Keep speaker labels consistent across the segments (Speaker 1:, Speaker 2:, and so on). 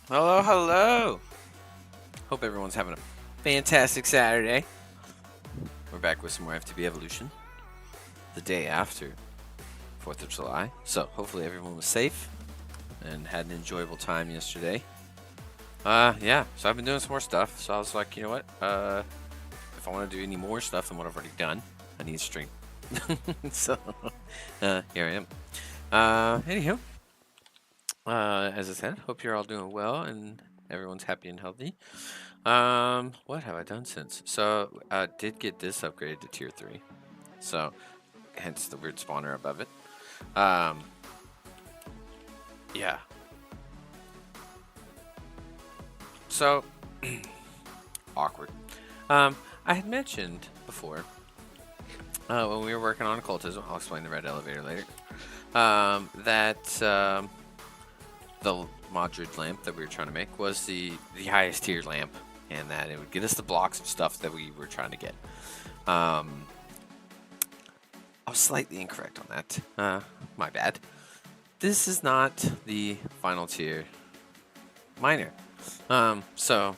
Speaker 1: Hello, hello. Hope everyone's having a fantastic Saturday. We're back with some more FTB Evolution the day after 4th of July. So hopefully everyone was safe and had an enjoyable time yesterday. Yeah, so I've been doing some more stuff. So I was like, you know what? If I want to do any more stuff than what I've already done, I need a stream. So here I am. Anywho, as I said, hope you're all doing well and everyone's happy and healthy. What have I done since? So I did get this upgraded to tier 3. So hence the weird spawner above it. Yeah. So awkward. I had mentioned before when we were working on occultism, I'll explain the red elevator later. That the Madrid lamp that we were trying to make was the highest tier lamp, and that it would get us the blocks of stuff that we were trying to get. I was slightly incorrect on that. My bad. This is not the final tier miner. So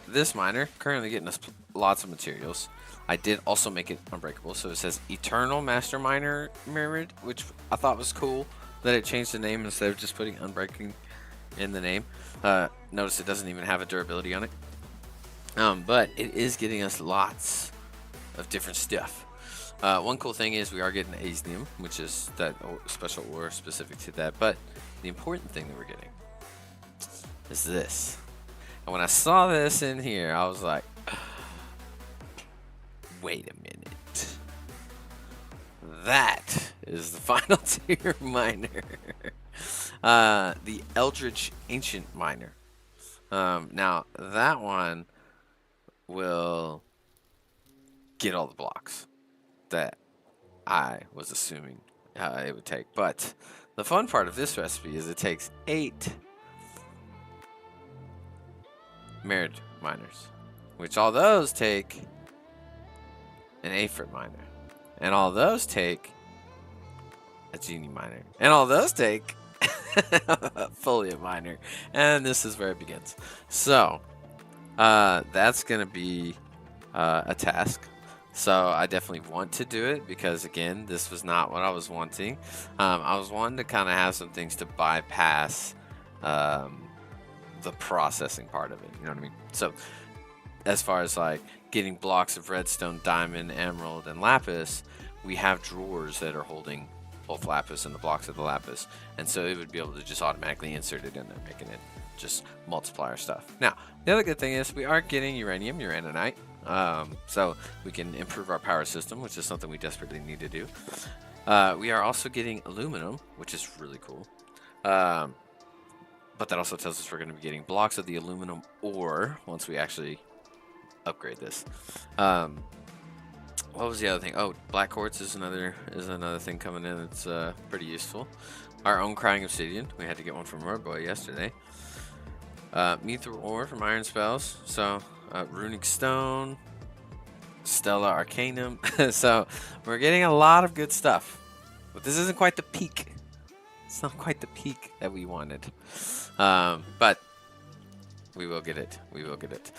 Speaker 1: this miner currently getting us lots of materials. I did also make it unbreakable, so it says Eternal Master Miner Mirrored, which I thought was cool that it changed the name instead of just putting unbreaking in the name. Notice it doesn't even have a durability on it. But it is getting us lots of different stuff. One cool thing is we are getting Asnium, which is that special ore specific to that. But the important thing that we're getting is this. And when I saw this in here, I was like, wait a minute. That is the final tier miner. The Eldritch Ancient Miner. Now, that one will get all the blocks that I was assuming it would take. But the fun part of this recipe is it takes 8 Merit Miners, which all those take an Aphid Miner. And all those take a Genie Miner. And all those take a Foliant Miner. And this is where it begins. So, that's going to be a task. So I definitely want to do it because, again, this was not what I was wanting. I was wanting to kind of have some things to bypass the processing part of it. You know what I mean? So as far as like getting blocks of redstone, diamond, emerald, and lapis, we have drawers that are holding both lapis and the blocks of the lapis. And so it would be able to just automatically insert it in there, making it just multiplier stuff. Now, the other good thing is we are getting uranium, uraninite. So we can improve our power system, which is something we desperately need to do. We are also getting aluminum, which is really cool. But that also tells us we're going to be getting blocks of the aluminum ore once we actually upgrade this. What was the other thing? Oh, black quartz is another thing coming in. It's pretty useful. Our own crying obsidian. We had to get one from Roadboy yesterday. Mithril ore from iron spells. So runic stone, Stella Arcanum. So we're getting a lot of good stuff, but this isn't quite the peak. It's not quite the peak that we wanted, but we will get it. We will get it.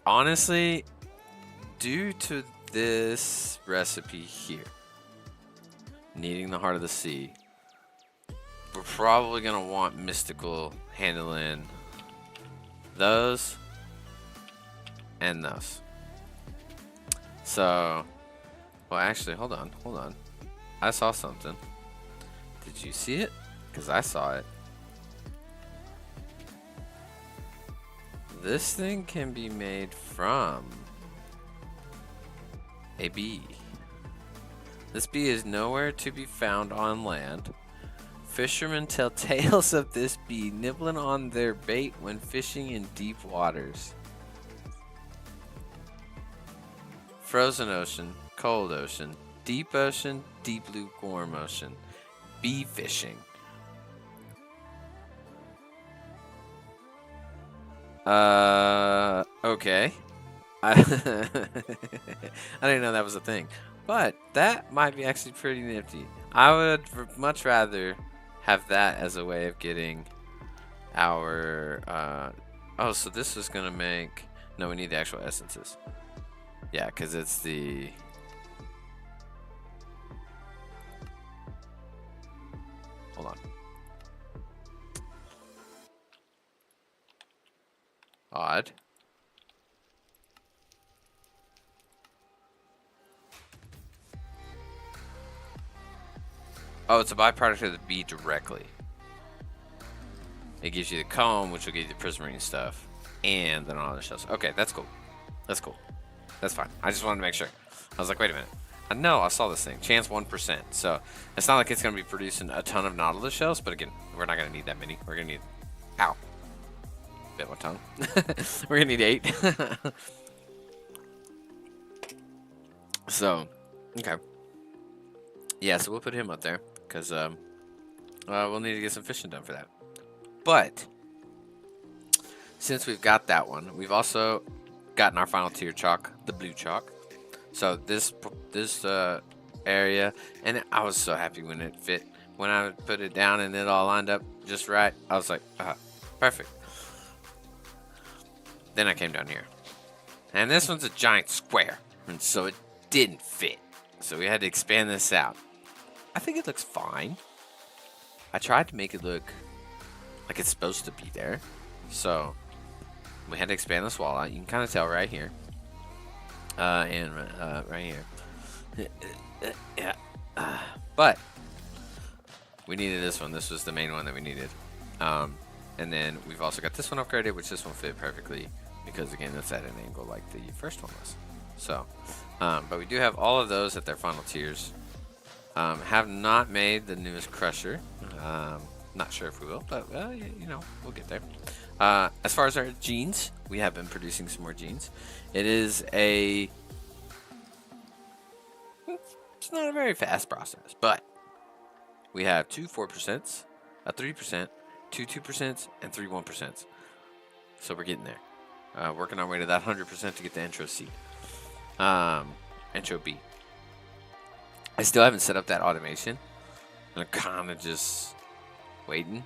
Speaker 1: Honestly, due to this recipe here, needing the heart of the sea, we're probably gonna want mystical handling those and those. So, well, actually, hold on. I saw something. Did you see it? Because I saw it. This thing can be made from a bee. This bee is nowhere to be found on land. Fishermen tell tales of this bee nibbling on their bait when fishing in deep waters. Frozen ocean, cold ocean, deep lukewarm ocean. Bee fishing. Okay. I didn't know that was a thing. But that might be actually pretty nifty. I would much rather have that as a way of getting our oh, so this is gonna make, no, we need the actual essences. Yeah, because it's the, hold on, odd. Oh, it's a byproduct of the bee directly. It gives you the comb, which will give you the prismarine stuff, and then all the shells. Okay, that's cool. That's cool. That's fine. I just wanted to make sure. I was like, wait a minute. I know I saw this thing. Chance 1%. So it's not like it's going to be producing a ton of Nautilus shells, but again, we're not going to need that many. We're going to need, ow. Bit my tongue. We're going to need 8. So, okay. Yeah, so we'll put him up there because we'll need to get some fishing done for that. But since we've got that one, we've also gotten our final tier chalk, the blue chalk. So this area, and I was so happy when it fit. When I put it down and it all lined up just right, I was like, perfect. Then I came down here, and this one's a giant square, and so it didn't fit. So we had to expand this out. I think it looks fine. I tried to make it look like it's supposed to be there. So we had to expand this wall out. You can kind of tell right here. And right here. Yeah. But we needed this one. This was the main one that we needed. And then we've also got this one upgraded, which this one fit perfectly because, again, it's at an angle like the first one was. So, but we do have all of those at their final tiers. Have not made the newest crusher. Not sure if we will, but you know, we'll get there. As far as our genes, we have been producing some more genes. It is it's not a very fast process, but we have 2 4%, a 3%, 2 2%, and 3 1%. So we're getting there. Working our way to that 100% to get the intro seed. Intro B. I still haven't set up that automation. I'm kind of just waiting,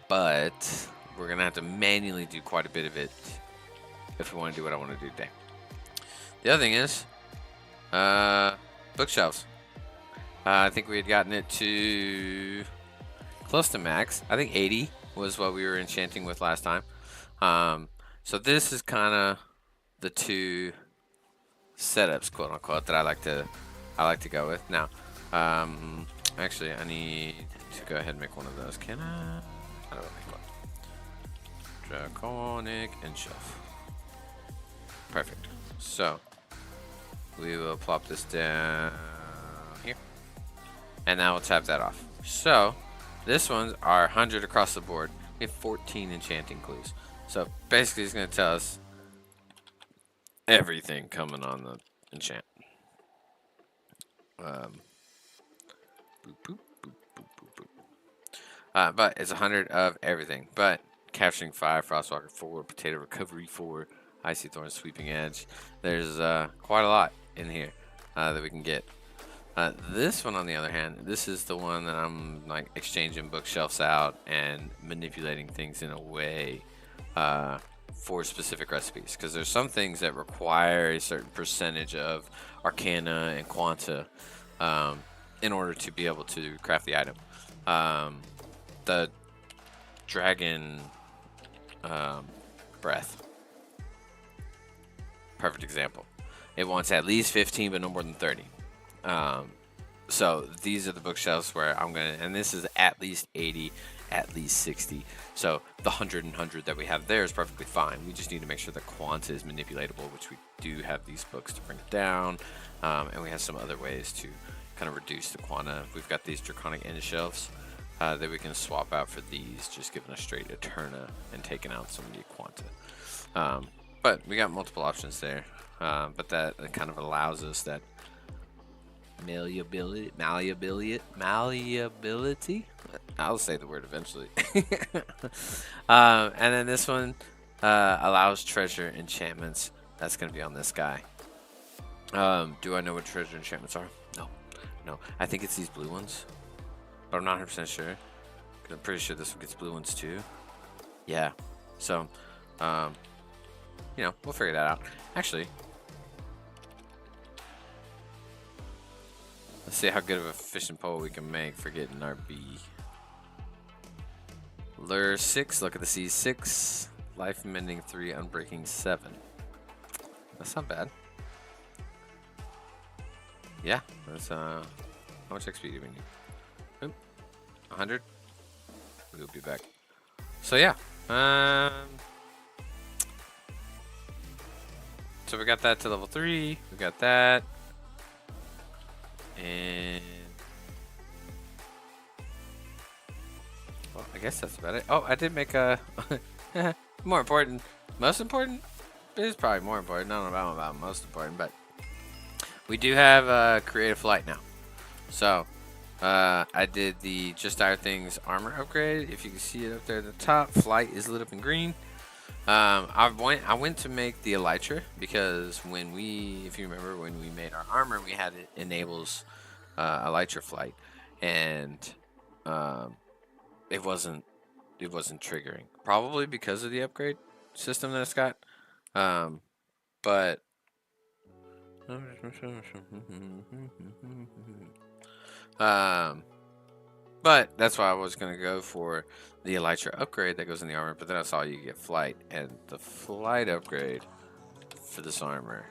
Speaker 1: but we're gonna have to manually do quite a bit of it if we want to do what I want to do today. The other thing is bookshelves. I think we had gotten it to close to max. I think 80 was what we were enchanting with last time. So this is kind of the two setups, quote unquote, that I like to go with. Now, actually, I need to go ahead and make one of those. Can I? How do I make one? Draconic and shelf. Perfect. So we will plop this down here, and now we'll tap that off. So this one's our 100 across the board. We have 14 enchanting clues. So basically, it's going to tell us everything coming on the enchant. Boop, boop, boop, boop, boop, boop. But it's 100 of everything. But capturing 5, Frostwalker 4, Potato Recovery 4, Icy Thorn, Sweeping Edge. There's quite a lot in here that we can get. This one, on the other hand, this is the one that I'm like exchanging bookshelves out and manipulating things in a way for specific recipes. Because there's some things that require a certain percentage of Arcana and Quanta in order to be able to craft the item. The Dragon Breath. Perfect example. It wants at least 15, but no more than 30. So these are the bookshelves where I'm gonna, and this is at least 80, at least 60. So the 100 and 100 that we have there is perfectly fine. We just need to make sure the quanta is manipulatable, which we do have these books to bring it down, and we have some other ways to kind of reduce the quanta. We've got these draconic end shelves that we can swap out for these, just giving us straight Eterna and taking out some of the quanta. But we got multiple options there, but that kind of allows us that malleability. I'll say the word eventually. And then this one allows treasure enchantments. That's going to be on this guy. Do I know what treasure enchantments are? No. I think it's these blue ones, but I'm not 100% sure. I'm pretty sure this one gets blue ones too. Yeah. So, you know, we'll figure that out. Actually, let's see how good of a fishing pole we can make for getting our B. Lure 6, look at the sea 6, life mending 3, unbreaking 7. That's not bad. Yeah, that's how much XP do we need? Oop, 100. We'll be back. So yeah, so we got that to level 3. We got that, and well, I guess that's about it. Oh, I did make a more important, most important. It is probably more important. I don't know about most important, but we do have creative flight now. So I did the Just Our Things armor upgrade. If you can see it up there at the top, flight is lit up in green. I went to make the elytra because when if you remember, when we made our armor, we had it enables elytra flight, and it wasn't triggering, probably because of the upgrade system that it's got. But but that's why I was gonna go for the elytra upgrade that goes in the armor. But then I saw you get flight, and the flight upgrade for this armor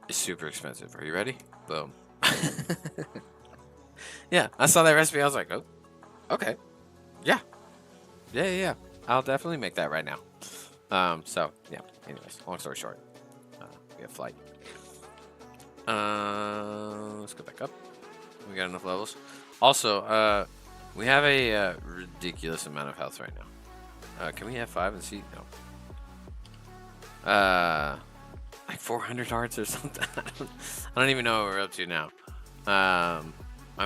Speaker 1: is super expensive. Are you ready? Boom. Yeah, I saw that recipe. I was like, oh, okay, yeah. I'll definitely make that right now. So yeah. Anyways, long story short, we have flight. Let's go back up. We got enough levels. Also, we have a ridiculous amount of health right now. Can we have 5 and see? No. Like 400 hearts or something. I don't even know what we're up to now. I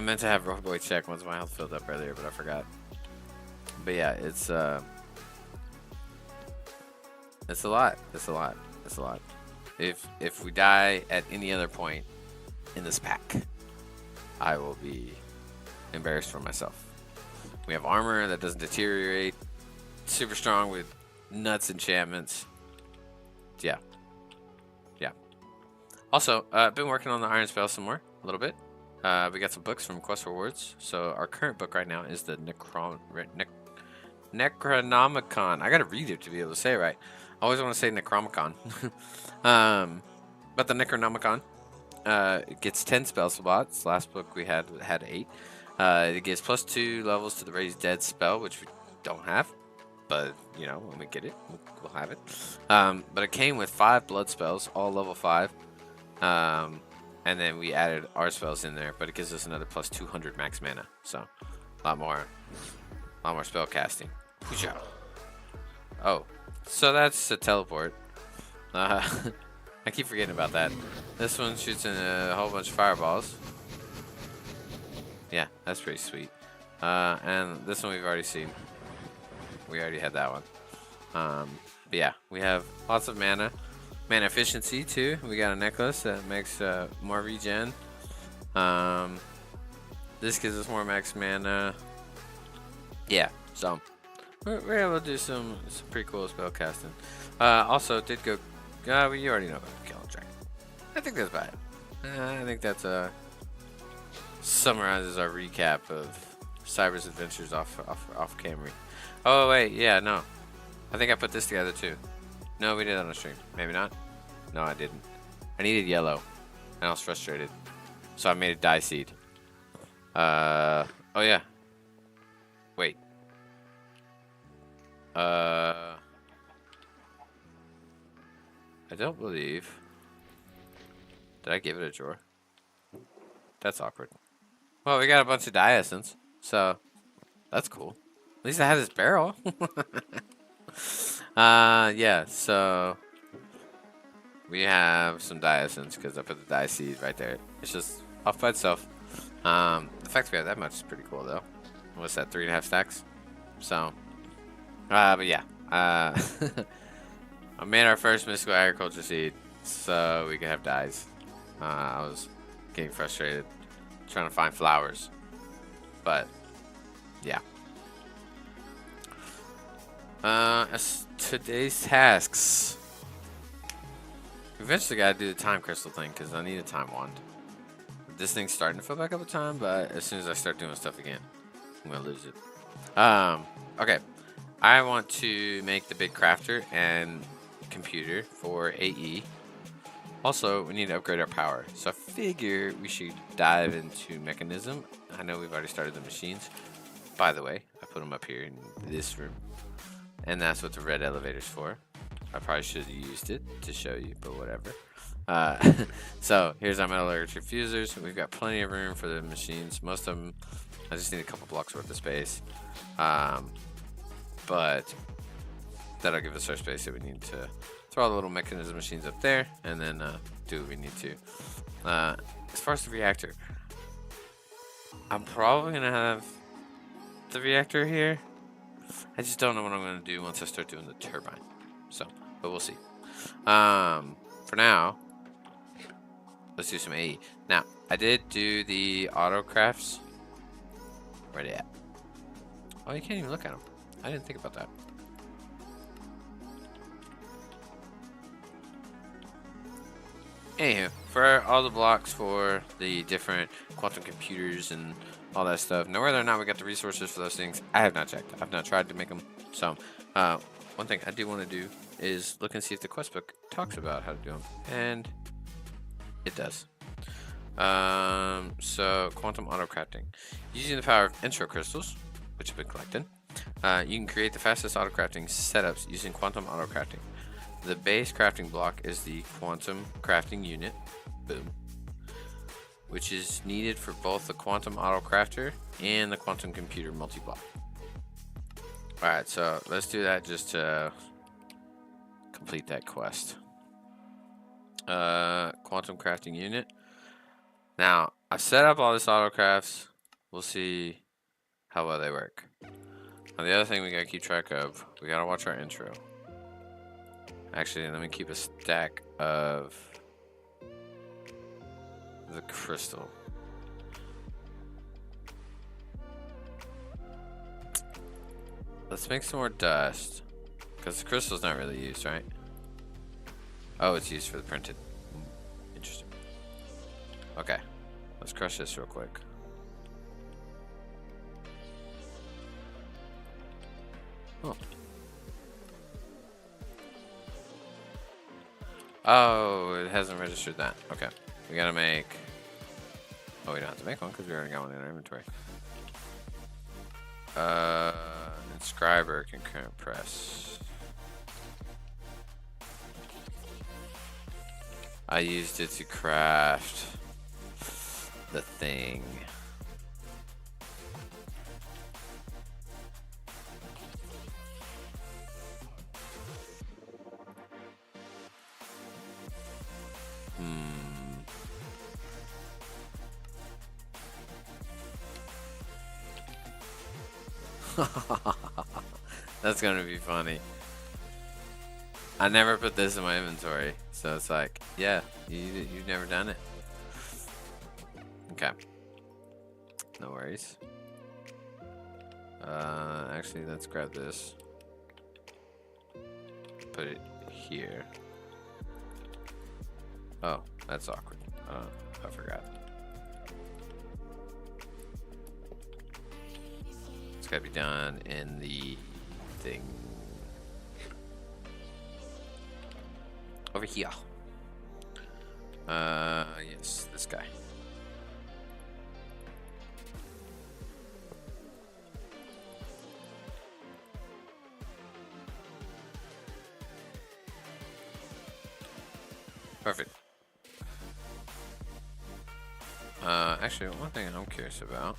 Speaker 1: meant to have Roboy check once my health filled up earlier, but I forgot. But yeah, it's a lot. It's a lot. If we die at any other point in this pack, I will be embarrassed for myself. We have armor that doesn't deteriorate, super strong with nuts enchantments. Yeah. Also, I've been working on the iron spell some more, a little bit. We got some books from Quest Rewards. So our current book right now is the Necronomicon. I gotta read it to be able to say it right. I always want to say Necromicon. But the Necronomicon, it gets 10 spell slots. Last book we had 8. It gives +2 levels to the Raise Dead spell, which we don't have. But, you know, when we get it, we'll have it. But it came with 5 blood spells, all level 5. And then we added our spells in there, but it gives us another +200 max mana. So, a lot more spell casting. Oh, so that's a teleport. I keep forgetting about that. This one shoots in a whole bunch of fireballs. Yeah, that's pretty sweet. And this one we've already seen. We already had that one. But yeah, we have lots of mana. Mana efficiency too. We got a necklace that makes more regen. This gives us more max mana. Yeah, so we're able to do some pretty cool spell casting. Also, did go. Well, you already know about Killing Dragon. I think that's about it. I think that's summarizes our recap of Cyber's adventures off Camry. Oh wait, yeah, no. I think I put this together too. No, we did on the stream. Maybe not. No, I didn't. I needed yellow, and I was frustrated, so I made a dye seed. Oh yeah. Wait. I don't believe. Did I give it a drawer? That's awkward. Well, we got a bunch of dye essence, so that's cool. At least I have this barrel. Yeah, so we have some dye essence because I put the dye seed right there. It's just off by itself. The fact we have that much is pretty cool though. What's that, 3.5 stacks? So, but yeah, I made our first mystical agriculture seed so we could have dyes. I was getting frustrated trying to find flowers, but yeah. As today's tasks. Eventually gotta do the time crystal thing because I need a time wand. This thing's starting to fill back up with time, but as soon as I start doing stuff again, I'm gonna lose it. Okay. I want to make the big crafter and computer for AE. Also, we need to upgrade our power. So I figure we should dive into mechanism. I know we've already started the machines. By the way, I put them up here in this room. And that's what the red elevator's for. I probably should have used it to show you, but whatever. So here's our metal electric fusers. We've got plenty of room for the machines. Most of them, I just need a couple blocks worth of space. But that'll give us our space that we need to throw all the little mechanism machines up there and then do what we need to. As far as the reactor, I'm probably going to have the reactor here. I just don't know what I'm going to do once I start doing the turbine. So, but we'll see. For now, let's do some AE. Now, I did do the auto crafts. Where are they at? Oh, you can't even look at them. I didn't think about that. Anywho, for all the blocks for the different quantum computers and all that stuff, now whether or not we got the resources for those things, I have not checked. I've not tried to make them. So, one thing I do want to do is look and see if the questbook talks about how to do them, and it does. So quantum auto crafting, using the power of intro crystals, which have been collected, you can create the fastest auto crafting setups using quantum auto crafting. The base crafting block is the quantum crafting unit, boom, which is needed for both the quantum auto crafter and the quantum computer multi-block. Alright, so let's do that just to complete that quest. Quantum crafting unit. Now, I've set up all this auto crafts. We'll see how well they work. Now, the other thing we gotta keep track of, we gotta watch our intro. Actually, let me keep a stack of the crystal. Let's make some more dust, because the crystal's not really used, right? Oh, it's used for the printed. Interesting. Okay, let's crush this real quick. Oh. Oh, it hasn't registered that. Okay, we gotta make. Oh, we don't have to make one because we already got one in our inventory. Inscriber concurrent press. I used it to craft the thing. That's gonna be funny. I never put this in my inventory, so it's like, yeah, you've never done it. Okay. No worries. Actually, let's grab this. Put it here. Oh, that's awkward. I forgot. It's gotta be done in the thing. Over here. Yes, this guy. Perfect. Actually, one thing I'm curious about.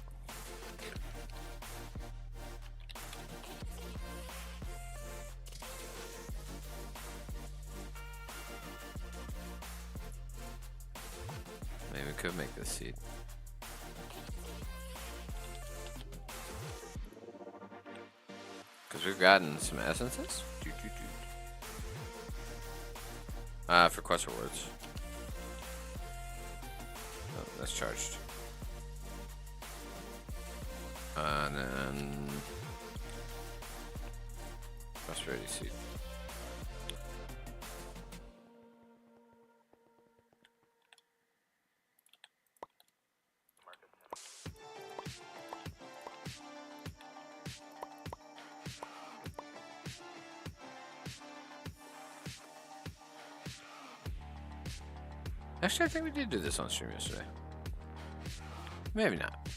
Speaker 1: Maybe we could make this seed. Because we've gotten some essences. For quest rewards. Oh, that's charged. And then prosperity seed. Actually, I think we did do this on stream yesterday. Maybe not.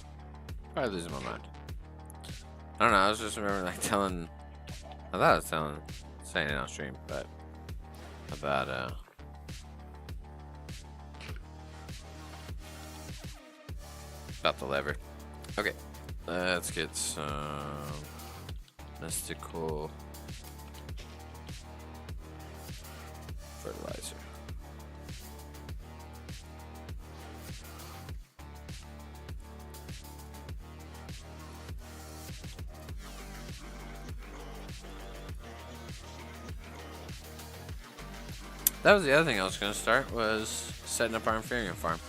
Speaker 1: Probably losing my mind. I don't know. I was just remembering like telling. I thought I was saying it on stream, but about the lever. Okay, let's get some mystical fertilizer. That was the other thing I was going to start, was setting up our Inferium farm.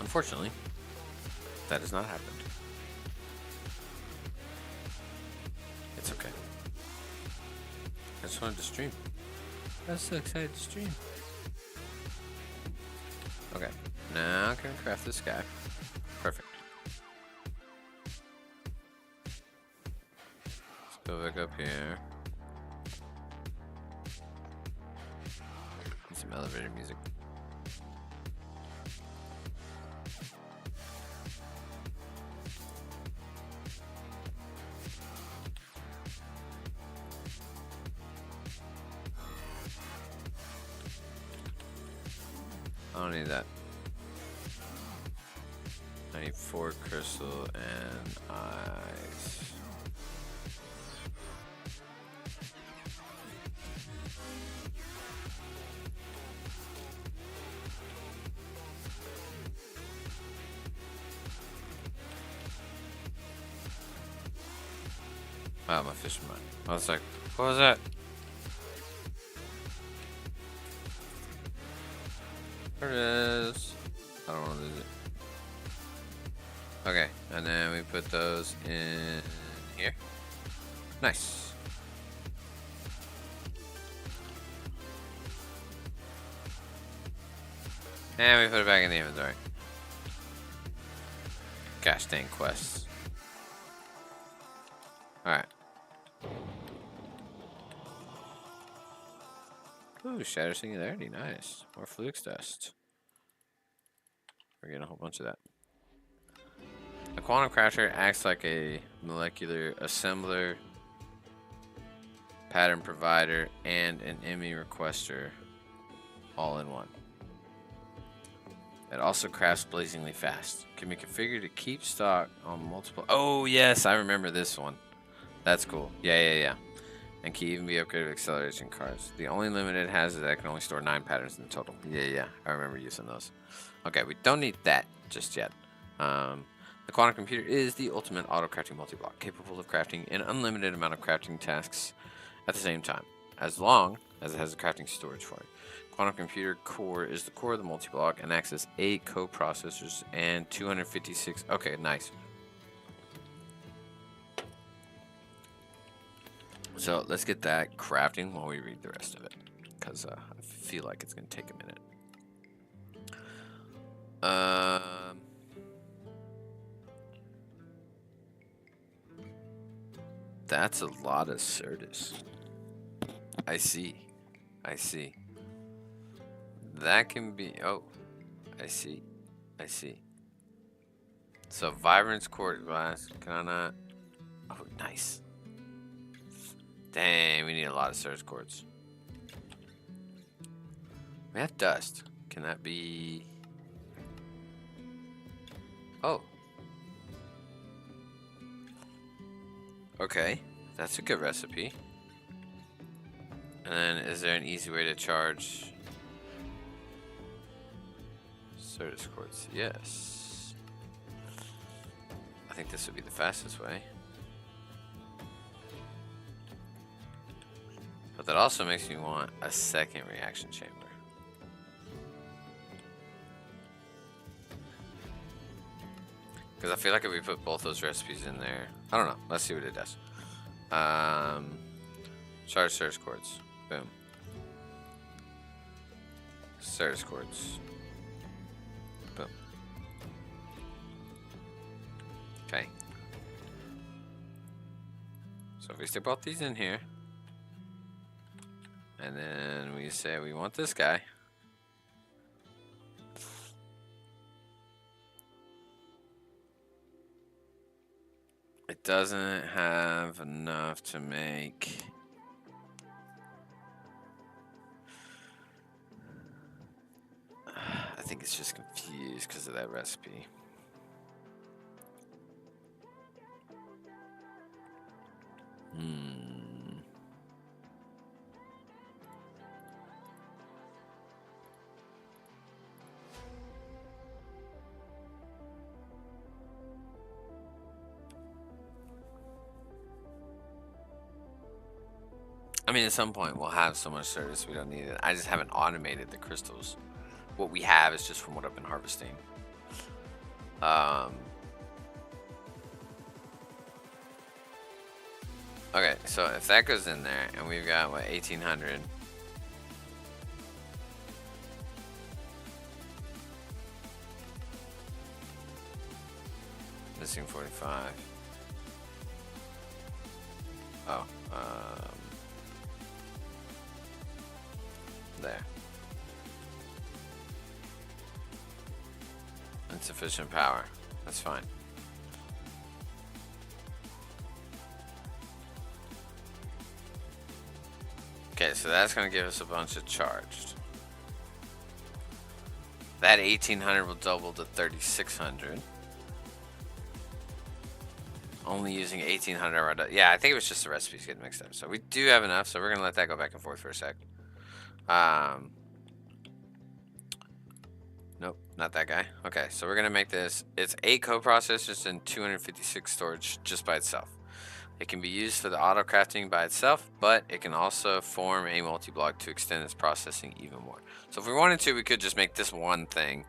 Speaker 1: Unfortunately, that has not happened. It's okay. I just wanted to stream. I was so excited to stream. Okay, now I can craft this guy. Perfect. Let's go back up here. Some elevator music. I don't need that. I need 4 crystal and ice. Wow, my fishing line. I was like, what was that? There it is. I don't want to lose it. Okay, and then we put those in here. Nice. And we put it back in the inventory. Gosh dang quests. Alright. Ooh, Shatter Singularity, nice. More Flukes Dust. We're getting a whole bunch of that. A Quantum Crasher acts like a molecular assembler, pattern provider, and an enemy requester all in one. It also crafts blazingly fast. Can be configured to keep stock on multiple. Oh, yes, I remember this one. That's cool. Yeah. And can even be upgraded with acceleration cards. The only limit it has is that it can only store 9 patterns in total. Yeah. I remember using those. Okay, we don't need that just yet. The quantum computer is the ultimate auto-crafting multi-block, capable of crafting an unlimited amount of crafting tasks at the same time, as long as it has a crafting storage for it. Quantum computer core is the core of the multi-block and acts as 8 co-processors and 256. Okay, nice. So let's get that crafting while we read the rest of it, because I feel like it's going to take a minute. That's a lot of Certus. I see. That can be... Oh, I see. So Vibrance Quartz Glass. Can I not... Oh, nice. Dang, we need a lot of Certus Quartz. We have Dust. Can that be... Oh. Okay, that's a good recipe. And then, is there an easy way to charge Certus Quartz? Yes. I think this would be the fastest way. But that also makes me want a second reaction chamber. Because I feel like if we put both those recipes in there, I don't know. Let's see what it does. Charge Surge Quartz. Boom. Surge Quartz. Boom. Okay. So if we stick both these in here, and then we say we want this guy. It doesn't have enough to make. I think it's just confused because of that recipe. I mean, at some point we'll have so much service we don't need it. I just haven't automated the crystals. What we have is just from what I've been harvesting. Okay, so if that goes in there, and we've got, what, 1,800. Missing 45. Oh, there. Insufficient power. That's fine. Okay, so that's going to give us a bunch of charged. That 1,800 will double to 3,600. Only using 1,800. Yeah, I think it was just the recipes getting mixed up. So we do have enough, so we're going to let that go back and forth for a sec. Nope, not that guy. Okay, so we're going to make this. It's 8 coprocessors and 256 storage just by itself. It can be used for the auto crafting by itself, but it can also form a multi-block to extend its processing even more. So if we wanted to, we could just make this one thing,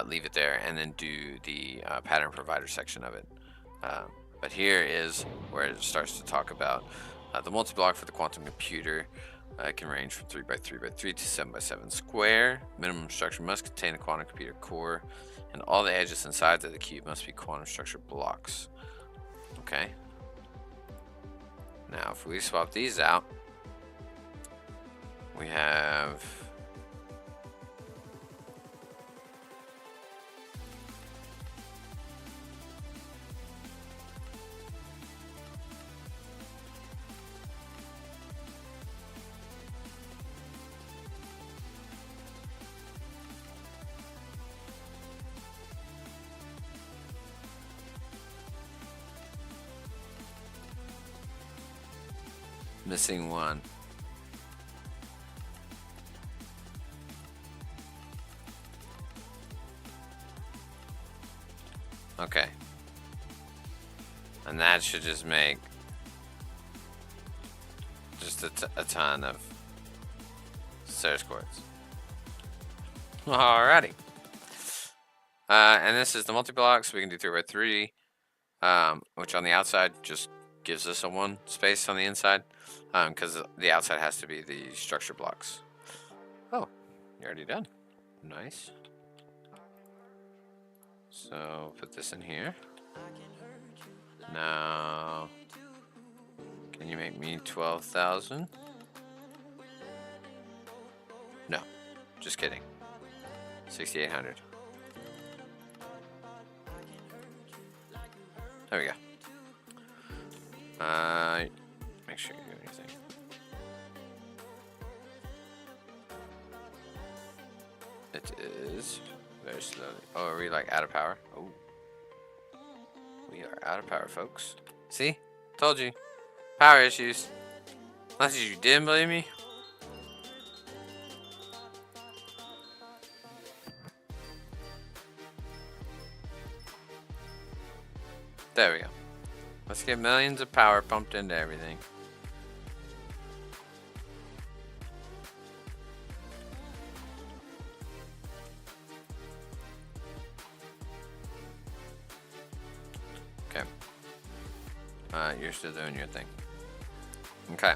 Speaker 1: leave it there, and then do the pattern provider section of it. But here is where it starts to talk about the multi-block for the quantum computer. It can range from 3x3x3 to 7x7 square. Minimum structure must contain a quantum computer core, and all the edges and sides of the cube must be quantum structure blocks. Okay. Now, if we swap these out, we have missing one. Okay. And that should just make just a ton of Ceres quartz. Alrighty. And this is the multi-block, so we can do 3x3, which on the outside just gives us a 1 space on the inside, because the outside has to be the structure blocks. Oh, you're already done. Nice. So put this in here. Now, can you make me 12,000? No, just kidding. 6,800. There we go. Make sure you do anything. It is very slowly. Oh, are we like out of power? Oh, we are out of power, folks. See? Told you. Power issues. Unless you didn't believe me. There we go. Let's get millions of power pumped into everything. Okay. You're still doing your thing. Okay.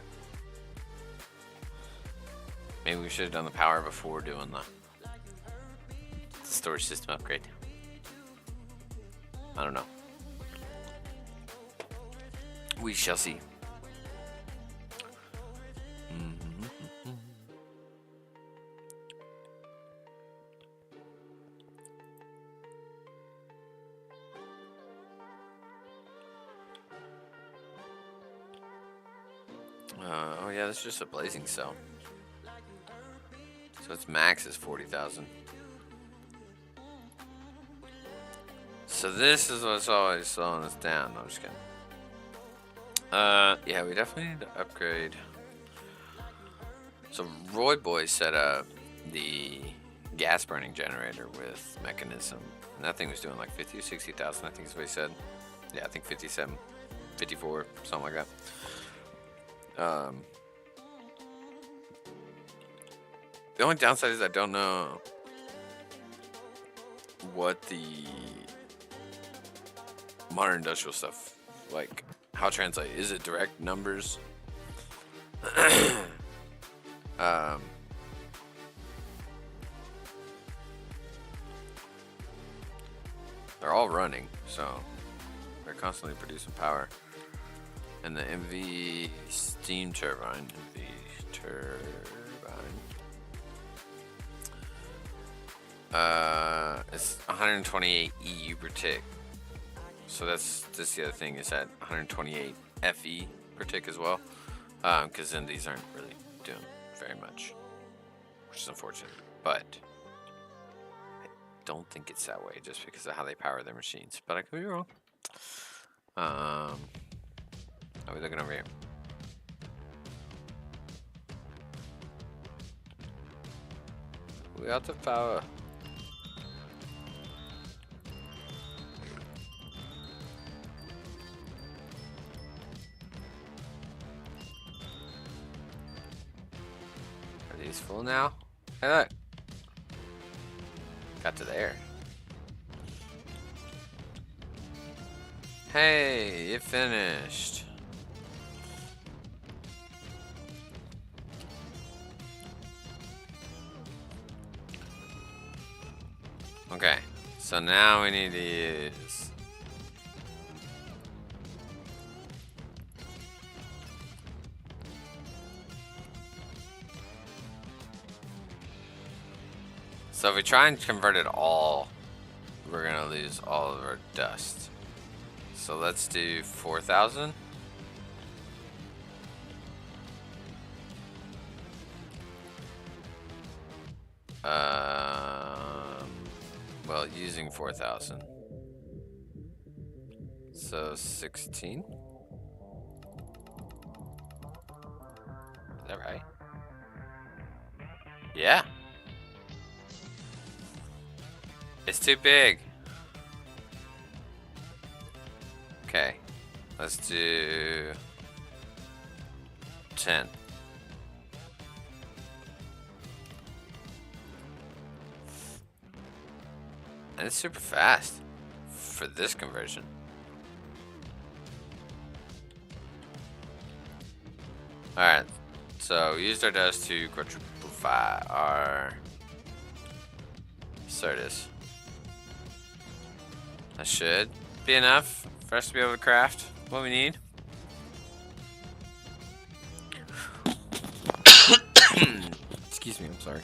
Speaker 1: Maybe we should have done the power before doing the storage system upgrade. I don't know. We shall see. Oh yeah, that's just a blazing cell. So its max is 40,000. So this is what's always slowing us down. No, I'm just kidding. Yeah, we definitely need to upgrade. So Roy Boy set up the gas burning generator with mechanism. And that thing was doing like 50 or 60,000, I think is what he said. Yeah, I think 57, 54, something like that. The only downside is I don't know what the modern industrial stuff, like how it translate. Is it direct numbers? They're all running, so they're constantly producing power. And the MV steam turbine, it's 128 EU per tick. So that's the other thing, is that 128 FE per tick as well. Because then these aren't really doing very much, which is unfortunate. But I don't think it's that way just because of how they power their machines. But I could be wrong. Are we looking over here? We got the power. Are these full now? Hey, look. Got to there. Hey, it finished. Okay, so now we need to use so if we try and convert it all, we're gonna lose all of our dust. So let's do 4,000. Well, using 4,000. So 16. Is that right? Yeah. It's too big. Okay. Let's do 10. And it's super fast for this conversion. Alright, so we used our dust to quadruplify our Certus. That should be enough for us to be able to craft what we need. Excuse me, I'm sorry.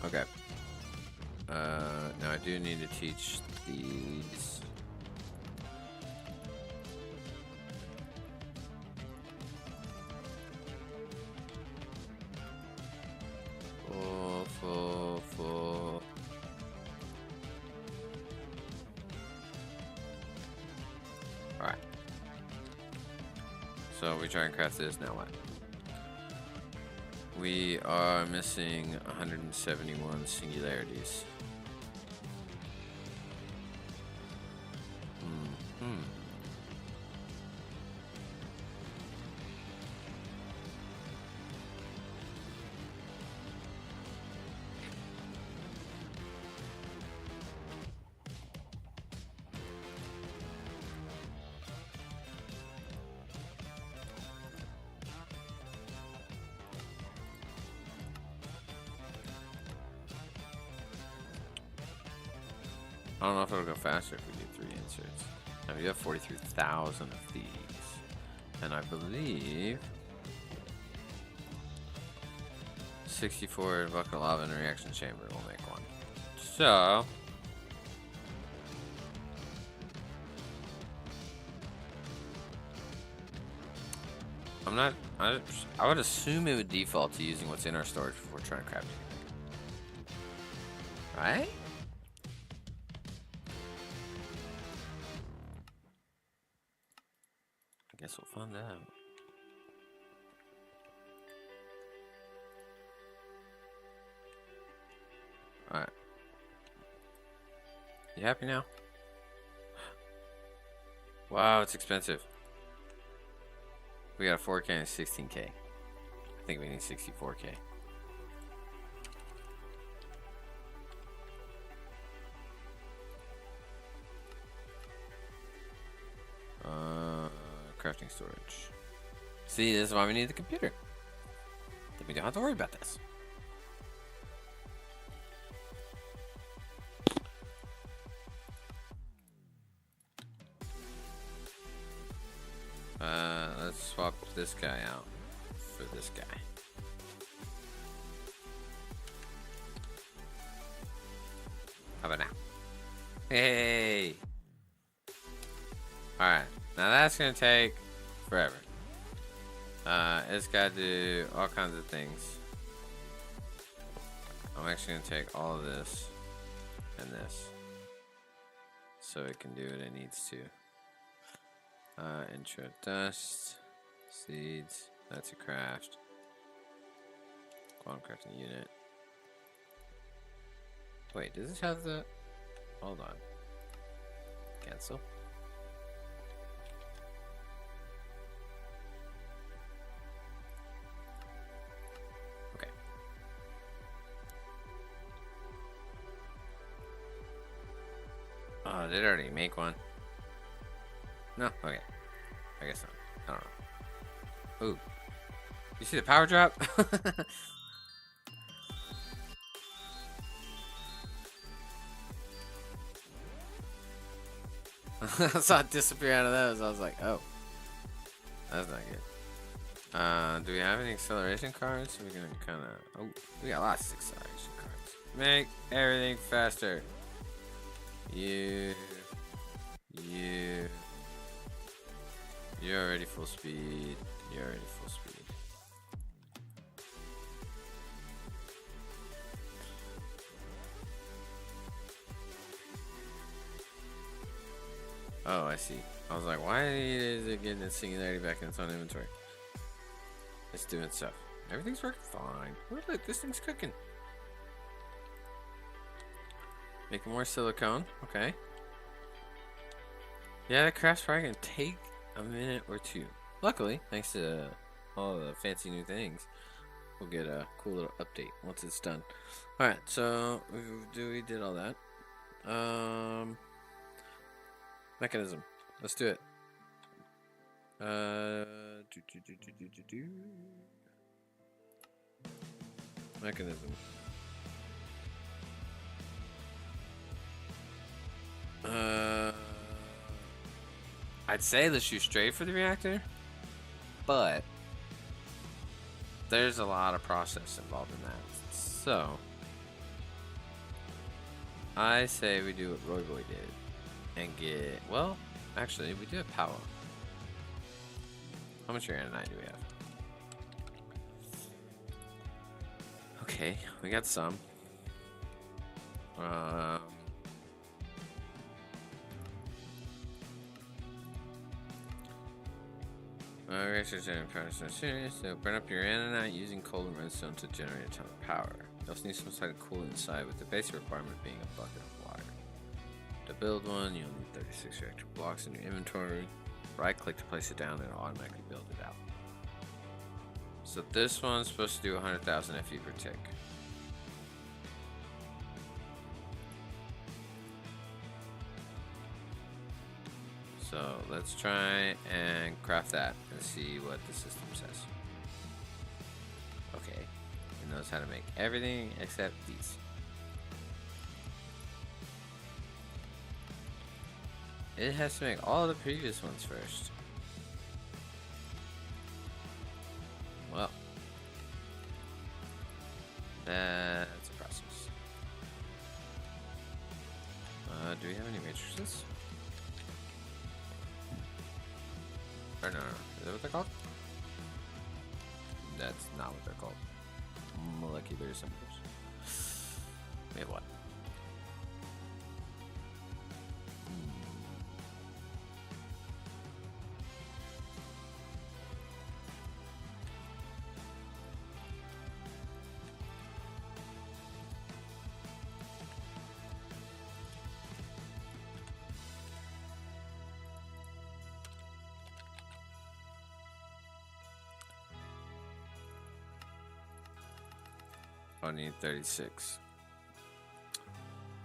Speaker 1: Okay. Now I do need to teach these. Full. Alright. So we try and craft this, now what? We are missing 171 singularities. I don't know if it'll go faster if we do 3 inserts. Now we have 43,000 of these. And I believe 64 bucket of lava in a reaction chamber will make one. So I'm not. I would assume it would default to using what's in our storage before trying to craft anything. Right? I guess we'll find out. Alright. You happy now? Wow, it's expensive. We got a 4K and a 16K. I think we need 64K. Crafting storage. See, this is why we need the computer. Then we don't have to worry about this. Let's swap this guy out for this guy. How about now? Hey! Alright, now that's gonna take forever. It's gotta do all kinds of things. I'm actually gonna take all of this and this so it can do what it needs to. Intro dust, seeds, that's a craft. Quantum crafting unit. Wait, does this have the... Hold on. Cancel. Okay. Oh, did it already make one? No? Okay. I guess not. I don't know. Ooh. You see the power drop? I saw it disappear out of those. I was like, oh. That's not good. Do we have any acceleration cards? We're gonna kind of... Oh, we got lots of acceleration cards. Make everything faster. You... You're already full speed. You're already full speed. Oh, I see. I was like, why is it getting its singularity back in its own inventory? It's doing stuff. Everything's working fine. Look, this thing's cooking. Making more silicone. Okay. Yeah, the craft's probably gonna take a minute or two. Luckily, thanks to all the fancy new things, we'll get a cool little update once it's done. Alright, so we did all that. Mechanism. Let's do it. Mechanism. I'd say let's shoot straight for the reactor, but there's a lot of process involved in that. So I say we do what Roy Boy did and get, well, actually we do have power. How much uranite do we have? Okay, we got some. Research and power serious. So burn up your uranite using coal and redstone to generate a ton of power. You also need some sort of coolant inside, with the basic requirement being a bucket of water. To build one, you'll need 36 reactor blocks in your inventory. Right click to place it down and it'll automatically build it out. So this one's supposed to do 100,000 FE per tick. So let's try and craft that and see what the system says. Okay, it knows how to make everything except these. It has to make all the previous ones first. Well, that's a process. Do we have any matrices? Or no, is that what they're called? That's not what they're called. Molecular symbols. Wait, what? I need 36.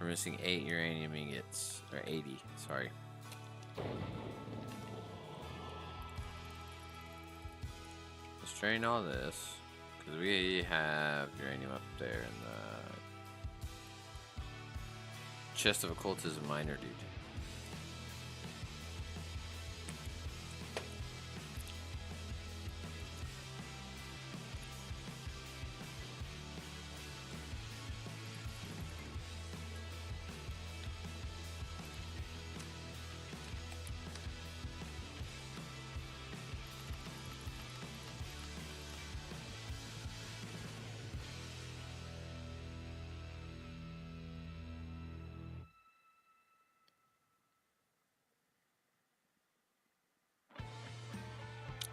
Speaker 1: We're missing 8 uranium ingots. Or 80, sorry. Let's drain all this. Because we have uranium up there in the chest of occultism miner, dude.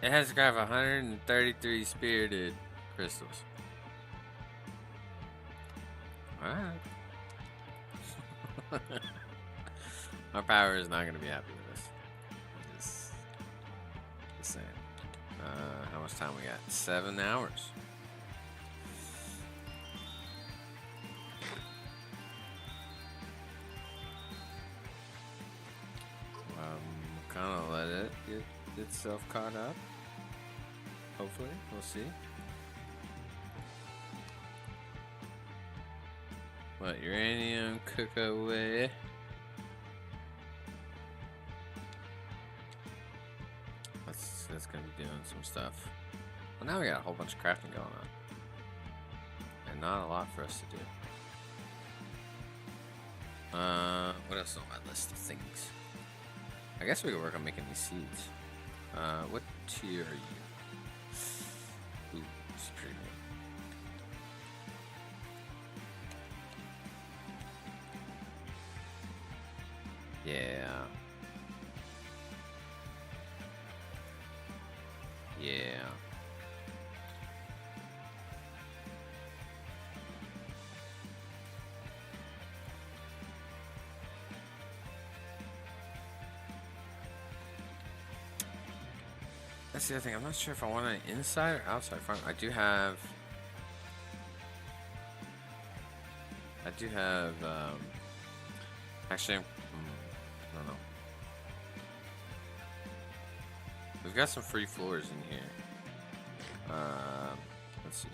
Speaker 1: It has to grab 133 spirited crystals. Alright. Our power is not going to be happy with us. Just saying. How much time we got? 7 hours. Kind of let it get itself caught up. Hopefully, we'll see. Let uranium cook away. That's gonna be doing some stuff. Well, now we got a whole bunch of crafting going on, and not a lot for us to do. What else is on my list of things? I guess we could work on making these seeds. What tier are you? Ooh, it's pretty good. Yeah. Yeah. That's the other thing. I'm not sure if I want an inside or outside farm. I do have. Actually, I don't know. We've got some free floors in here. Let's see.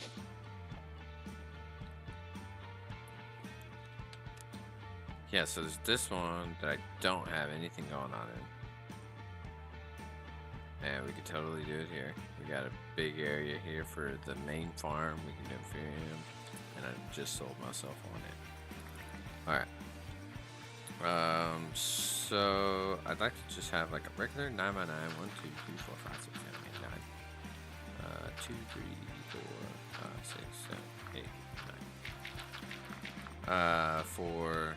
Speaker 1: Yeah, so there's this one that I don't have anything going on in. And we could totally do it here. We got a big area here for the main farm. We can do Inferium. And I just sold myself on it. Alright. So I'd like to just have like a regular 9x9. 1, 2, 3, 4, 5, 6, 7, 8, 9. 2, 3, 4, 5, 6, 7, 8, 9. For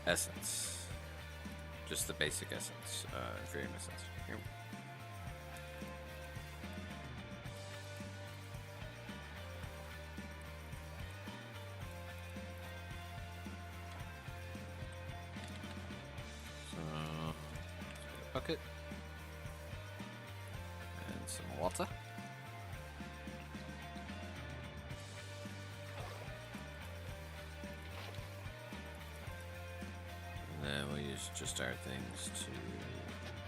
Speaker 1: essence. Just the basic essence, Inferium essence. Here. So, bucket. And some water. And then we'll use just our things to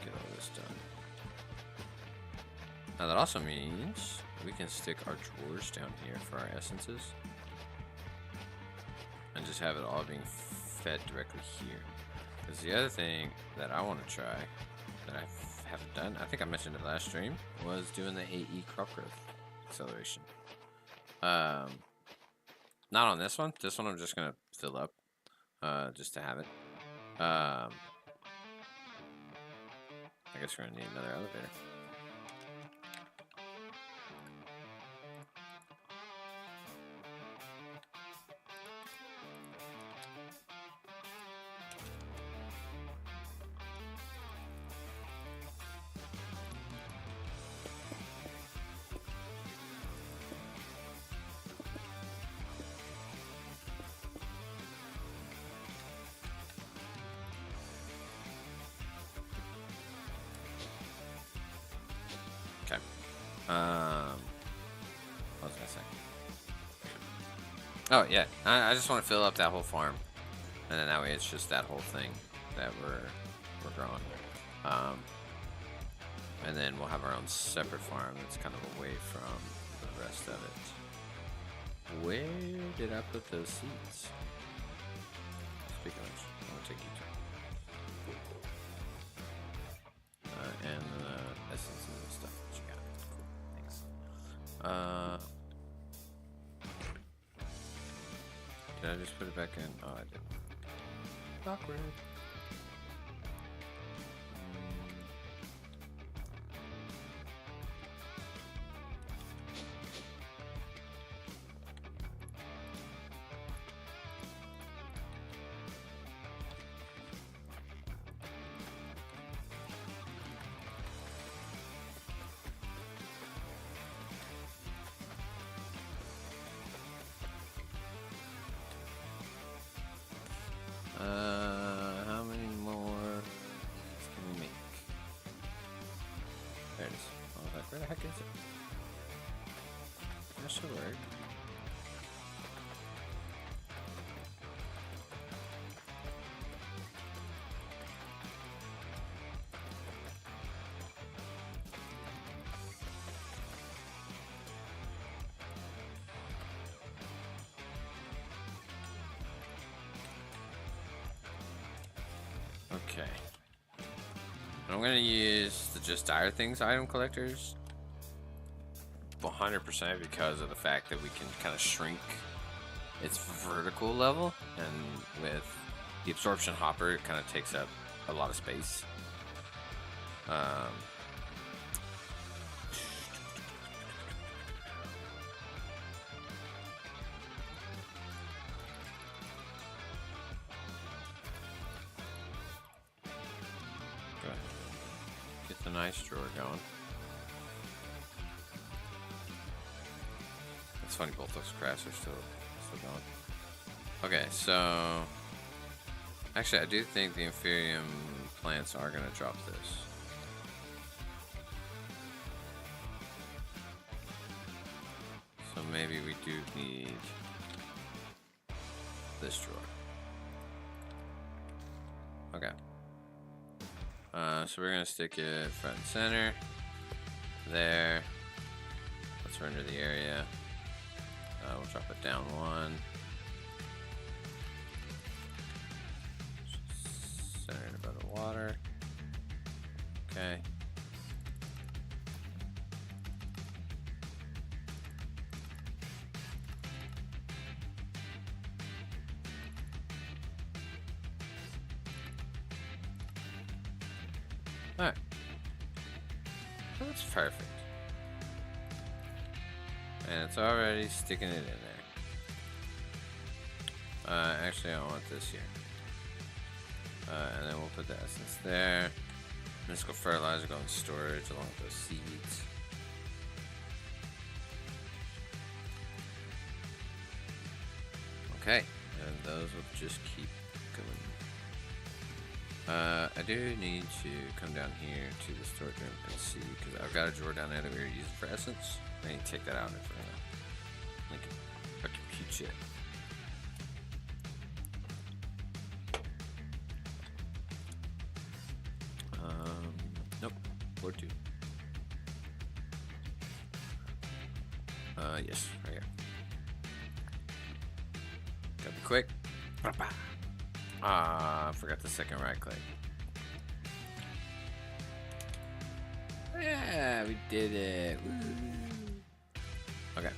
Speaker 1: get all this done. Now that also means we can stick our drawers down here for our essences. And just have it all being fed directly here. Because the other thing that I want to try that I haven't done, I think I mentioned it last stream, was doing the AE crop growth acceleration. Not on this one. This one I'm just gonna fill up, just to have it. I guess we're gonna need another elevator. What was I saying? Oh yeah, I just want to fill up that whole farm, and then that way it's just that whole thing that we're growing. And then we'll have our own separate farm that's kind of away from the rest of it. Where did I put those seeds? Speaking of which, I'm gonna take you to. And the essences and stuff that you got. Cool, thanks. Did I just put it back in? Oh, I did. Awkward. How many more can we make? There it is. I was like, where the heck is it? That should work. Okay. I'm going to use the Just Dire Things item collectors 100% because of the fact that we can kind of shrink its vertical level, and with the absorption hopper it kind of takes up a lot of space. Get the nice drawer going. It's funny, both those crafts are still going. Okay, so actually I do think the Inferium plants are gonna drop this. So maybe we do need this drawer. Okay. So we're gonna stick it front and center. There. Let's render the area. We'll drop it down one. Center it above the water. Okay. Alright. That's perfect. And it's already sticking it in there. Actually, I want this here. And then we'll put the essence there. Mystical fertilizer go in storage along with those seeds. Okay, and those will just keep going. I do need to come down here to the storage room and see, because I've got a drawer down there that we were using for essence. I need to take that out if we're gonna link it or compute it. Nope, board 2. Yes, right here. Gotta be quick. I forgot the second right click. Yeah, we did it. Woo. Okay.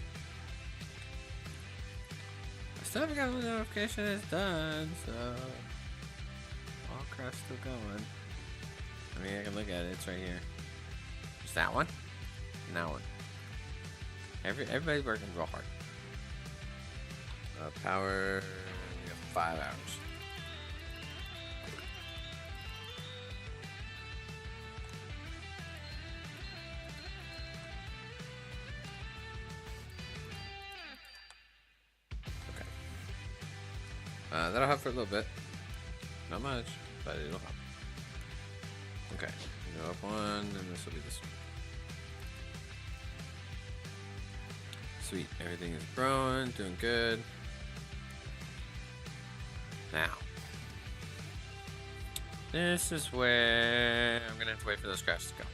Speaker 1: I still haven't got the notification it's done, so all crap's still going. I mean, I can look at it. It's right here. Just that one? And that one. Everybody's working real hard. Power. We have 5 hours. Okay. That'll help for a little bit. Not much, but it'll help. Okay. Go up one, and this will be this one. Sweet. Everything is growing, doing good. Now, this is where I'm gonna have to wait for those crafts to go.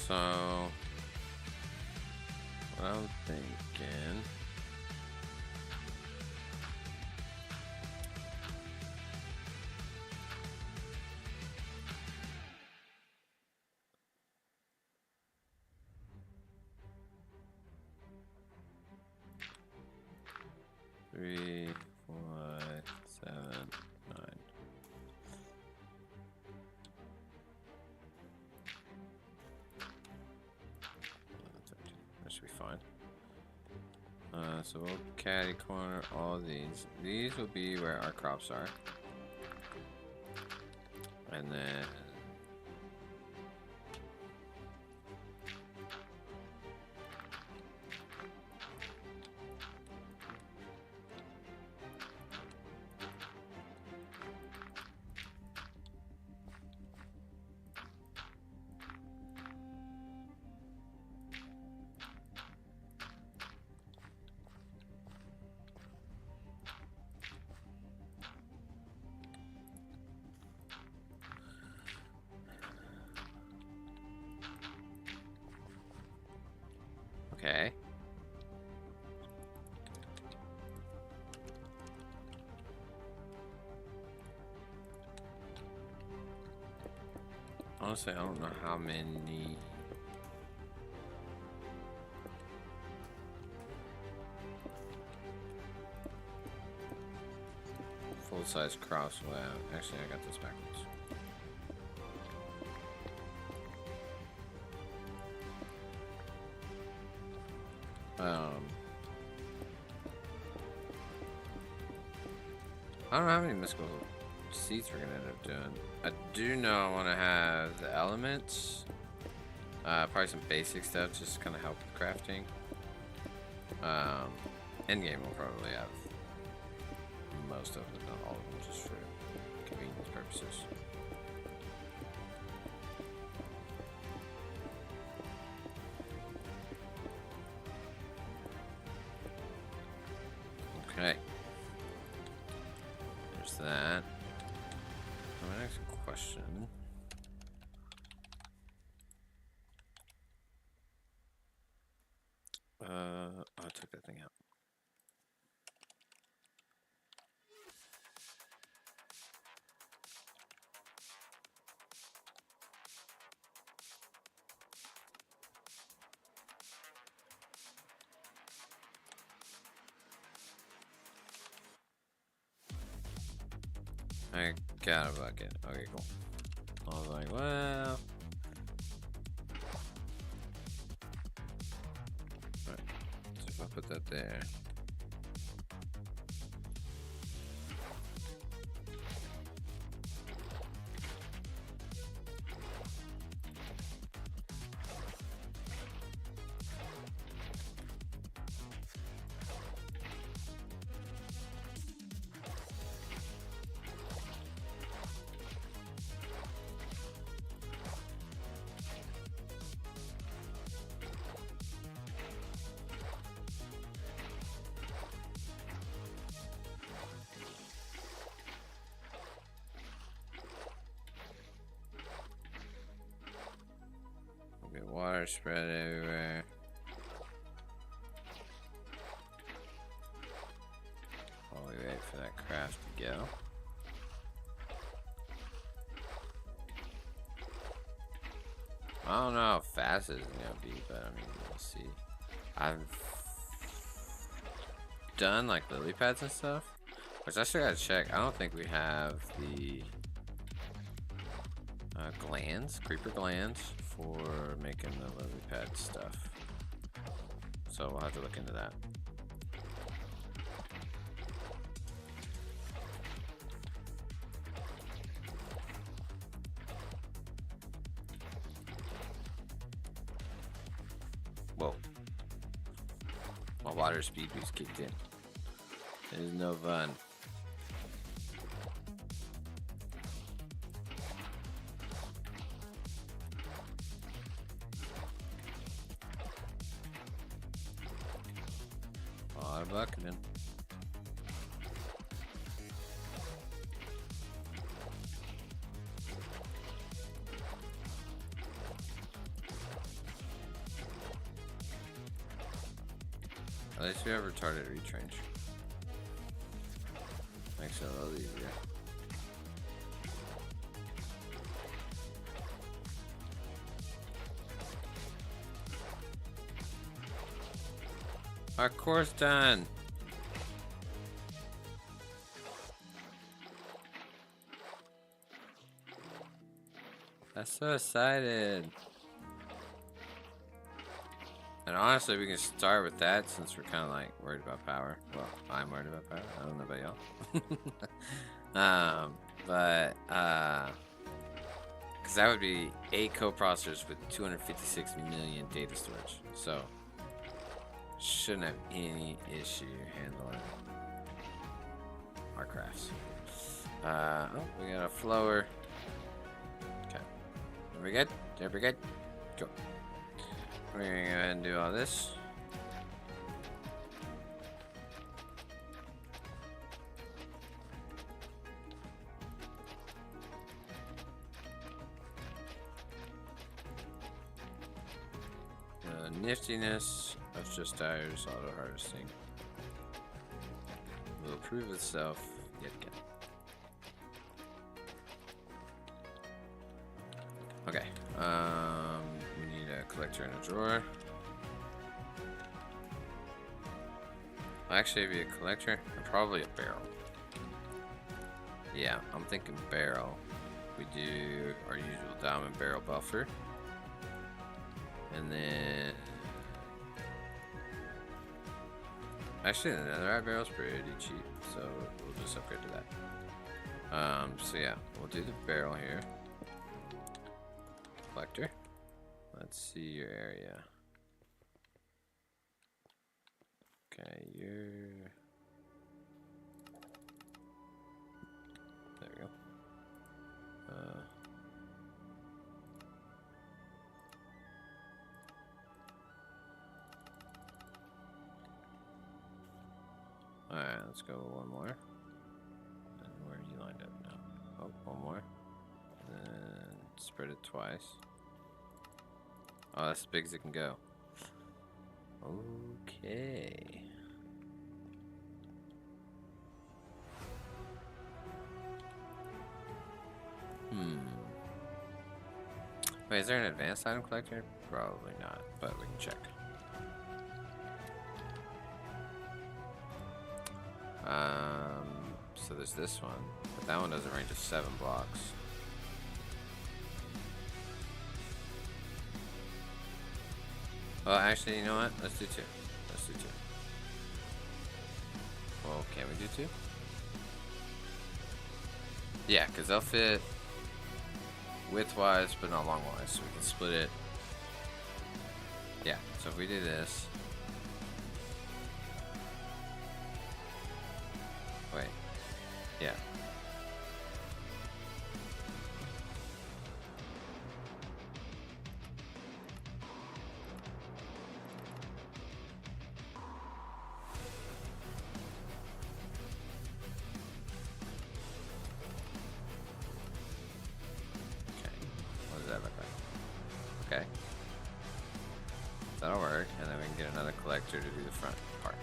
Speaker 1: So, what I'm thinking. Three, 4, 7, 9. That should be fine. So we'll caddy corner all these. These will be where our crops are. And then okay. Honestly, I don't know how many. Full-size cross. Wow. Actually, I got this backwards. I don't know how many mystical seeds we're gonna end up doing. I do know I want to have the elements. Probably some basic stuff, just to kind of help with crafting. Endgame will probably have most of it, not all of them, just for convenience purposes. Okay. There's that. My next question. I took that thing out. I got a bucket. Okay, cool. I was like, well. Alright, so if I put that there. Okay, water spread everywhere. go. I don't know how fast it's gonna be, but I mean, we'll see. I've done like lily pads and stuff, which I still gotta check. I don't think we have the glands, creeper glands, for making the lily pad stuff. So we'll have to look into that. Whoa. My water speed boost kicked in. It is no fun. Water bucketing. At least we have retarded reach range. Makes it a little easier. Our course done. I'm so excited. And honestly, we can start with that since we're kind of like worried about power. Well, I'm worried about power. I don't know about y'all. Because that would be 8 co-processors with 256 million data storage. So, shouldn't have any issue handling our crafts. Oh, we got a flower. Okay. Are we good? Are we good? Go. We're gonna go ahead and do all this. Niftiness of just tires auto harvesting will prove itself yet again. Okay, we need a collector and a drawer. Actually, it'd be a collector and probably a barrel. Yeah, I'm thinking barrel. We do our usual diamond barrel buffer. And then actually the netherite barrel's pretty cheap, so we'll just upgrade to that. So yeah, we'll do the barrel here. Collector. Let's see your area. Okay, you're there we go. Alright, let's go one more. And where are you lined up now? Oh, one more. And then spread it twice. Oh, that's as big as it can go. Okay. Wait, is there an advanced item collector? Probably not, but we can check. So there's this one, but that one doesn't range to 7 blocks. Well, actually, you know what? Let's do 2. Let's do 2. Well, can we do 2? Yeah, because they'll fit width-wise, but not long-wise, so we can split it. Yeah, so if we do this. Wait. Yeah. Okay. That'll work, and then we can get another collector to do the front part.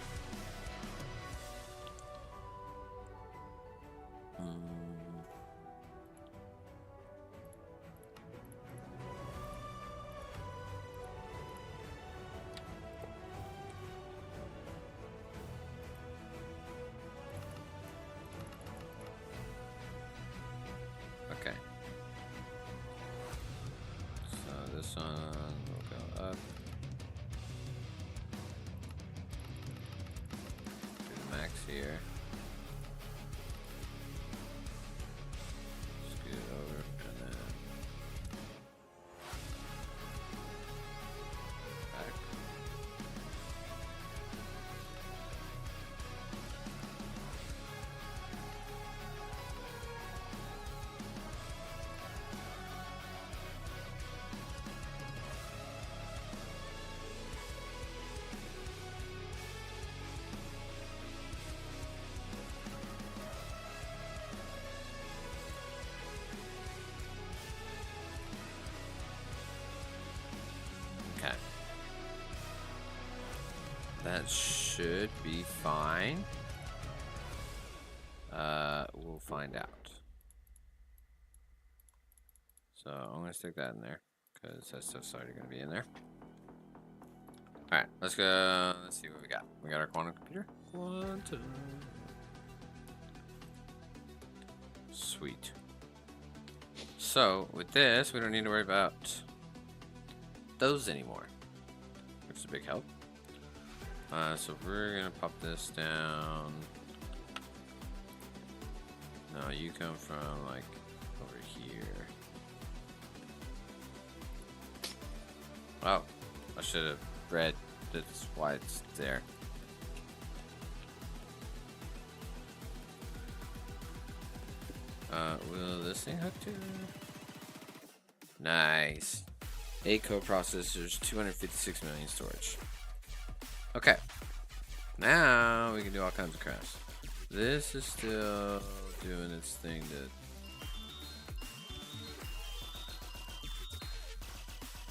Speaker 1: Okay. So this one will go up. Do the max here. Scoot it over and then back. Okay. That should be fine. We'll find out. So I'm gonna stick that in there because that stuff's already gonna be in there. All right, let's go. Let's see what we got. We got our quantum computer. Quantum. Sweet. So with this, we don't need to worry about those anymore, which is a big help. So we're gonna pop this down. No, you come from like over here. Oh, I should have read that's why it's there. Will this thing hook to? Nice. 8 coprocessors, 256 million storage. Okay. Now we can do all kinds of crafts. This is still doing its thing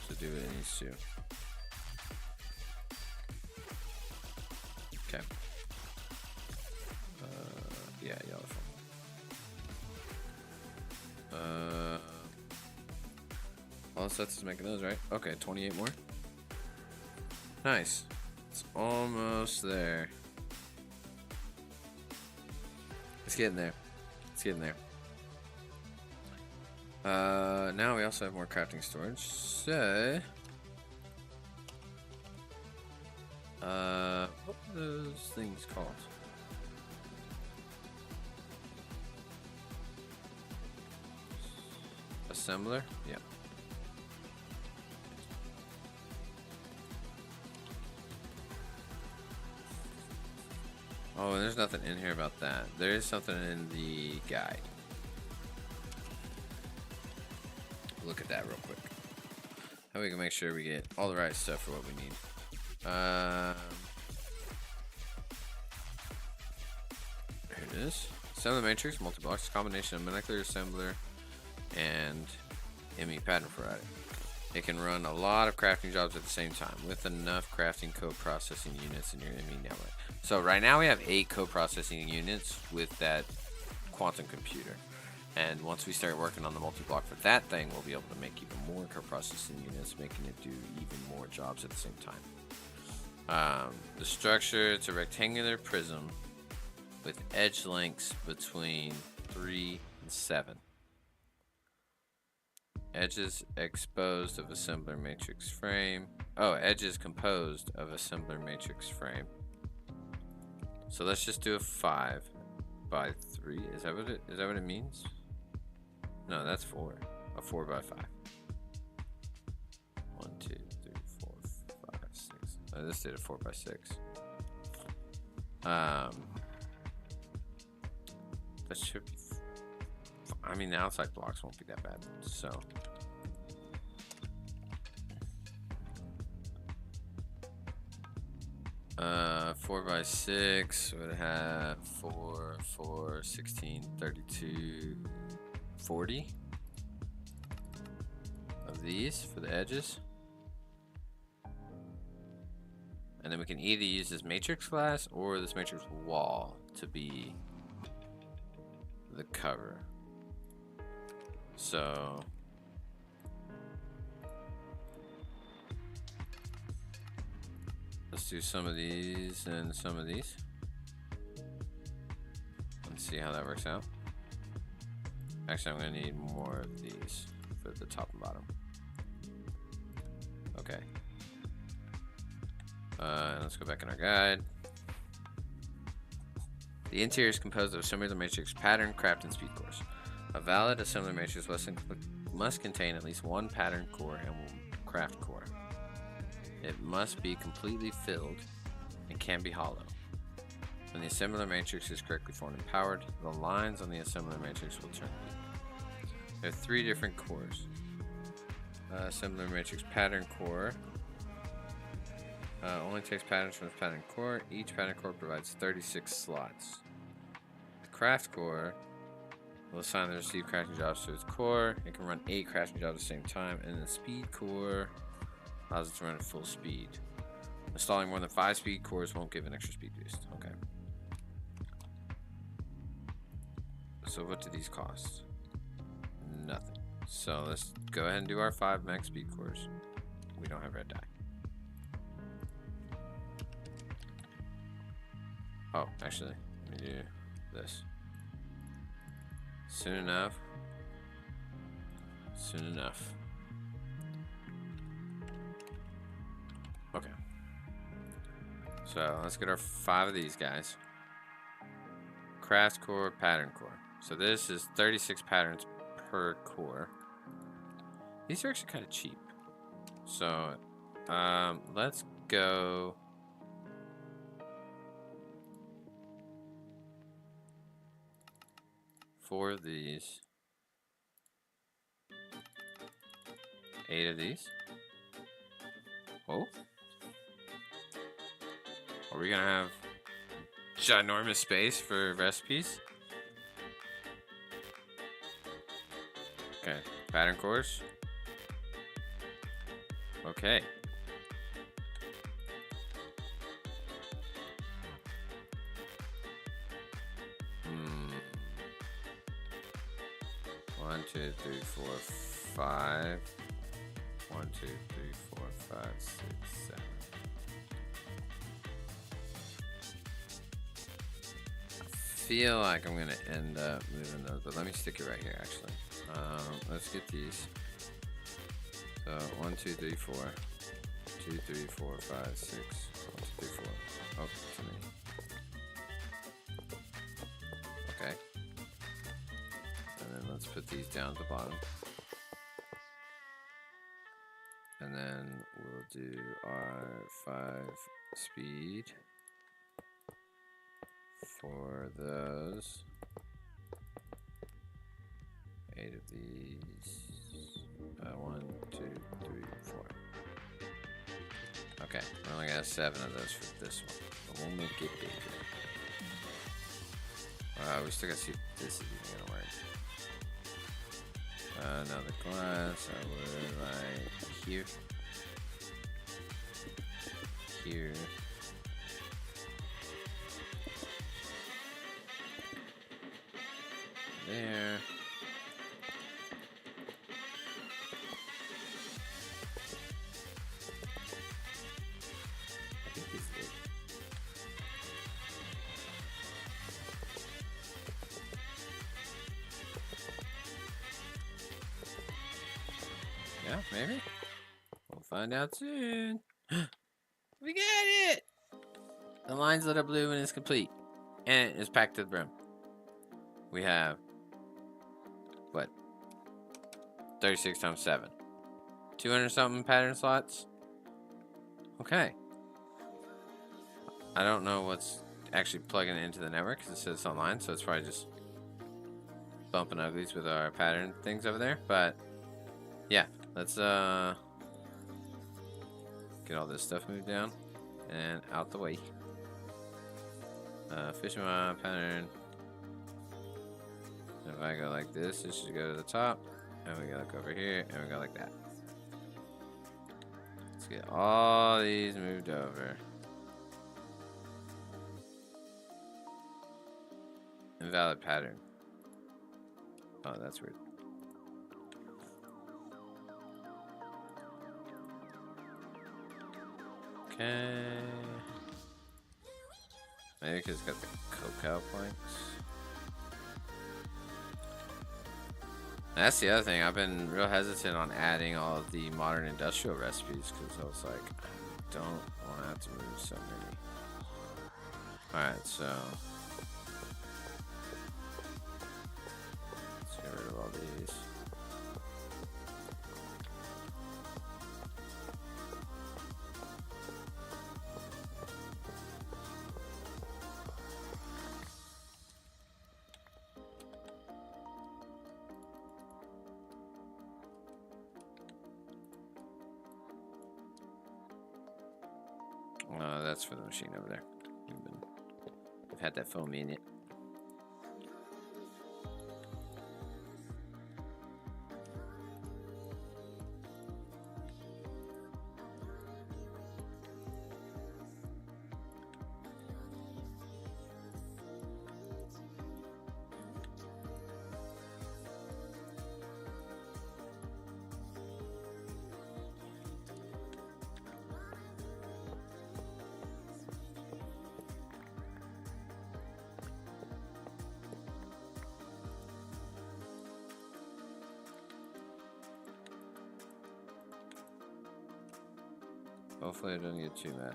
Speaker 1: to do what it needs to. Okay. Yeah, yellow phone. All sets is making those, right? Okay, 28 more. Nice. It's almost there. It's getting there. It's getting there. Now we also have more crafting storage. So, what are those things called? Assembler? Yeah. Oh, and there's nothing in here about that. There is something in the guide. Look at that real quick. How we can make sure we get all the right stuff for what we need. Here it is. Assembly matrix, multi-blocks, combination of molecular assembler and ME pattern variety. It can run a lot of crafting jobs at the same time with enough crafting co-processing units in your ME network. So right now we have 8 co-processing units with that quantum computer. And once we start working on the multi-block for that thing, we'll be able to make even more co-processing units, making it do even more jobs at the same time. The structure, it's a rectangular prism with edge lengths between 3 and 7. Edges exposed of assembler matrix frame. Oh, edges composed of assembler matrix frame. So let's just do a 5 by 3. Is that what it means? No, that's 4. A 4 by 5. 1, 2, 3, 4, 5, 6. Oh, this did a 4 by 6. That should be. I mean, the outside blocks won't be that bad. So. 4 by 6 would have 4, 4, 16, 32, 40 of these for the edges. And then we can either use this matrix glass or this matrix wall to be the cover. So let's do some of these and some of these. Let's see how that works out. Actually, I'm gonna need more of these for the top and bottom. Okay. Let's go back in our guide. The interior is composed of assembler matrix, pattern, craft, and speed cores. A valid assembler matrix must contain at least one pattern core and one craft core. It must be completely filled and can be hollow. When the assembler matrix is correctly formed and powered, the lines on the assembler matrix will turn blue. There are 3 different cores. Assembler matrix pattern core only takes patterns from its pattern core. Each pattern core provides 36 slots. The craft core will assign the received crafting jobs to its core. It can run 8 crafting jobs at the same time, and the speed core allows it to run at full speed. Installing more than 5 speed cores won't give an extra speed boost. Okay. So what do these cost? Nothing. So let's go ahead and do our 5 max speed cores. We don't have red dye. Oh, actually, let me do this. Soon enough. Soon enough. Okay. So let's get our 5 of these guys. Craft core, pattern core. So this is 36 patterns per core. These are actually kind of cheap. So let's go. Four of these. 8 of these. Oh. Are we gonna have ginormous space for recipes? Okay, pattern cores. Okay. One, 2, 3, 4, 5. 1, 2, 3, 4, 5, 6, 7. I feel like I'm gonna end up moving those, but let me stick it right here actually. Let's get these. So 1, 2, 3, 4. 2, 3, 4, 5, 6. 1, 2, 3, 4. Oh, too many. Okay. And then let's put these down at the bottom. And then we'll do our 5 speed for those. 8 of these. 1, 2, 3, 4. Okay, we only got 7 of those for this one, but we'll make it bigger. We still gotta see if this is even gonna work. Now the glass, I would like here. Here. There. I think this is it. Yeah, maybe. We'll find out soon. We got it! The lines lit up blue and it's complete. And it is packed to the brim. We have, what? 36 times 7. 200 something pattern slots. Okay. I don't know what's actually plugging it into the network because it says it's online, so it's probably just bumping uglies with our pattern things over there. But yeah, let's get all this stuff moved down and out the way. Fishing rod pattern. If I go like this, it should go to the top, and we go like over here, and we go like that. Let's get all these moved over. Invalid pattern. Oh, that's weird. Okay. Maybe because it's got the cocoa planks. That's the other thing. I've been real hesitant on adding all of the modern industrial recipes because I was like, I don't want to have to move so many. Alright, so let's get rid of all these. That's for the machine over there. We've had that foam in it. Hopefully I don't get too mad.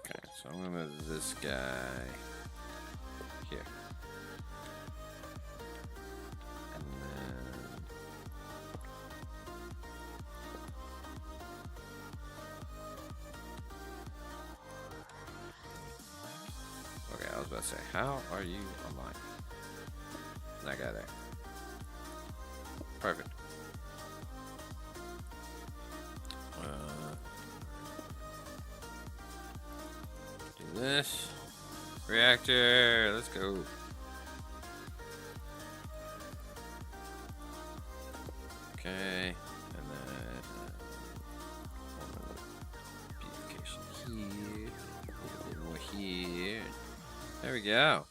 Speaker 1: Okay, so I'm gonna move this guy here. I was about to say, how are you online? That guy there. Perfect. Do this. Reactor, let's go. Okay, and then beautification here, a little bit more here. There we go.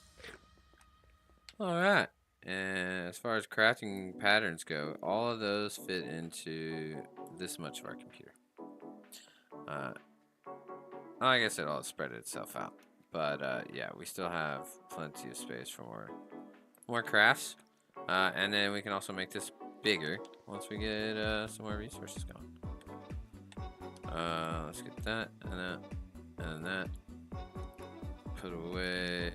Speaker 1: Alright. And as far as crafting patterns go, all of those fit into this much of our computer. Like I said, all spread itself out. But yeah, we still have plenty of space for more crafts. And then we can also make this bigger once we get some more resources going. Let's get that and that and that. Put away.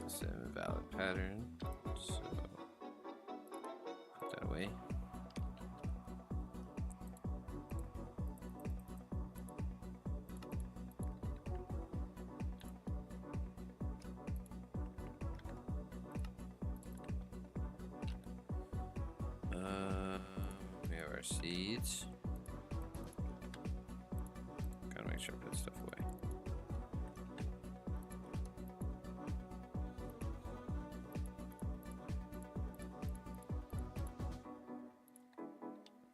Speaker 1: It's an invalid pattern. So put that away. We have our seeds. Gotta make sure I put stuff away.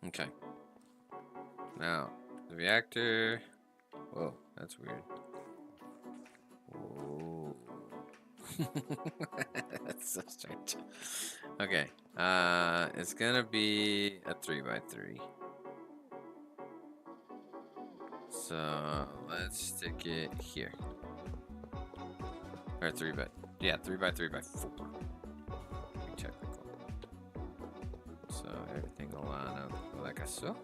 Speaker 1: Okay. Now, the reactor. Whoa, that's weird. Whoa. That's so strange. Okay. It's gonna be a 3x3. So let's stick it here. Or 3x3x4. Technical. So everything will line up like so.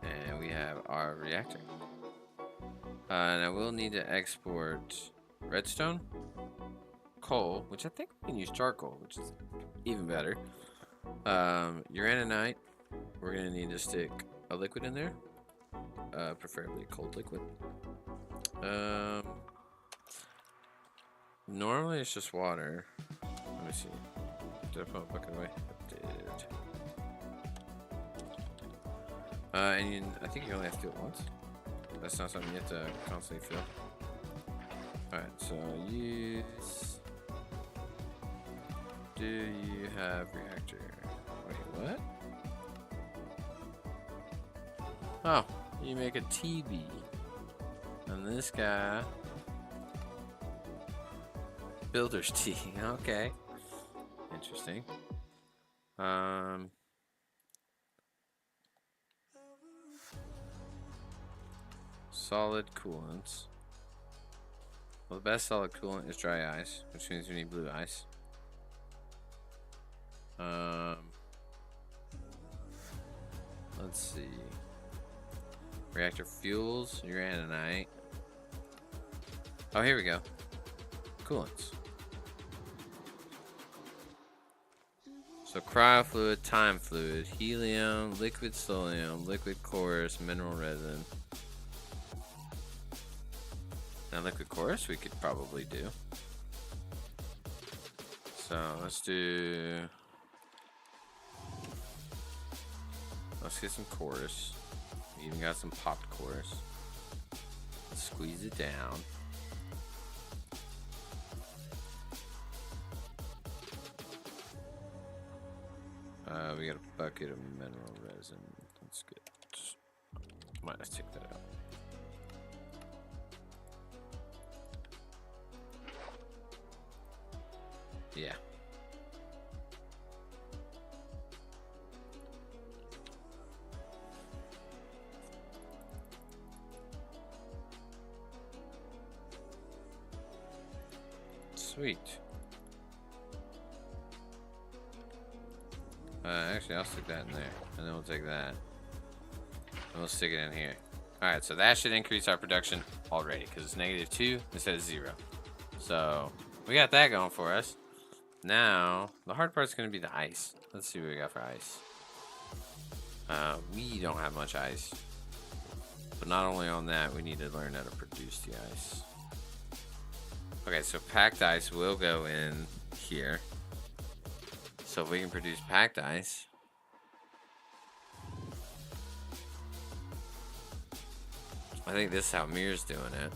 Speaker 1: And we have our reactor. Now we'll need to export redstone, coal, which I think we can use charcoal, which is even better. Uraninite, we're gonna need to stick a liquid in there, preferably a cold liquid. Normally it's just water. Let me see. Did I put my bucket away? I did. I think you only have to do it once. That's not something you have to constantly fill. Alright, so use... Do you have reactor? Wait, what? Oh, you make a TB. And this guy... Builder's T. Okay. Interesting. Solid coolants. Well, the best solid coolant is dry ice, which means we need blue ice. Let's see. Reactor fuels, uranite. Oh, here we go. Coolants. So cryo fluid, time fluid, helium, liquid solium, liquid chorus, mineral resin. Now liquid chorus we could probably do. So let's get some chorus. We even got some popped chorus. Let's squeeze it down. We got a bucket of mineral resin. That's good. Might have to take that out. Yeah. Sweet. Actually, I'll stick that in there, and then we'll take that, and we'll stick it in here. All right, so that should increase our production already, because it's -2 instead of 0. So we got that going for us. Now the hard part's going to be the ice. Let's see what we got for ice. We don't have much ice, but not only on that, we need to learn how to produce the ice. Okay, so packed ice will go in here. So if we can produce packed ice, I think this is how Mir's doing it.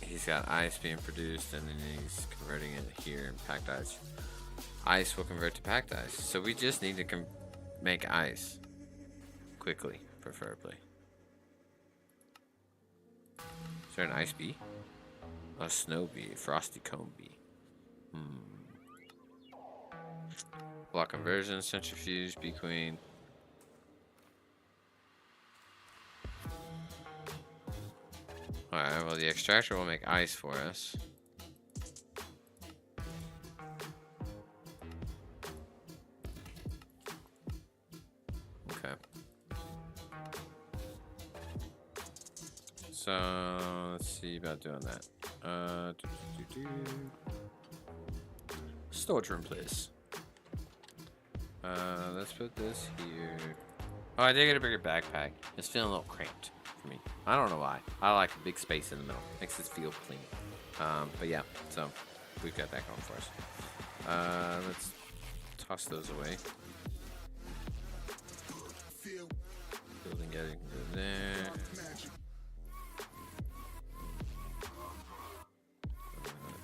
Speaker 1: He's got ice being produced and then he's converting it here in packed ice. Ice will convert to packed ice. So we just need to make ice quickly, preferably. Is there an ice bee? A snow bee, a frosty cone bee. Block conversion, centrifuge, bee queen. Alright, well the extractor will make ice for us. Okay. So let's see about doing that. Storage room, please. Let's put this here. Oh, I did get a bigger backpack. It's feeling a little cramped for me. I don't know why. I like a big space in the middle. Makes it feel clean. But yeah, so we've got that going for us. Let's toss those away. Building getting good there.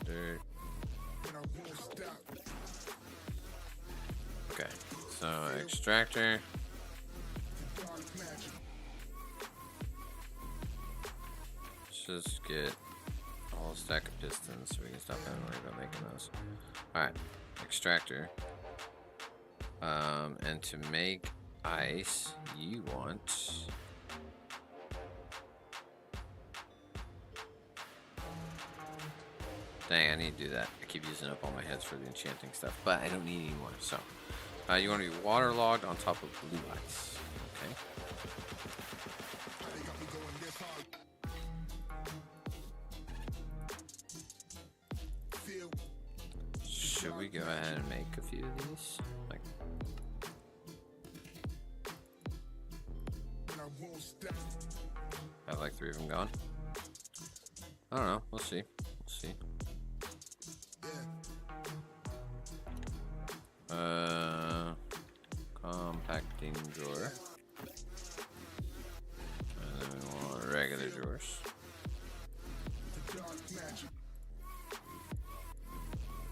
Speaker 1: Dirt. Okay, so extractor. Let's just get a whole stack of pistons so we can stop having to worry about making those. Alright, extractor. And to make ice, you want... Dang, I need to do that. I keep using up all my heads for the enchanting stuff, but I don't need any more. So, you want to be waterlogged on top of blue ice. Okay. Should we go ahead and make a few of these? Like, I have like 3 of them gone. I don't know. We'll see. We'll see. Compacting drawer. course.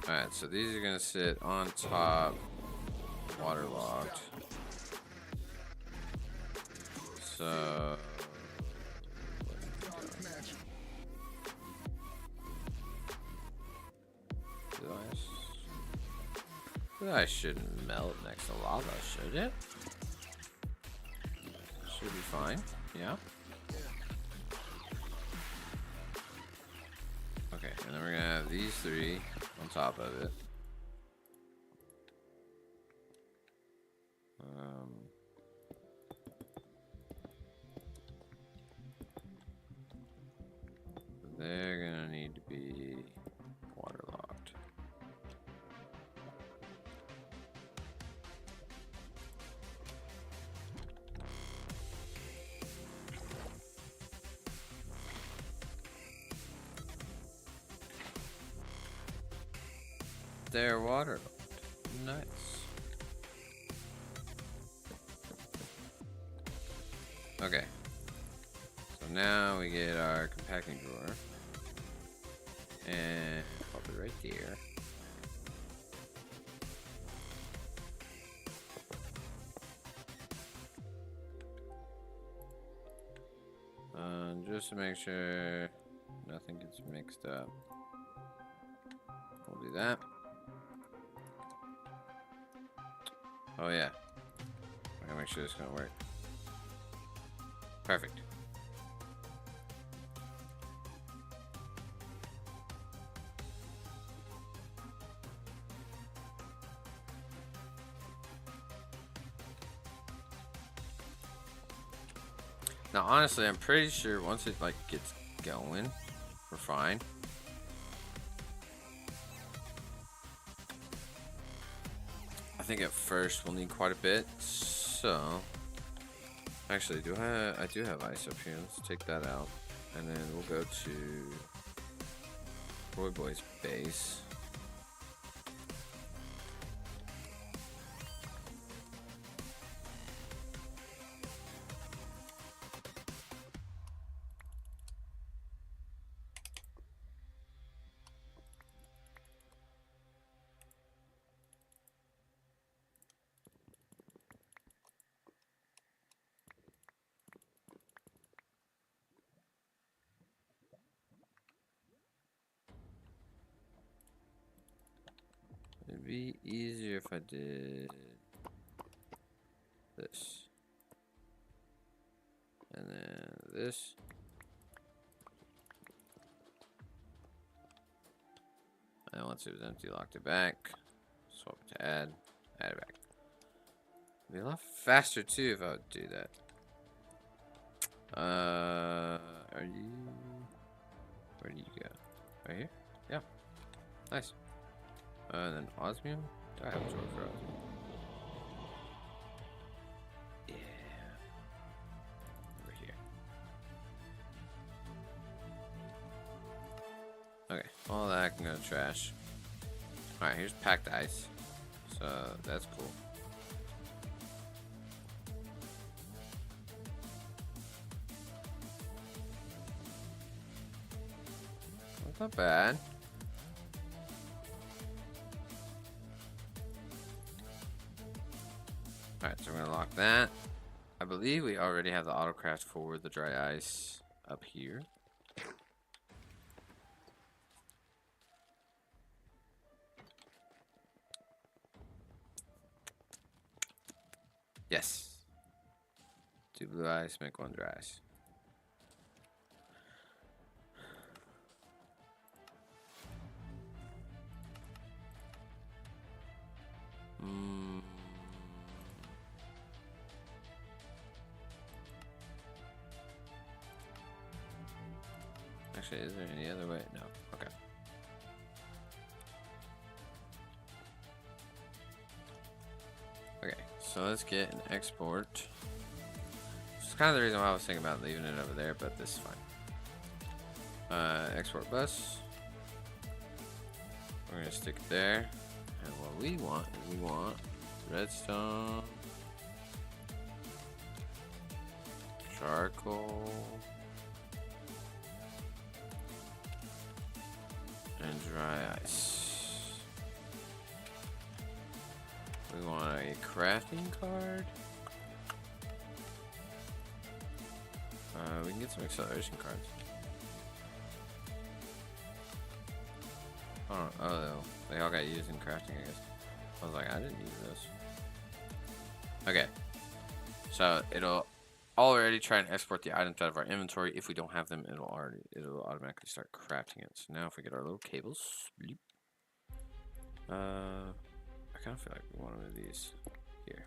Speaker 1: Alright, so these are gonna sit on top, waterlogged. So I shouldn't melt next to lava, should it? Should be fine, yeah. Okay, and then we're gonna have these three on top of it. They're gonna need to be waterlogged. They're waterlogged. Nice. Okay. So now we get our compacting drawer. And pop it right there. Just to make sure nothing gets mixed up. We'll do that. Oh yeah. I gotta make sure this is gonna work. Perfect. Now, honestly, I'm pretty sure once it like gets going, we're fine. I think at first we'll need quite a bit. So, actually, I do have ice up here. Let's take that out, and then we'll go to Roy Boy's base. It'd be easier if I did this. And then this. And once it was empty, locked it back. Swap to add it back. It'd be a lot faster too if I would do that. Are you? Where do you go? Right here? Yeah. Nice. And then osmium? Do I have a drawer for osmium? Yeah. Over here. Okay, all that can go to trash. Alright, here's packed ice. So that's cool. That's not bad. Alright, so we're gonna lock that. I believe we already have the autocraft for the dry ice up here. Yes. 2 blue ice, make 1 dry ice. Actually, is there any other way? No. Okay. Okay, so let's get an export. It's kind of the reason why I was thinking about leaving it over there, but this is fine. Export bus. We're gonna stick it there. And what we want is we want redstone, charcoal, and dry ice. We want a crafting card. We can get some acceleration cards. Oh, they all got used in crafting, I guess. I was like, I didn't use this. Okay. So it'll already try and export the items out of our inventory. If we don't have them, it'll automatically start crafting it. So now if we get our little cables, bleep. I kind of feel like we want one of these here.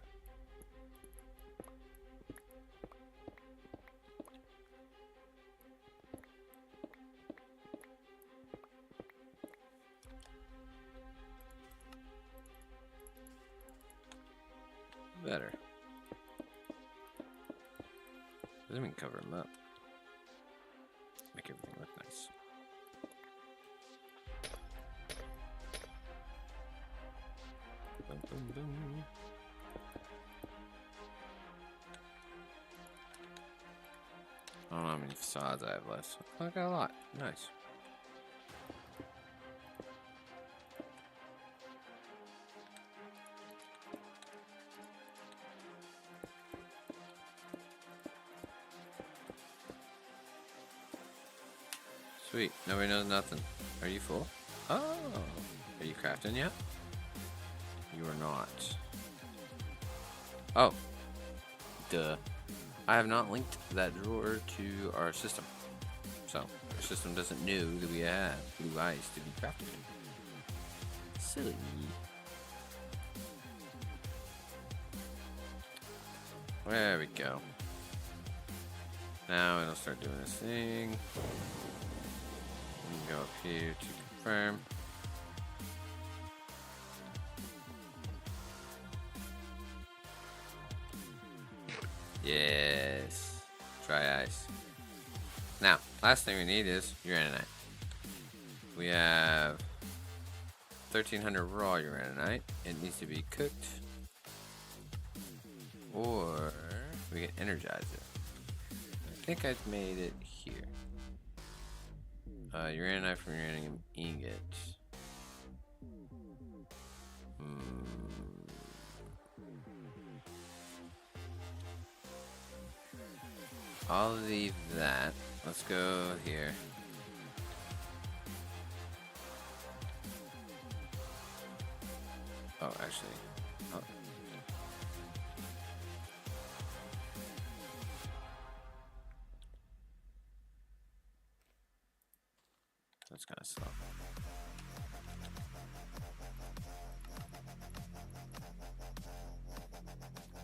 Speaker 1: Better. Then we can cover them up. Make everything look nice. Boom, boom, boom. I don't know how many facades I have left. I got a lot. Nice. Sweet. Nobody knows nothing. Are you full? Oh. Are you crafting yet? You are not. Oh. Duh. I have not linked that drawer to our system. So, our system doesn't know that we have blue ice to be crafted. Silly. There we go. Now it'll start doing this thing. We can go up here to confirm. Yes. Dry ice. Now, last thing we need is uraninite. We have 1300 raw uraninite. It needs to be cooked. Or we can energize it. I think I've made it here. Uraninite from uranium ingot. I'll leave that. Let's go here. Oh, actually. Oh. That's kind of slow.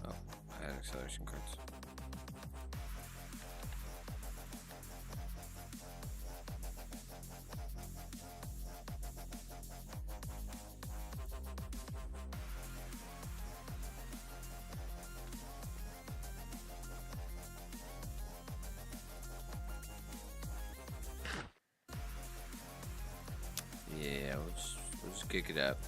Speaker 1: Oh, I had acceleration cards. Yeah, we'll just kick it up.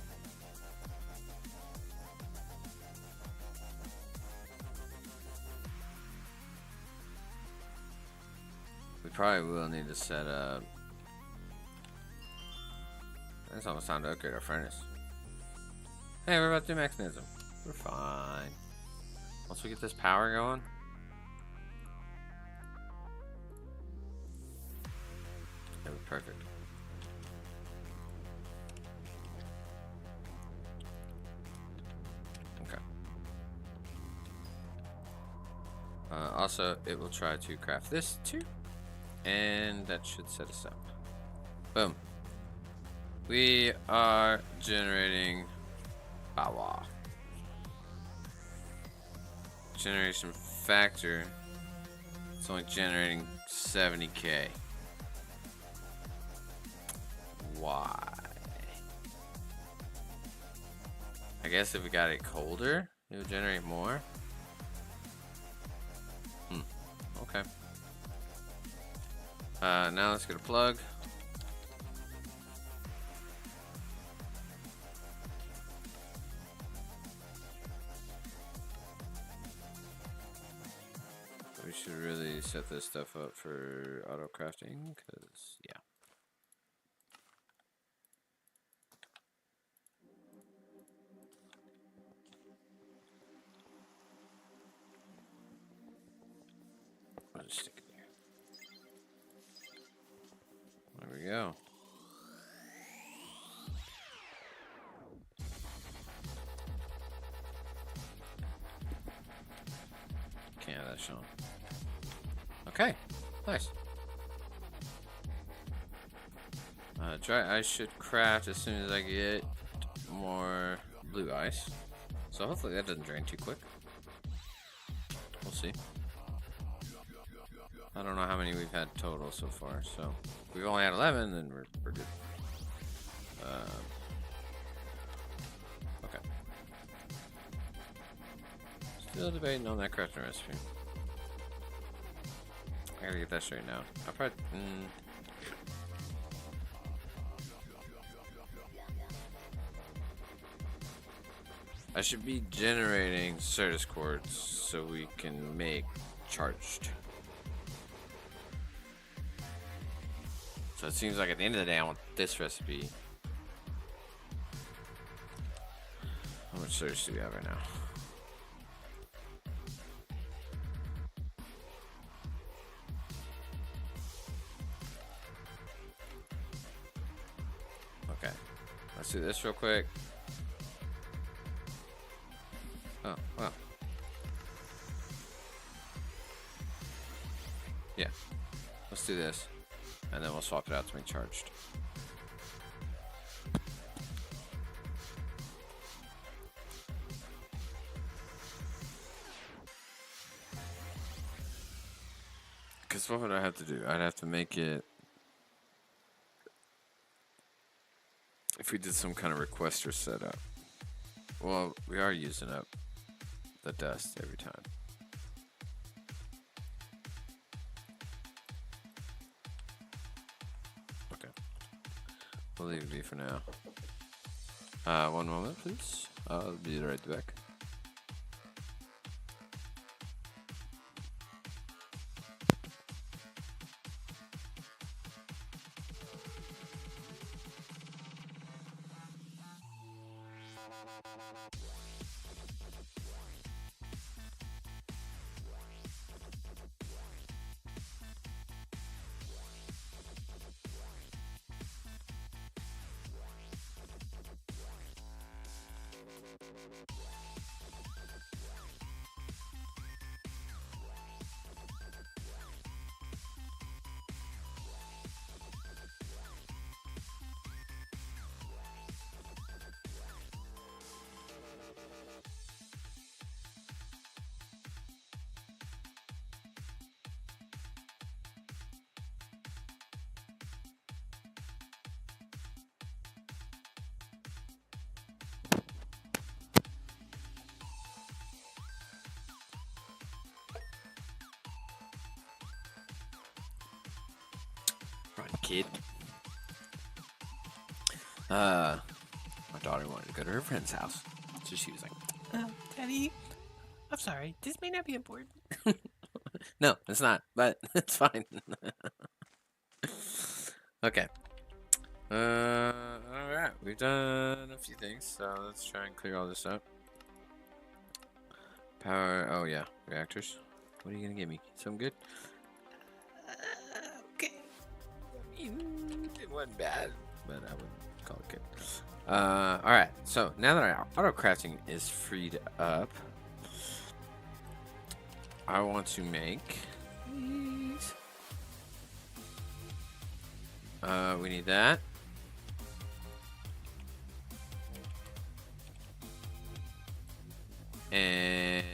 Speaker 1: We probably will need to set up. It's almost time to upgrade our furnace. Hey, we're about to do mechanism. We're fine. Once we get this power going. It was perfect. Okay. Also, it will try to craft this too. And that should set us up. Boom. We are generating power. Generation factor. It's only generating 70k. Why? I guess if we got it colder, it would generate more. Okay. Now let's get a plug. We should really set this stuff up for auto crafting, because yeah. just stick it here. There we go. Can't have that shown. Okay, nice. Dry ice should craft as soon as I get more blue ice. So hopefully that doesn't drain too quick. We'll see. I don't know how many we've had total so far. So if we've only had 11, then we're good. Okay. Still debating on that crafting recipe. I gotta get that straight now. I probably. I should be generating Certus quartz so we can make charged. So it seems like at the end of the day, I want this recipe. How much Certus do we have right now? Okay, let's do this real quick. Oh, well. Yeah. Let's do this. And then we'll swap it out to make charged. Because what would I have to do? I'd have to make it... If we did some kind of requester setup. Well, we are using up the dust every time. Okay. We'll leave it be for now. One moment, please. I'll be right back. Run, kid. My daughter wanted to go to her friend's house, so she was like, "Daddy, I'm sorry. This may not be important." No, it's not, but it's fine. Okay. Alright, we've done a few things, so let's try and clear all this up. Power, oh yeah, reactors. What are you gonna give me? Something good? Okay. I mean, it wasn't bad, but I wouldn't call it good. Alright, so now that our auto crafting is freed up, I want to make these. We need that. And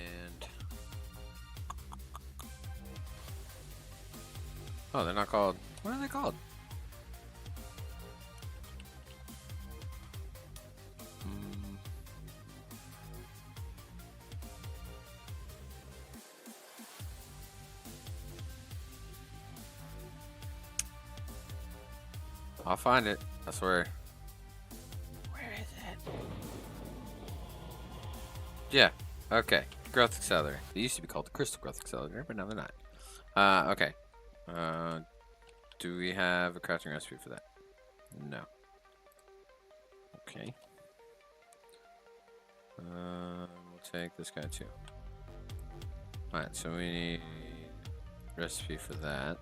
Speaker 1: oh, they're not called. What are they called? I'll find it. I swear. Where is it? Yeah. Okay. Growth accelerator. They used to be called the crystal growth accelerator, but now they're not. Okay. Do we have a crafting recipe for that? No. Okay. We'll take this guy too. Alright, so we need recipe for that.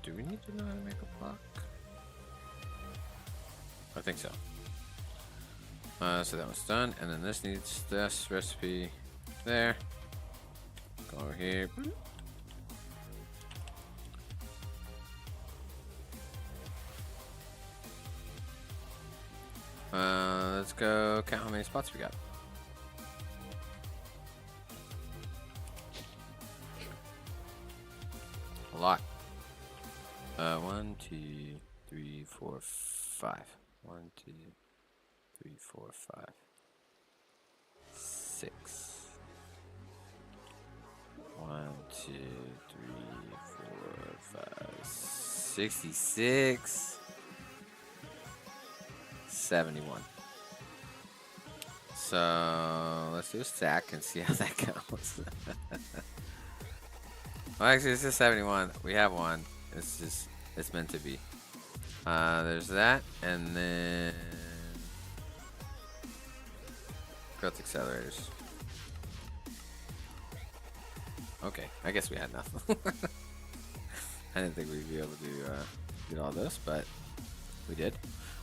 Speaker 1: Do we need to know how to make a block? I think so. So that one's done, and then this needs this recipe there. Go over here. Let's go count how many spots we got. A lot. 1, 2, 3, 4, 5. 1, 2, 3, 4, 5, 6. 1, 2, 3, 4, 5, 66. 71. So let's do a stack and see how that goes. Well, actually, it's just 71. We have one. It's meant to be. There's that, and then growth accelerators. Okay, I guess we had nothing. I didn't think we'd be able to get all this, but we did.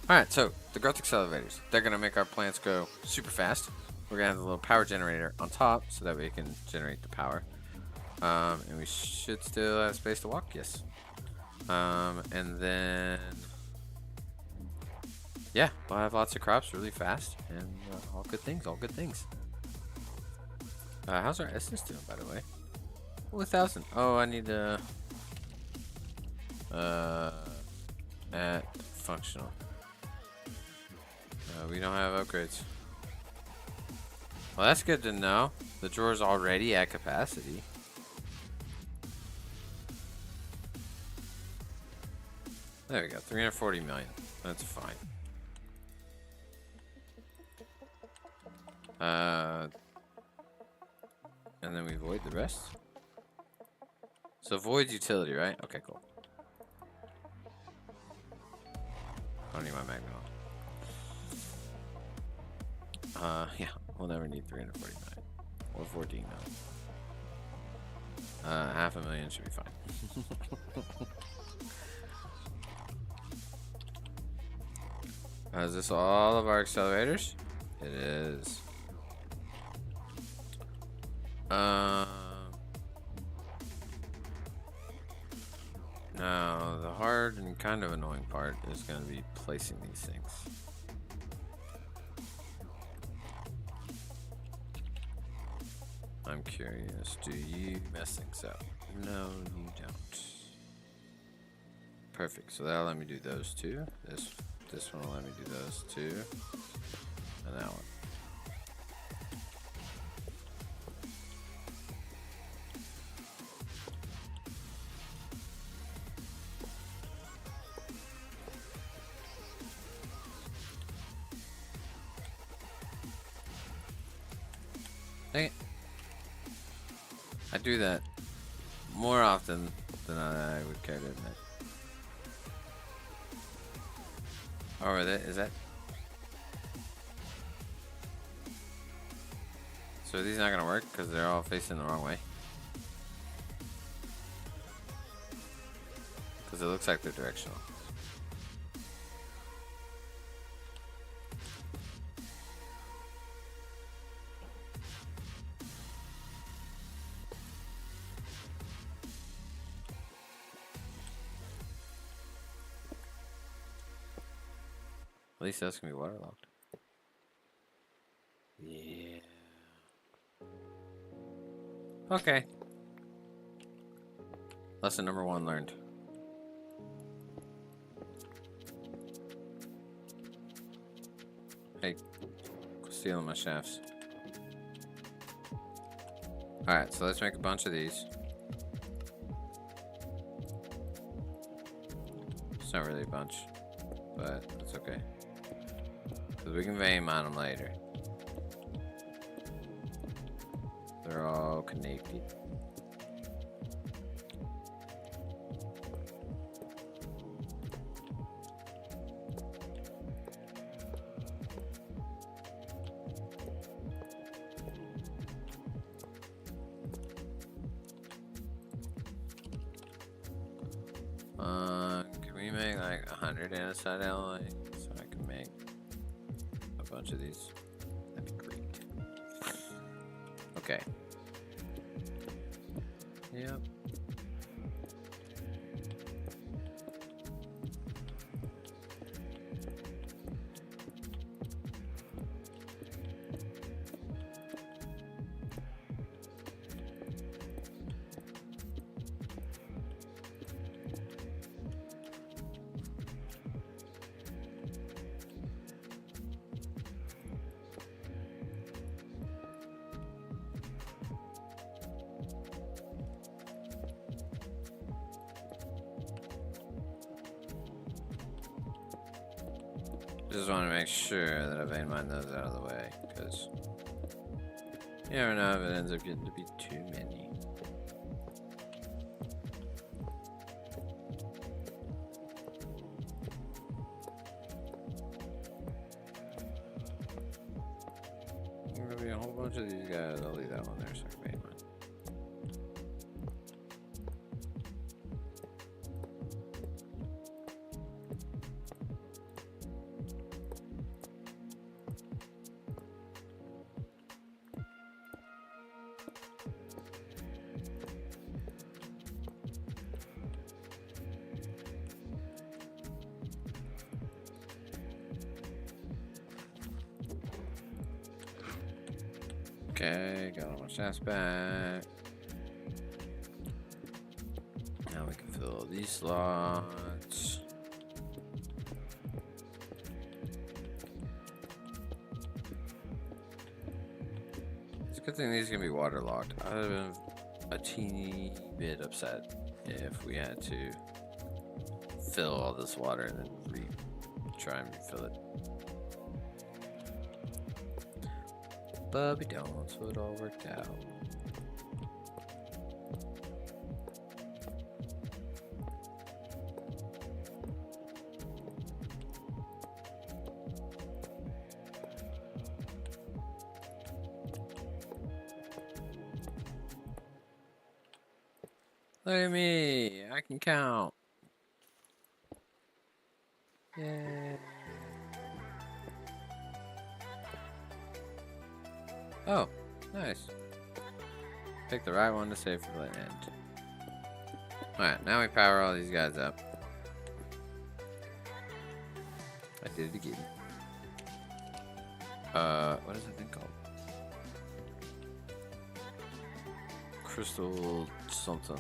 Speaker 1: Alright, so the growth accelerators, they're going to make our plants grow super fast. We're going to have the little power generator on top so that we can generate the power. And we should still have space to walk, yes. And then, yeah, we'll have lots of crops really fast and all good things, all good things. How's our essence doing, by the way? 1,000. Oh, I need to add functional. We don't have upgrades. Well, that's good to know. The drawer's already at capacity. There we go, 340 million. That's fine. And then we void the rest. So void utility, right? Okay, cool. I don't need my magnet on. Yeah, we'll never need 340 million. Or 14 million. 500,000 should be fine. Is this all of our accelerators? It is. Now, the hard and kind of annoying part is going to be placing these things. I'm curious, do you mess things up? No, you don't. Perfect, so that'll let me do those two. This one will let me do those two. And that one. Dang it. I do that more often than I would care to admit. Oh, is that? So are these not gonna work because they're all facing the wrong way? Because it looks like they're directional. At least that's gonna be waterlogged. Yeah. Okay. Lesson number 1 learned. Hey, stealing my shafts. Alright, so let's make a bunch of these. It's not really a bunch, but it's okay. Because we can vein mine them later. They're all connected. 100 andesite alloy, so I can make a bunch of these. That'd be great. Okay. Yep. Just want to make sure that I vein mine those out of the way, because you never know if it ends up getting to be too many. There's gonna be a whole bunch of these guys. I'll leave that one there so I can vein mine. Okay, got all my shafts back. Now we can fill these slots. It's a good thing these are gonna be waterlogged. I would have been a teeny bit upset if we had to fill all this water and then try and refill it. But we don't, so it all worked out. Look at me, I can count. Yay. Oh, nice. Pick the right one to save for the end. Alright, now we power all these guys up. I did it again. What is that thing called? Crystal something.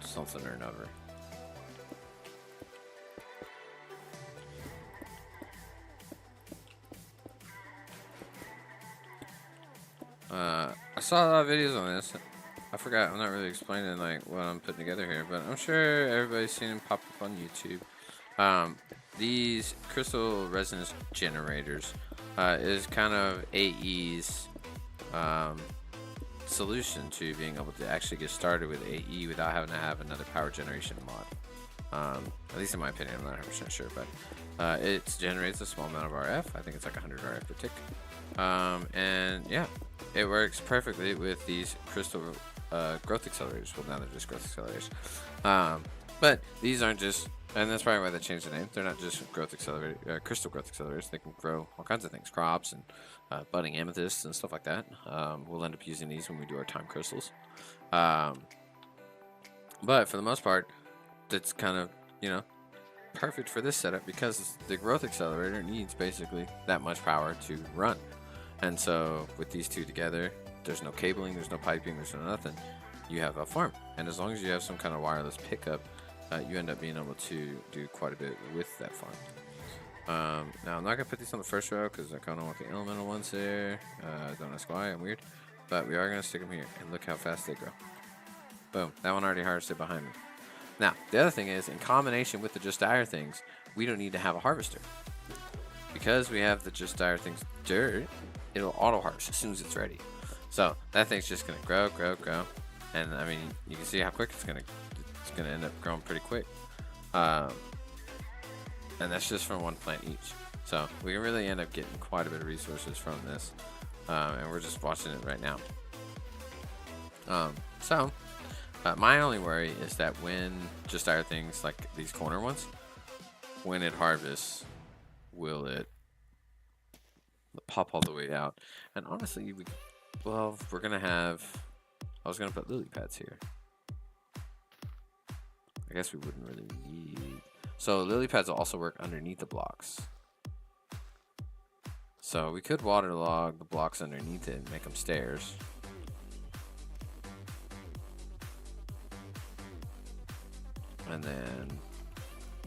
Speaker 1: Something or another. I saw a lot of videos on this. I forgot, I'm not really explaining like what I'm putting together here, but I'm sure everybody's seen them pop up on YouTube. These crystal resonance generators is kind of AE's solution to being able to actually get started with AE without having to have another power generation mod. At least in my opinion, I'm not 100% sure, but it generates a small amount of RF. I think it's like 100 RF per tick. And yeah, it works perfectly with these crystal growth accelerators. Well, now they're just growth accelerators. But these aren't just, and that's probably why they changed the name. They're not just growth accelerator, crystal growth accelerators. They can grow all kinds of things, crops and budding amethysts and stuff like that. We'll end up using these when we do our time crystals. But for the most part, that's kind of, you know, perfect for this setup because the growth accelerator needs basically that much power to run. And so with these two together, there's no cabling, there's no piping, there's no nothing. You have a farm. And as long as you have some kind of wireless pickup, you end up being able to do quite a bit with that farm. Now I'm not gonna put these on the first row because I kind of want the elemental ones there. Don't ask why, I'm weird. But we are gonna stick them here and look how fast they grow. Boom, that one already harvested behind me. Now, the other thing is, in combination with the Just Dire things, we don't need to have a harvester. Because we have the Just Dire things dirt, it'll auto-harvest as soon as it's ready. So, that thing's just going to grow, grow, grow. And, I mean, you can see how quick it's going to end up growing pretty quick. And that's just from one plant each. So, we can really end up getting quite a bit of resources from this. And we're just watching it right now. My only worry is that when Just Dire things like these corner ones, when it harvests, will it pop all the way out. And honestly, well, we're gonna have. I was gonna put lily pads here. I guess we wouldn't really need. So lily pads will also work underneath the blocks. So we could waterlog the blocks underneath it and make them stairs. And then,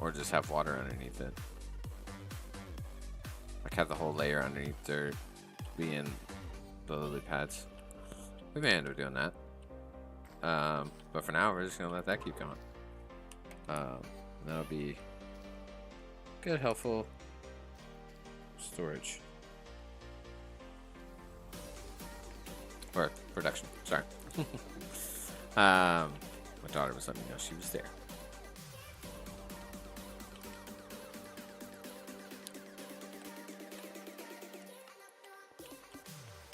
Speaker 1: or just have water underneath it. Like have the whole layer underneath there being the lily pads. We may end up doing that. But for now, we're just gonna let that keep going. That'll be good, helpful storage. Or production, sorry. My daughter was letting me know she was there.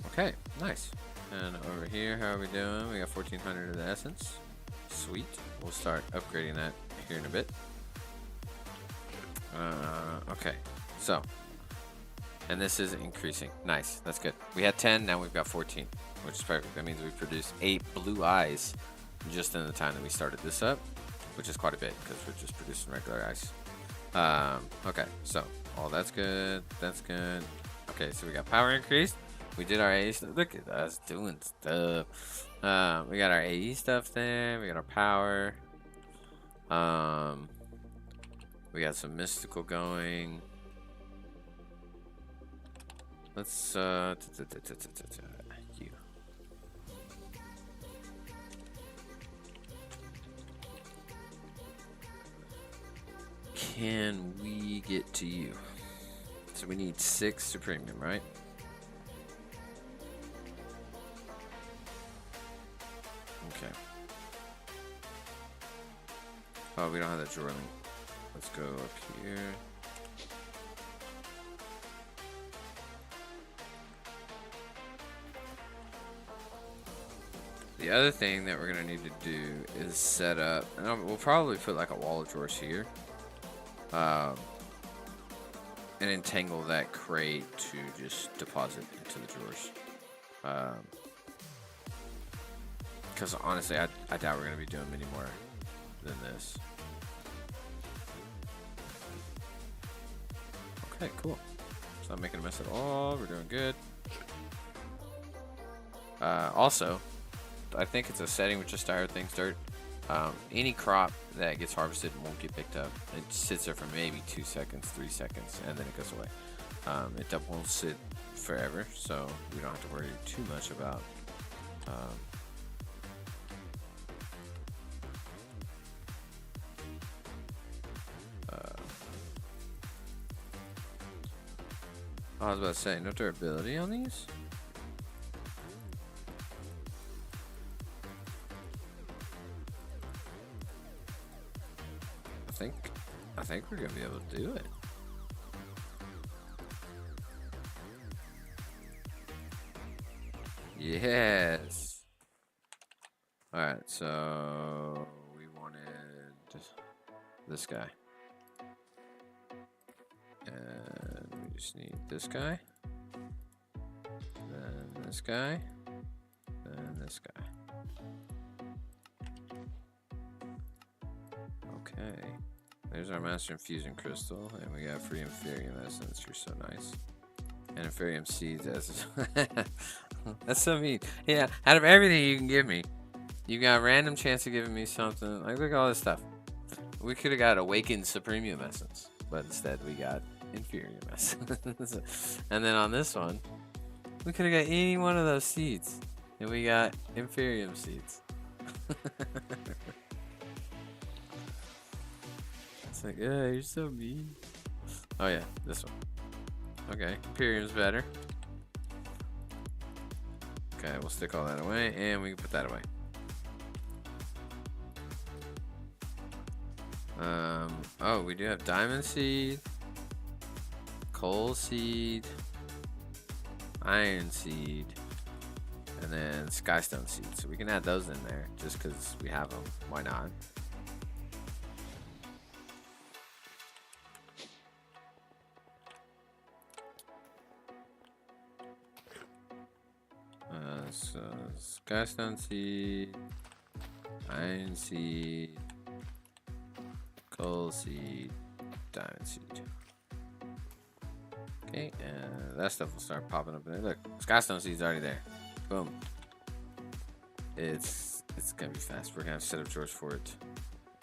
Speaker 1: Okay, nice. And over here, how are we doing? We got 1400 of the essence. Sweet. We'll start upgrading that here in a bit. Okay, so. And this is increasing. Nice, that's good. We had 10, now we've got 14, which is perfect. That means we produced 8 blue eyes just in the time that we started this up, which is quite a bit because we're just producing regular eyes. Okay, so all that's good. That's good. Okay, so we got power increased. We did our AE stuff. Look at us doing stuff. We got our AE stuff there. We got our power. We got some mystical going. Let's you. Can we get to you? So we need 6 to premium, right? Okay. Oh, we don't have that drawer link. Let's go up here. The other thing that we're gonna need to do is set up, and we'll probably put like a wall of drawers here, and entangle that crate to just deposit into the drawers. Because honestly, I doubt we're gonna be doing many more than this. Okay, cool. It's not making a mess at all. We're doing good. Also, I think it's a setting with just dire things dirt. Any crop that gets harvested won't get picked up. It sits there for maybe 2 seconds, 3 seconds, and then it goes away. It won't sit forever, so we don't have to worry too much about I was about to say, no durability on these? I think we're gonna be able to do it. Yes. Alright, so we wanted this guy. And we just need this guy. Then this guy. Then this guy. Okay. There's our Master Infusion Crystal, and we got free Inferium Essence. You're so nice. And Inferium Seeds as that's so mean. Yeah, out of everything you can give me, you got a random chance of giving me something. Like, look at all this stuff. We could have got Awakened Supremium Essence, but instead we got Inferium Essence. And then on this one, we could have got any one of those seeds, and we got Inferium Seeds. It's like, yeah, you're so mean. Oh yeah, this one. Okay, Imperium's better. Okay, we'll stick all that away, and we can put that away. Oh, we do have Diamond Seed, Coal Seed, Iron Seed, and then Skystone Seed. So we can add those in there just because we have them. Why not? So Skystone seed, iron seed, coal seed, diamond seed. Okay, and that stuff will start popping up in there. Look, Skystone seed's already there. Boom. It's gonna be fast. We're gonna have to set up drawers for it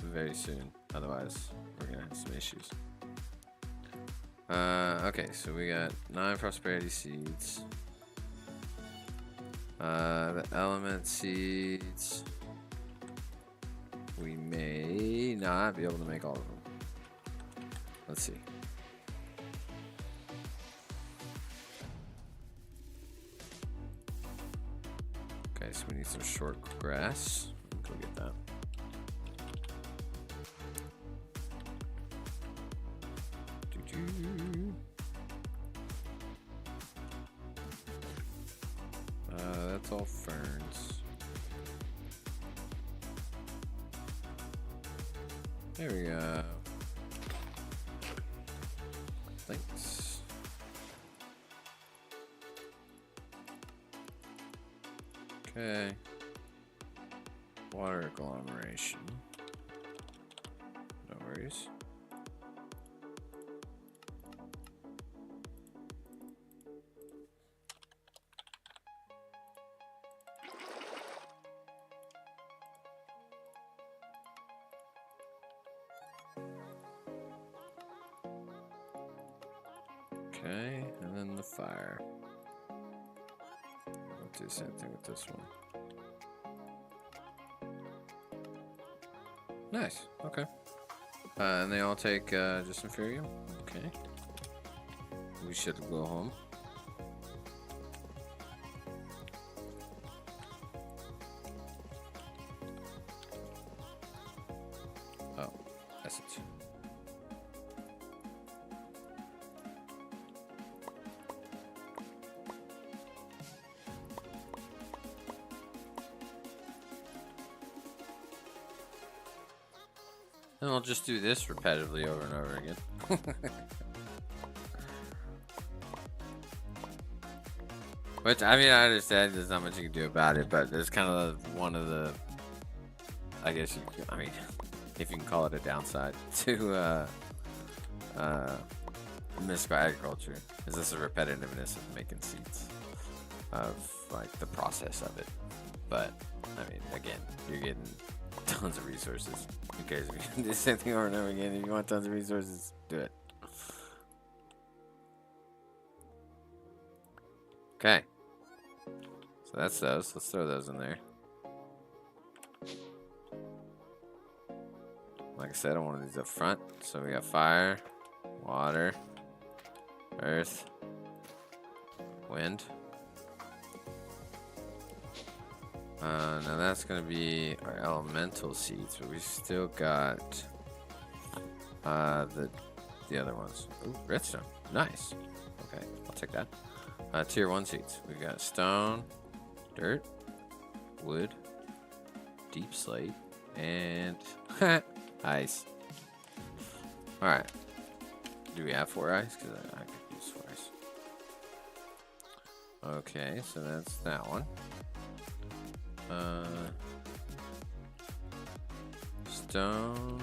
Speaker 1: very soon. Otherwise, we're gonna have some issues. Okay, so we got 9 prosperity seeds. The element seeds. We may not be able to make all of them. Let's see. Okay, so we need some short grass. Go get that. That's all ferns. There we go. Thanks. Okay. Water agglomeration. No worries. Okay, and then the fire. I'll do the same thing with this one. Nice, okay. And they all take just inferior? Okay. We should go home. Oh, that's it. And I'll just do this repetitively over and over again. Which, I mean, I understand there's not much you can do about it, but there's kind of one of the, I guess I mean, if you can call it a downside to mystical agriculture, is this a repetitiveness of making seeds, of like the process of it. But, I mean, again, you're getting tons of resources. Who cares if you do the same thing over and over again? If you want tons of resources, do it. Okay. So that's those. Let's throw those in there. Like I said, I wanted these up front. So we got fire, water, earth, wind. Now that's gonna be our elemental seeds, but we still got the other ones. Ooh, redstone, nice. Okay, I'll take that. Tier 1 seeds. We've got stone, dirt, wood, deep slate, and ice. All right. Do we have 4 ice? Because I could use 4 ice. Okay, so that's that one. Stone.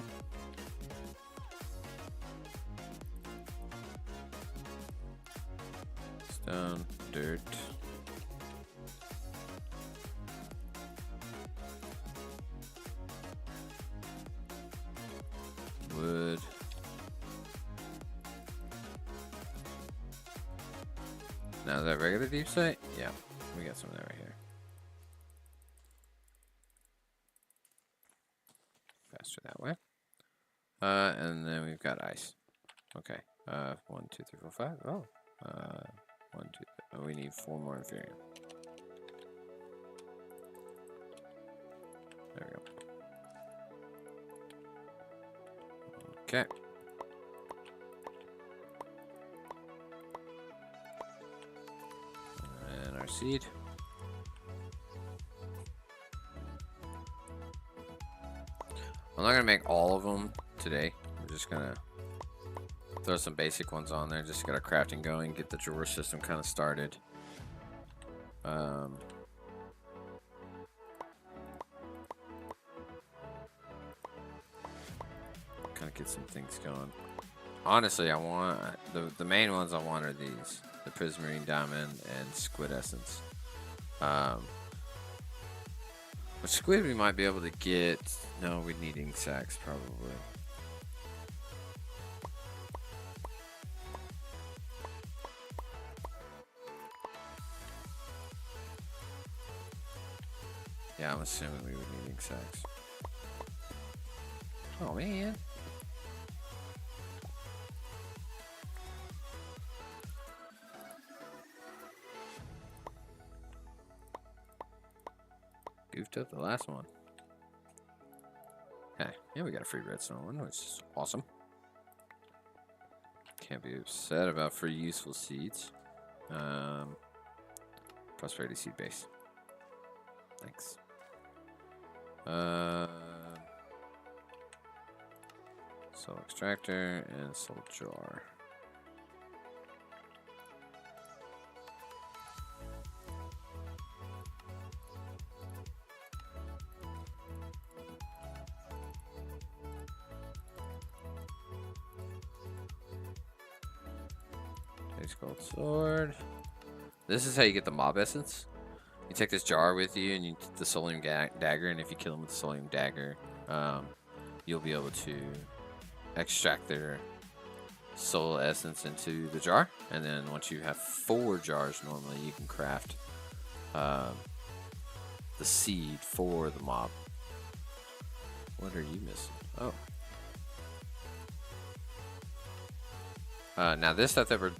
Speaker 1: Stone, dirt. Wood. Now is that regular deep slate? Yeah, we got some of that right here. Faster that way. And then we've got ice. Okay. 1, 2, 3, 4, 5. Oh. 1, 2. Oh, we need 4 more inferior. There we go. Okay. And our seed. I'm not gonna make all of them today. I'm just gonna throw some basic ones on there. Just got a crafting going, get the drawer system kind of started. get some things going. Honestly, I want the main ones I want are these: the Prismarine Diamond and Squid Essence. With Squid, we might be able to get. No, we need ink sacs probably. Yeah, I'm assuming we would need ink sacs. Oh man. Goofed up the last one. Okay, yeah, we got a free redstone one, which is awesome. Can't be upset about free useful seeds. Prosperity seed base. Thanks. Soul extractor and soul jar. Base gold sword. This is how you get the mob essence. You take this jar with you and you take the Soulium dagger, and if you kill them with the Soulium dagger, you'll be able to extract their soul essence into the jar. And then once you have 4 jars normally, you can craft the seed for the mob. What are you missing? Oh. Now this stuff that we're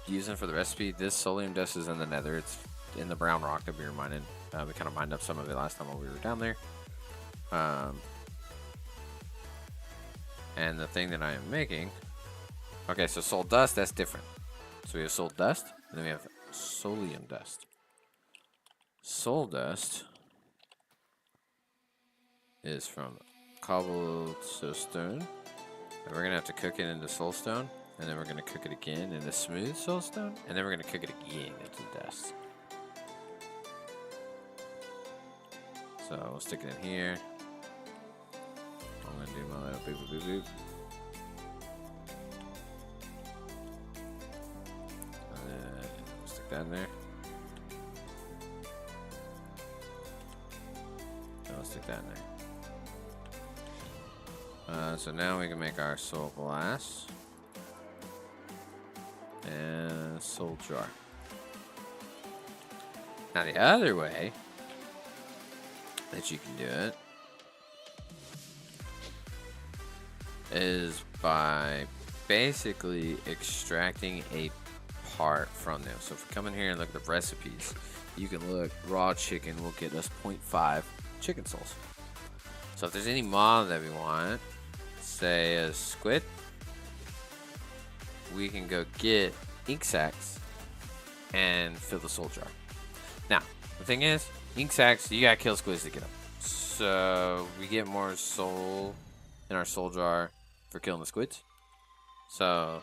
Speaker 1: using for the recipe, this Soulium dust is in the nether. It's in the brown rock that we were mining. We kind of mined up some of it last time while we were down there. And the thing that I am making... Okay, so soul dust, that's different. So we have soul dust, and then we have Soulium dust. Soul dust is from cobblestone. And we're going to have to cook it into soulstone. And then we're going to cook it again into smooth soulstone. And then we're going to cook it again into dust. So we'll stick it in here. I'm going to do my little boop boop boop boop. And then we'll stick that in there. And we'll stick that in there. So now we can make our soul glass. And soul jar. Now the other way that you can do it is by basically extracting a part from them. So if we come in here and look at the recipes, you can look, raw chicken will get us 0.5 chicken souls. So if there's any mob that we want, say a squid, we can go get ink sacs and fill the soul jar. Now, the thing is, ink sacs, you gotta kill squids to get them. So we get more soul in our soul jar for killing the squids. So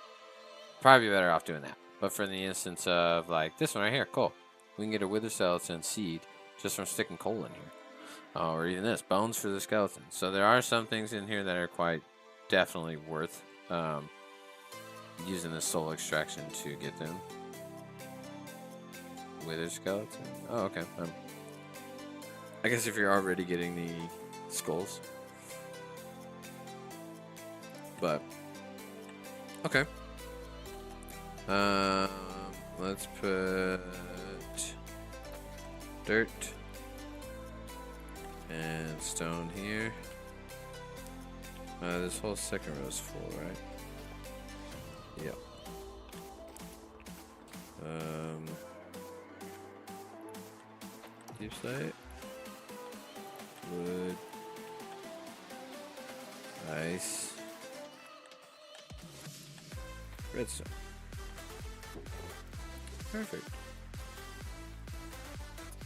Speaker 1: probably be better off doing that. But for the instance of like this one right here, cool. We can get a wither skeleton seed just from sticking coal in here. Or even this, bones for the skeleton. So there are some things in here that are quite definitely worth using the soul extraction to get them. Wither skeleton. Oh, okay. I guess if you're already getting the skulls. But okay. Let's put dirt and stone here. This whole second row is full, right? Yep. Deep slate. Wood. Ice. Redstone. Perfect.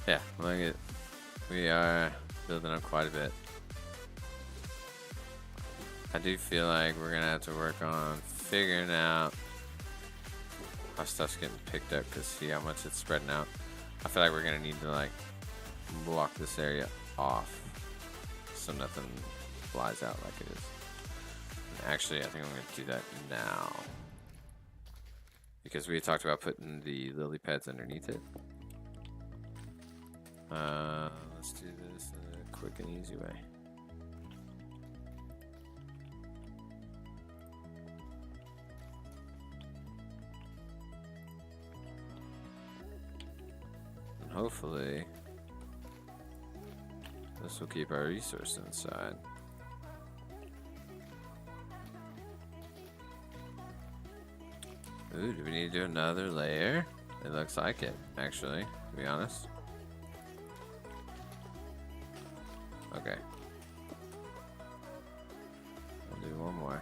Speaker 1: Yeah, like it. We are building up quite a bit. I do feel like we're gonna have to work on figuring out how stuff's getting picked up, because see how much it's spreading out. I feel like we're gonna need to like block this area off so nothing flies out like it is. Actually, I think I'm going to do that now. Because we had talked about putting the lily pads underneath it. Let's do this in a quick and easy way. And hopefully, this will keep our resource inside. Ooh, do we need to do another layer? It looks like it, actually, to be honest. Okay. I'll do one more.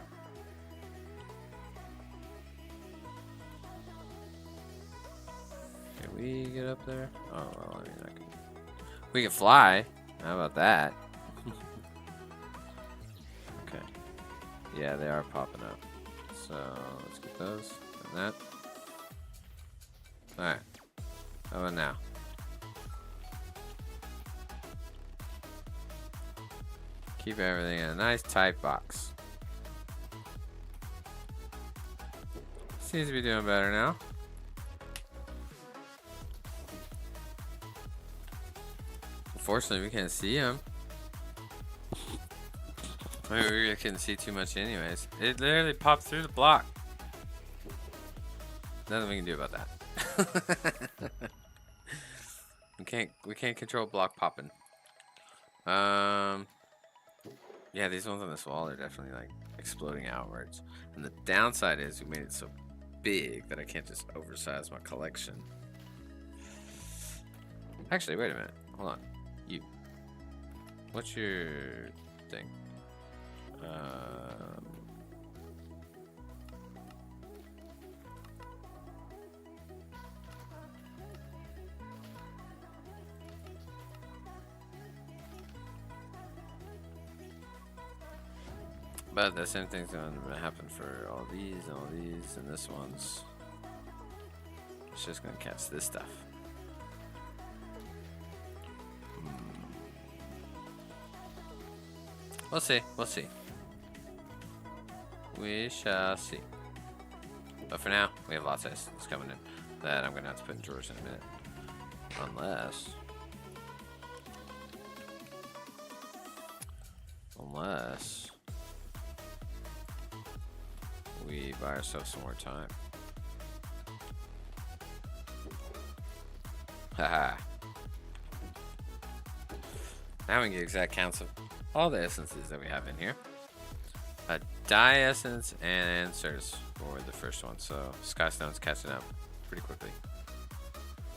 Speaker 1: Can we get up there? Oh, well, I mean, I can. We can fly. How about that? Okay. Yeah, they are popping up. So, let's get those. And that. Alright. How about now? Keep everything in a nice tight box. Seems to be doing better now. Unfortunately, we can't see him. Maybe we couldn't see too much anyways. It literally popped through the block. Nothing we can do about that. we can't control block popping. Yeah, these ones on this wall are definitely like exploding outwards. And the downside is we made it so big that I can't just oversize my collection. Actually, wait a minute. Hold on. You. What's your thing? But the same thing's going to happen for all these and all these, and this one's. It's just going to catch this stuff. We'll see. We'll see. We shall see. But for now, we have lots of essence coming in that I'm going to have to put in drawers in a minute. Unless we buy ourselves some more time. Haha. Now we can get exact counts of all the essences that we have in here. A dye essence and inserts for the first one, so Skystone's catching up pretty quickly.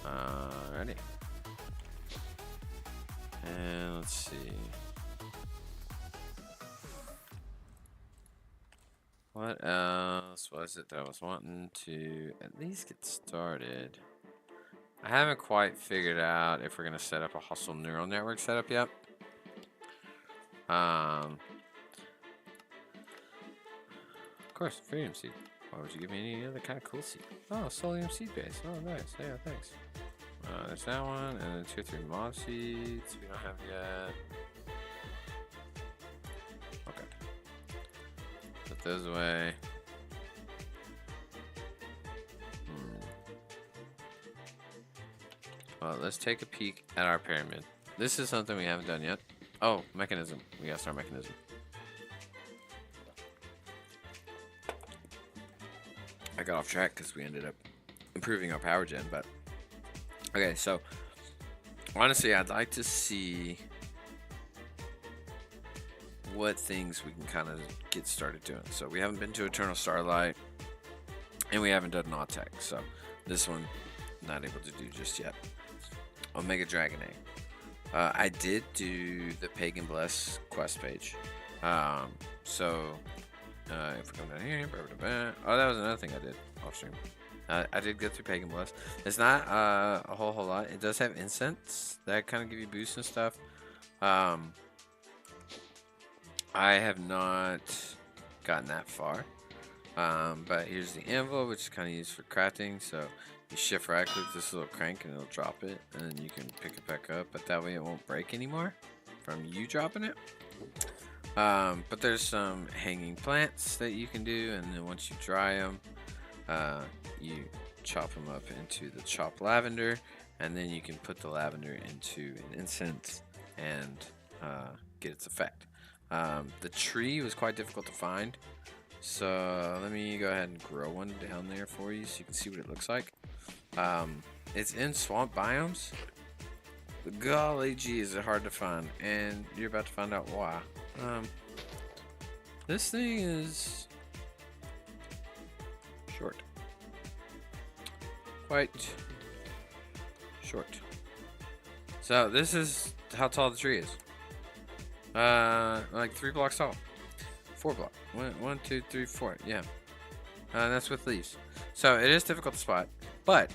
Speaker 1: Alrighty. And let's see. What else was it that I was wanting to at least get started? I haven't quite figured out if we're going to set up a hostile neural network setup yet. Of course, Freedom Seed. Why would you give me any other kind of cool seed? Oh, Solium Seed Base. Oh, nice. Yeah, thanks. There's that one, and then 2 or 3 mob seeds we don't have yet. Okay. Put those away. Well, let's take a peek at our pyramid. This is something we haven't done yet. Oh, mechanism. We gotta start mechanism. I got off track because we ended up improving our power gen, but okay, so honestly, I'd like to see what things we can kind of get started doing. So we haven't been to Eternal Starlight, and we haven't done Nautek, so this one not able to do just yet. Omega Dragon Egg. I did do the Pagan Bless quest page. So if we come down here, oh, that was another thing I did off stream. I did go through Pagan Bless. It's not a whole lot. It does have incense that kind of give you boosts and stuff. I have not gotten that far. But here's the anvil, which is kind of used for crafting. So you shift right click this little crank and it'll drop it, and then you can pick it back up. But that way it won't break anymore from you dropping it. But there's some hanging plants that you can do, and then once you dry them, you chop them up into the chopped lavender, and then you can put the lavender into an incense and get its effect. The tree was quite difficult to find, so let me go ahead and grow one down there for you so you can see what it looks like. It's in swamp biomes. Golly gee, is it hard to find, and you're about to find out why. This thing is short. Quite short. So this is how tall the tree is. Like 3 blocks tall. 4 blocks. 1, 2, 3, 4. Yeah. That's with leaves. So it is difficult to spot, but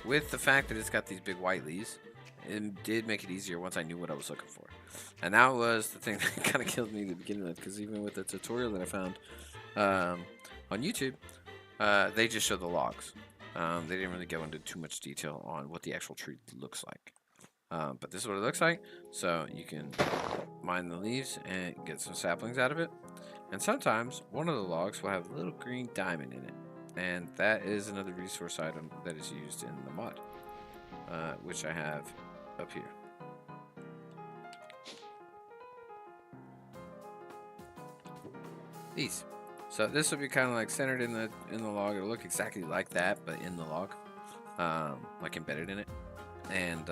Speaker 1: with the fact that it's got these big white leaves, it did make it easier once I knew what I was looking for. And that was the thing that kind of killed me to begin with, because even with the tutorial that I found on YouTube, they just showed the logs. They didn't really go into too much detail on what the actual tree looks like. But this is what it looks like. So you can mine the leaves and get some saplings out of it. And sometimes one of the logs will have a little green diamond in it. And that is another resource item that is used in the mod, which I have up here. These. So this will be kind of like centered in the log. It'll look exactly like that, but in the log, like embedded in it. And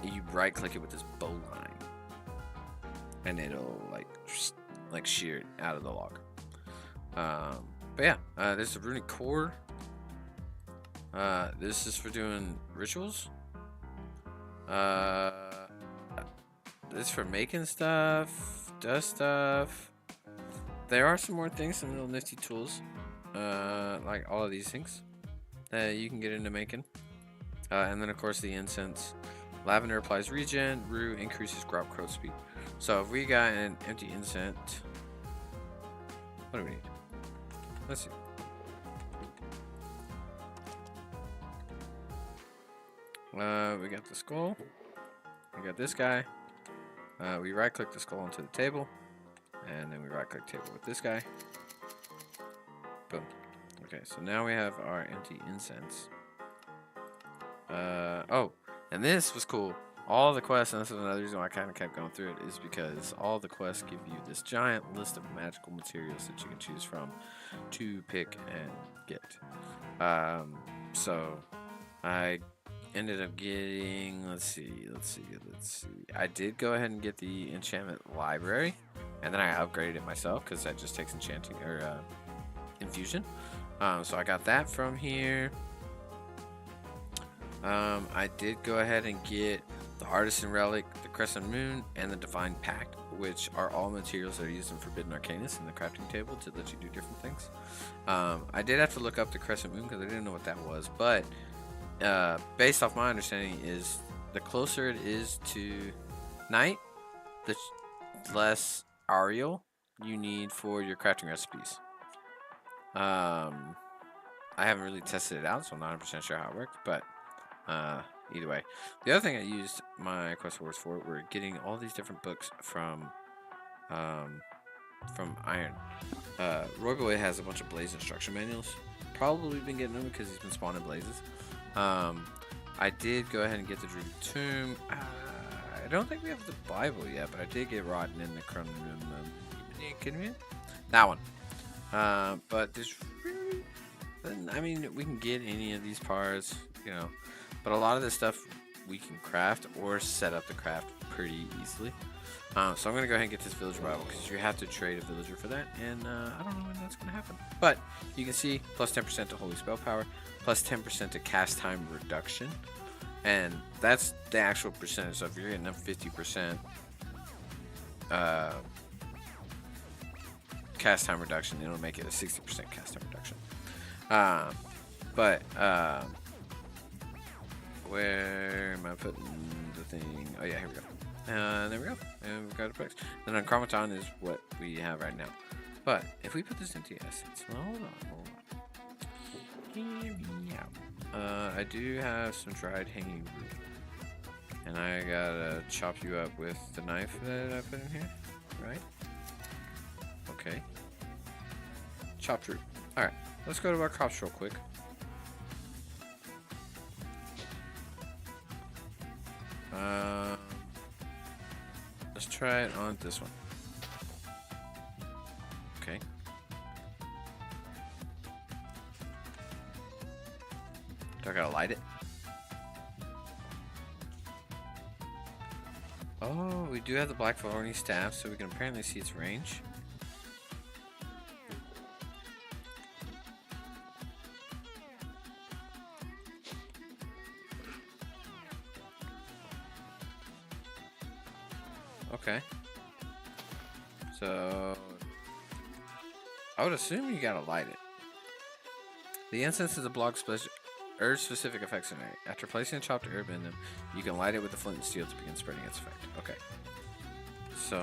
Speaker 1: you right click it with this bow line, and it'll like shear it out of the log. But yeah, there's a runic core. This is for doing rituals. This is for making stuff, does stuff. There are some more things, some little nifty tools, like all of these things that you can get into making. And then of course the incense. Lavender applies regen, rue increases crop growth speed. So if we got an empty incense, what do we need? Let's see. We got the skull. We got this guy. We right click the skull onto the table. And then we right click table with this guy. Boom. Okay, so now we have our empty incense. Oh, and this was cool. All the quests, and this is another reason why I kind of kept going through it, is because all the quests give you this giant list of magical materials that you can choose from to pick and get. So I ended up getting, let's see. I did go ahead and get the enchantment library, and then I upgraded it myself because that just takes enchanting or infusion. So I got that from here. I did go ahead and get the Artisan Relic, the Crescent Moon, and the Divine Pact, which are all materials that are used in Forbidden Arcanus in the crafting table to let you do different things. I did have to look up the Crescent Moon because I didn't know what that was, but based off my understanding is the closer it is to night, the less Ariel you need for your crafting recipes. I haven't really tested it out, so I'm not 100% sure how it works, but either way. The other thing I used my quest rewards for were getting all these different books from Iron. Royboy has a bunch of blaze instruction manuals. Probably been getting them because he's been spawning blazes. I did go ahead and get the Druid Tomb. I don't think we have the Bible yet, but I did get Rotten in the Chronon Room. That one. But there's really, I mean, we can get any of these parts, you know, but a lot of this stuff we can craft or set up the craft pretty easily. So I'm going to go ahead and get this Village Bible because you have to trade a villager for that, and I don't know when that's going to happen. But you can see plus 10% to Holy Spell Power, plus 10% to Cast Time Reduction, and that's the actual percentage. So if you're getting up 50% cast time reduction, it'll make it a 60% cast time reduction. Where am I putting the thing? Oh yeah, here we go. There we go. And we've got a price. And then Chromaton is what we have right now. But if we put this into essence, hold on. Hear me out. I do have some dried hanging root. And I gotta chop you up with the knife that I put in here, right? Okay. Chopped root. Alright, let's go to our crops real quick. Let's try it on this one. Okay. Do I gotta light it? Oh, we do have the black thorny staff, so we can apparently see its range. Okay. So I would assume you gotta light it. The incense is a block herb-specific effects in it. After placing a chopped herb in them, you can light it with the flint and steel to begin spreading its effect. Okay. So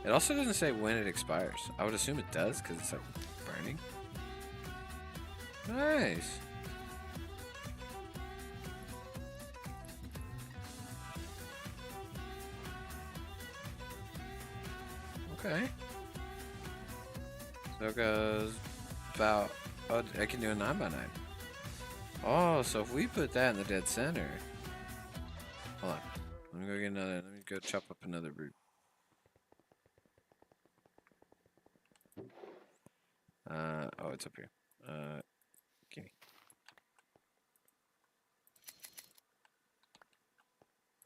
Speaker 1: it also doesn't say when it expires. I would assume it does because it's like burning. Nice. Okay. So it goes about... Oh, I can do a 9x9. Oh, so if we put that in the dead center... Hold on. Let me go get another... Let me go chop up another root. Oh, it's up here. Gimme.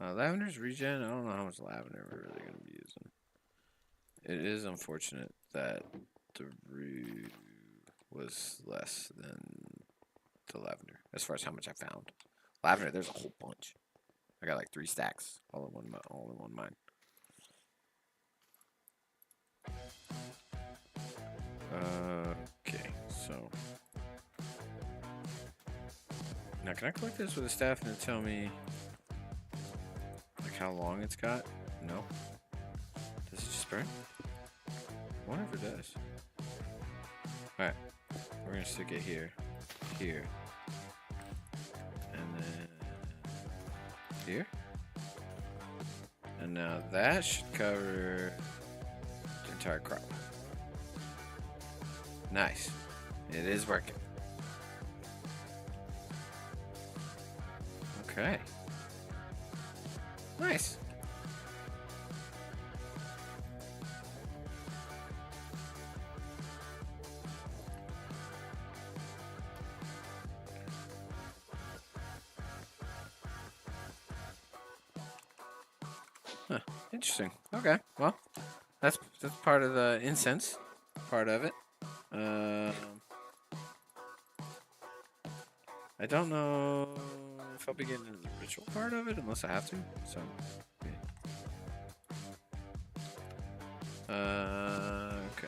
Speaker 1: Lavender's regen. I don't know how much lavender we're really going to be using. It is unfortunate that the root was less than the lavender, as far as how much I found. Lavender, there's a whole bunch. I got like 3 stacks, all in one mine. Okay, so now can I collect this with a staff and tell me like how long it's got? No. Does it just burn? I wonder if it does. Alright, we're gonna stick it here, here, and then here. And now that should cover the entire crop. Nice. It is working. Okay. Nice. Huh. Interesting. Okay. Well, that's part of the incense part of it. I don't know if I'll be getting into the ritual part of it unless I have to. So, yeah. Okay.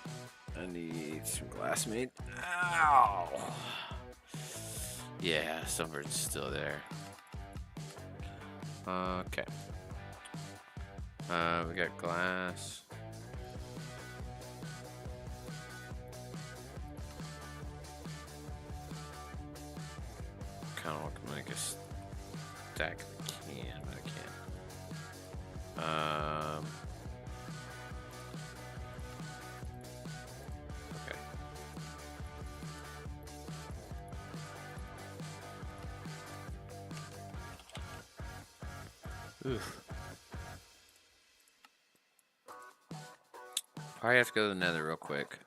Speaker 1: I need some glass made. Ow! Yeah, Sunbird's still there. Okay. We got glass. Kind of want to make a stack if I can, but I can't. Okay. Oof. Probably have to go to the nether real quick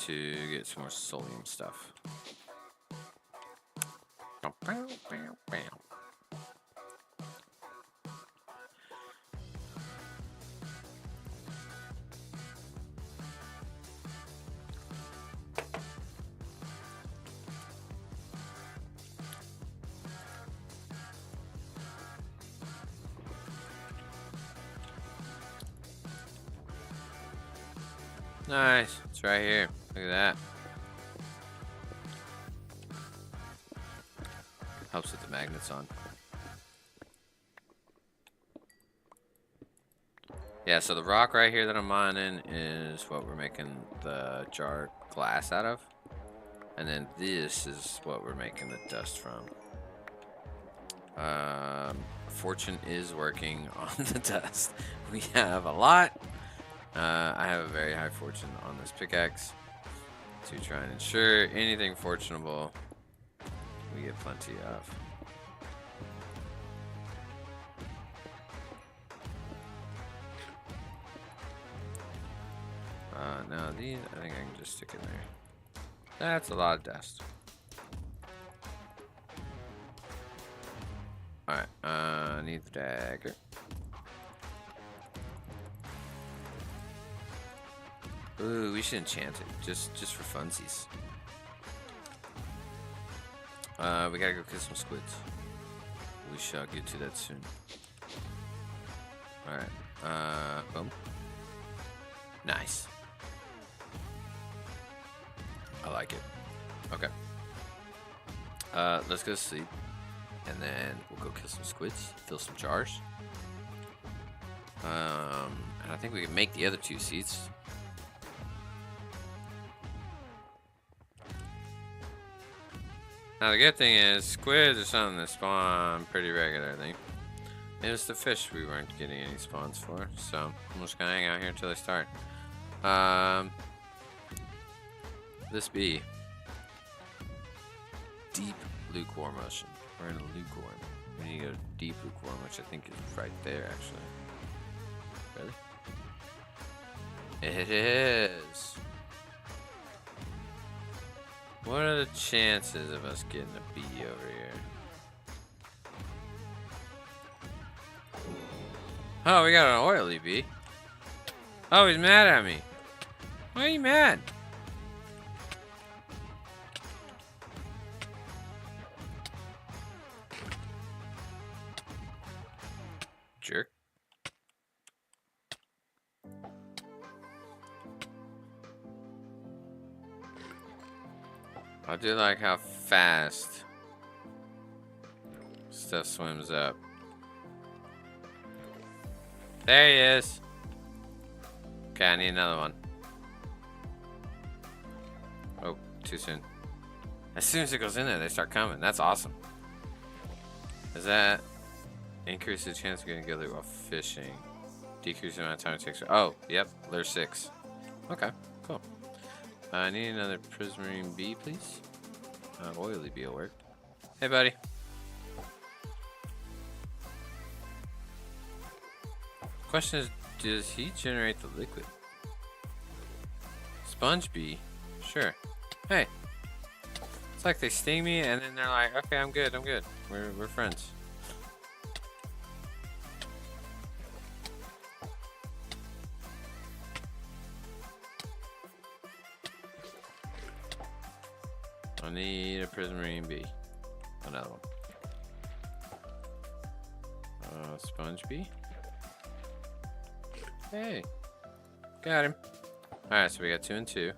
Speaker 1: to get some more solium stuff. Nice, it's right here. Look at that. Helps with the magnets on. Yeah, so the rock right here that I'm mining is what we're making the jar glass out of. And then this is what we're making the dust from. fortune is working on the dust. We have a lot. I have a very high fortune on this pickaxe to try and ensure anything fortunable we get plenty of. Now these, I think I can just stick in there. That's a lot of dust. Alright, I need the dagger. Ooh, we should enchant it, just for funsies. We gotta go kill some squids. We shall get to that soon. Alright, boom. Nice. I like it. Okay. Let's go to sleep. And then we'll go kill some squids, fill some jars. And I think we can make the other 2 seats. Now the good thing is, squids are something that spawn pretty regularly. It was the fish we weren't getting any spawns for, so I'm just gonna hang out here until they start. This be deep lukewarm ocean. We're in a lukewarm. We need to go to deep lukewarm, which I think is right there, actually. Really? It is. What are the chances of us getting a bee over here? Oh, we got an oily bee. Oh, he's mad at me. Why are you mad? Jerk. I do like how fast stuff swims up. There he is. Okay, I need another one. Oh, too soon. As soon as it goes in there, they start coming. That's awesome. Does that increase the chance of getting together while fishing? Decrease the amount of time it takes. Oh, yep. There's 6. Okay, cool. I need another prismarine bee, please. Oily bee will work. Hey, buddy. Question is, does he generate the liquid? Sponge bee? Sure. Hey. It's like they sting me and then they're like, okay, I'm good, I'm good. We're friends. I need a prismarine bee. Another one. Sponge bee? Hey. Got him. Alright, so we got 2 and 2.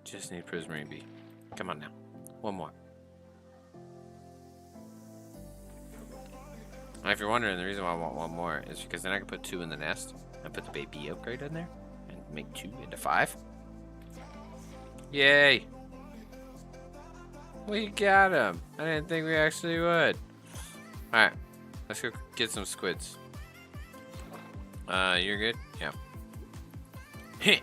Speaker 1: Just need prismarine bee. Come on now. One more. And if you're wondering, the reason why I want one more is because then I can put 2 in the nest and put the baby upgrade in there and make 2 into 5. Yay! We got him. I didn't think we actually would. Alright, let's go get some squids. You're good? Yeah. Did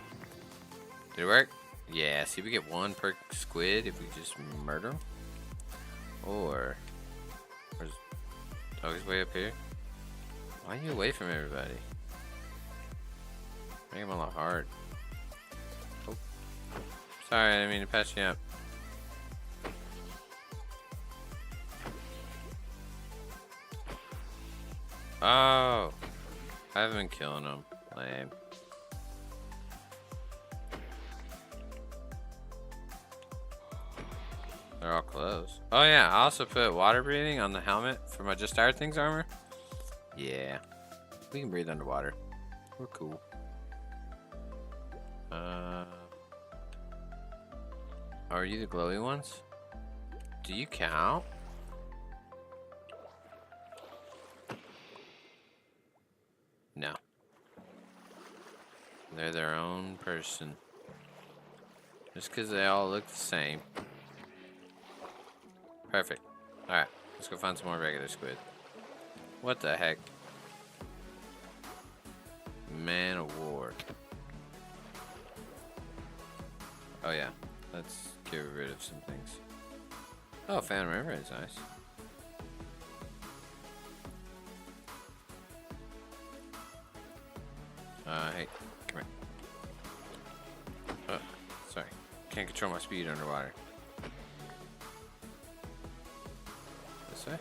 Speaker 1: it work? Yeah, see, we get 1 per squid if we just murder him. Or, oh, he's way up here. Why are you away from everybody? Make him a lot hard. Oh. Sorry, I didn't mean to patch you up. Oh, I haven't been killing them. Lame. They're all closed. Oh yeah, I also put water breathing on the helmet for my Just Tired Things armor. Yeah, we can breathe underwater. We're cool. Are you the glowy ones? Do you count? No. They're their own person. Just because they all look the same Perfect. Alright, let's go find some more regular squid. What the heck? Man of war. Oh yeah, let's get rid of some things. Oh, Phantom River is nice. Hey, come here. Oh, sorry. Can't control my speed underwater. This way?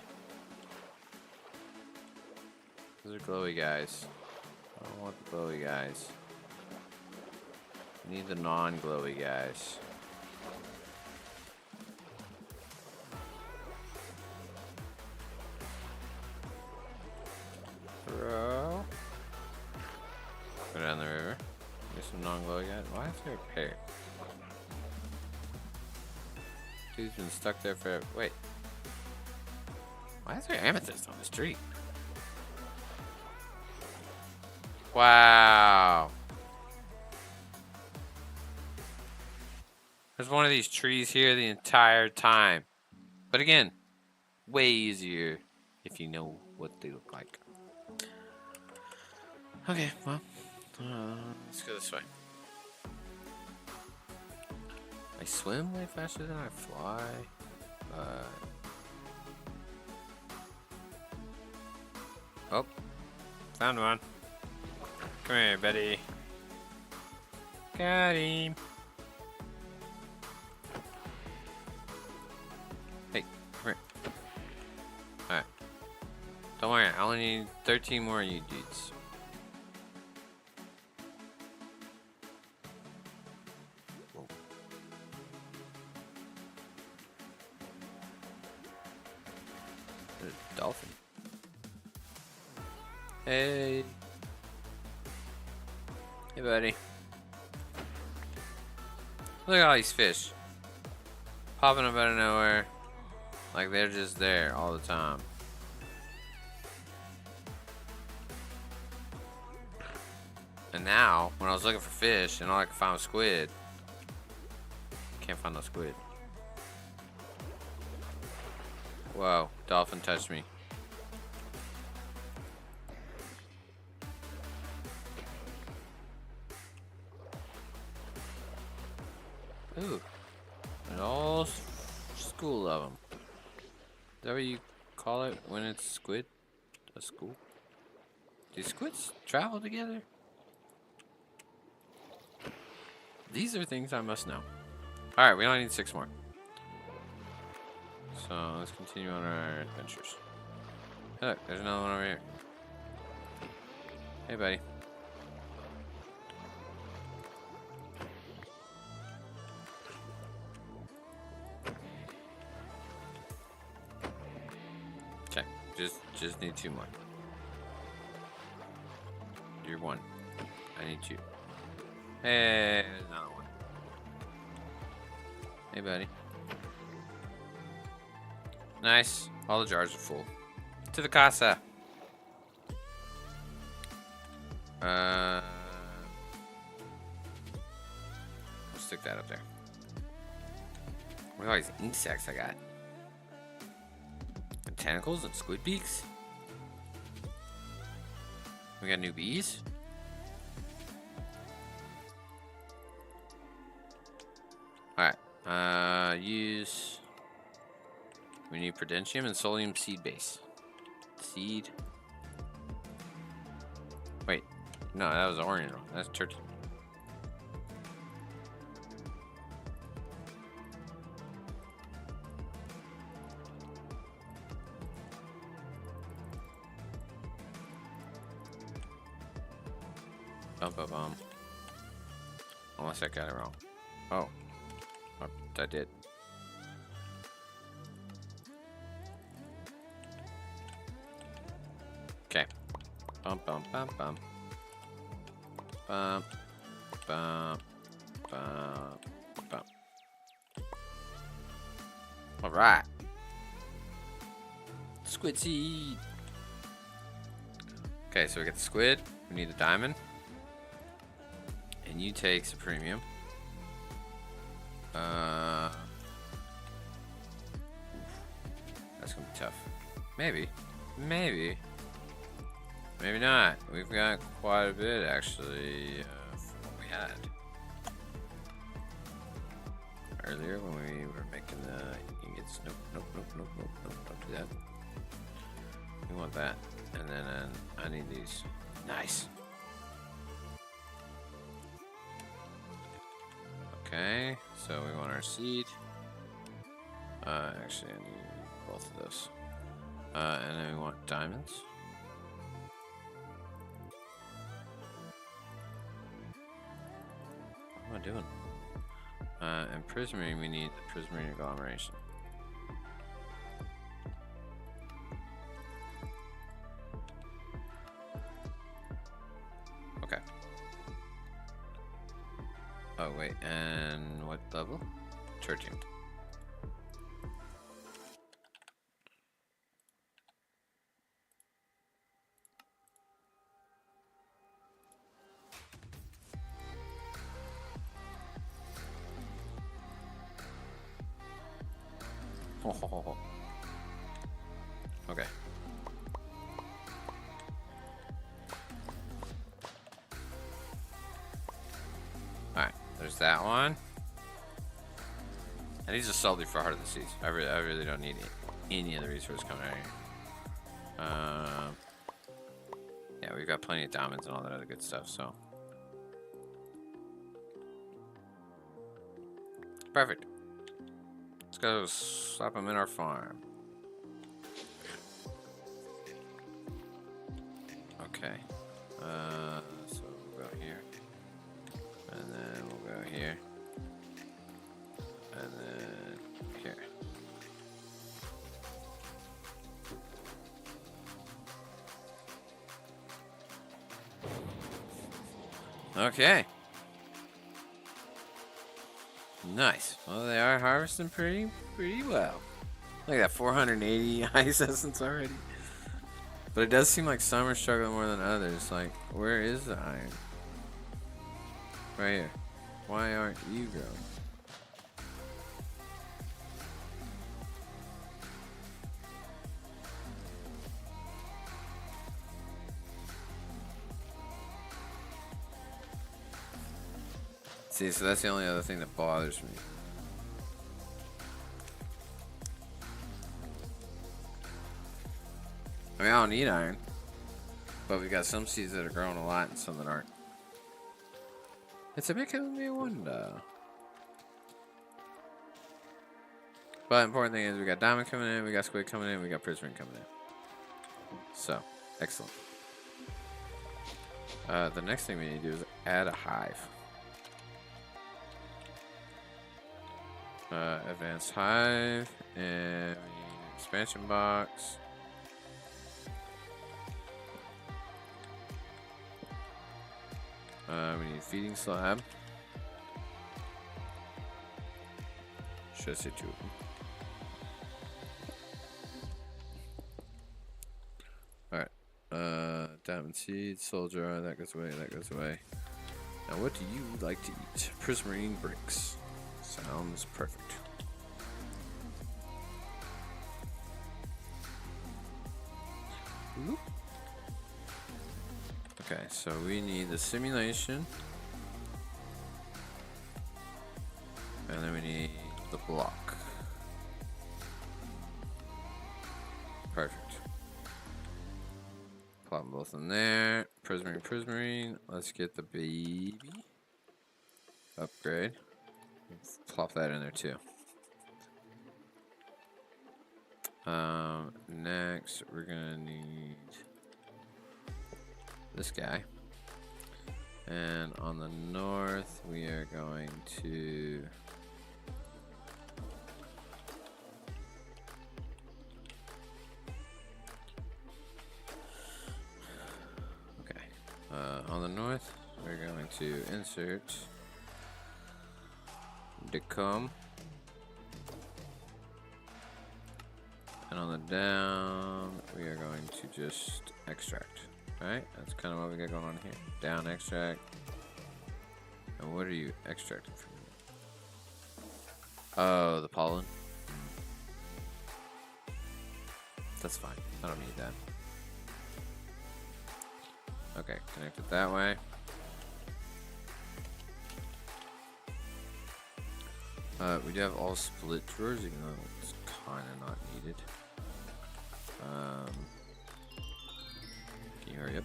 Speaker 1: Those are glowy guys. I don't want the glowy guys. I need the non-glowy guys. Bro. Go down the river. Get some non-glowy guys. Why is there a pair? Dude's been stuck there forever. Wait. Why is there amethyst on the street? Wow. There's one of these trees here the entire time. But again, way easier if you know what they look like. Okay, well, let's go this way. I swim way faster than I fly. Oh, found one. Come here, buddy. Got him. Hey, come here. Alright. Don't worry, I only need 13 more of you dudes. Whoa. There's a dolphin. Hey. Hey, buddy. Look at all these fish. Popping up out of nowhere. Like they're just there all the time. And now, when I was looking for fish and all I could find was squid, can't find no squid. Whoa, dolphin touched me. Ooh, an all school of them. Is that what you call it when it's squid? A school? Do squids travel together? These are things I must know. Alright, we only need 6 more. So let's continue on our adventures. Hey, look, there's another one over here. Hey, buddy. Okay, just need 2 more. You're 1. I need 2. Hey, there's another one. Hey, buddy. Nice. All the jars are full. To the casa. We'll stick that up there. What are all these insects I got? And tentacles and squid beaks? We got new bees? Alright. Use... We need Prudentium and Solium seed base. Seed. Wait. No, that was orange. That's turkey. Bum. Unless I got it wrong. Oh. I did. Okay. Bum. All right. Squid seed. Okay, so we got the squid. We need the diamond. And you take some premium. That's gonna be tough. Maybe. Maybe. Maybe not. We've got quite a bit actually from what we had earlier when we were making the ingots. Nope, nope, nope, nope, nope, nope. Don't do that. We want that. And then I need these. Nice. Okay, so we want our seed. Actually, I need both of those. And then we want diamonds. What am I doing? And prismarine, we need the prismarine agglomeration. Okay. Oh wait, and what level? Tertium. Oh. Okay. Alright, there's that one. And these are solely for Heart of the Seas. I really don't need any of the resources coming out here. Yeah, we've got plenty of diamonds and all that other good stuff, so. Perfect. Let's go slap them in our farm. Okay. So we'll go here. And then we'll go here. And then here. Okay. Nice. Well, they are harvesting pretty well. Look at that, 480 ice essence already. But it does seem like some are struggling more than others. Like, where is the iron? Right here. Why aren't you growing? See, so that's the only other thing that bothers me. I mean, I don't need iron, but we got some seeds that are growing a lot and some that aren't. It's a making me wonder. But the important thing is we got diamond coming in, we got squid coming in, we got prismarine coming in. So, excellent. The next thing we need to do is add a hive. Advanced hive, and we need expansion box. We need feeding slab. Should I say 2 of them? Alright. Diamond seed, soldier, that goes away, that goes away. Now what do you like to eat? Prismarine bricks. Sounds perfect. Oop. Okay, so we need the simulation. And then we need the block. Perfect. Plop them both in there. Prismarine, prismarine. Let's get the baby. Upgrade. Plop that in there too. Next, we're gonna need this guy. And on the north, we are going to on the north, we're going to insert decom, and on the down, we are going to just extract. Alright, that's kind of what we got going on here. Down extract. And what are you extracting from? Oh, the pollen. That's fine. I don't need that. Okay, connect it that way. We do have all split drawers, even though it's kind of not needed. Can you hurry up?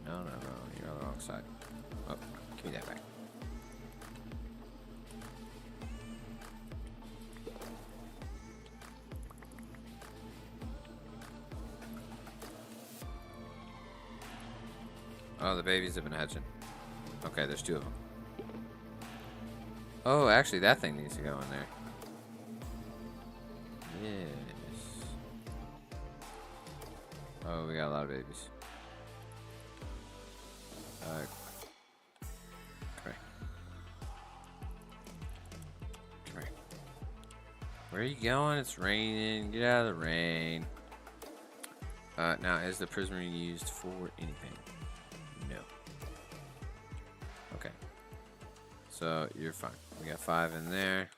Speaker 1: No, you're on the wrong side. Oh, give me that back. Oh, the babies have been hatching. Okay, there's 2 of them. Oh, actually, that thing needs to go in there. Yes. Oh, we got a lot of babies. Come here. Come here. Where are you going? It's raining. Get out of the rain. Now, is the prism used for anything? No. Okay. So, you're fine. We got 5 in there.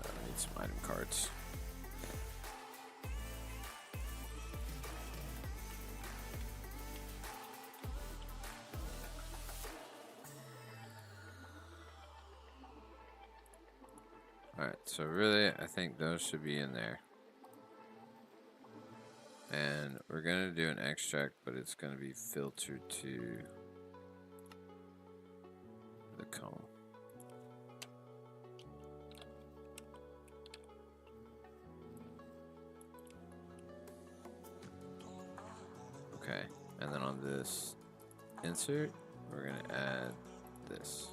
Speaker 1: I need some item cards. Alright, so really, I think those should be in there. And we're going to do an extract, but it's going to be filtered to the comb. Okay, and then on this insert, we're going to add this.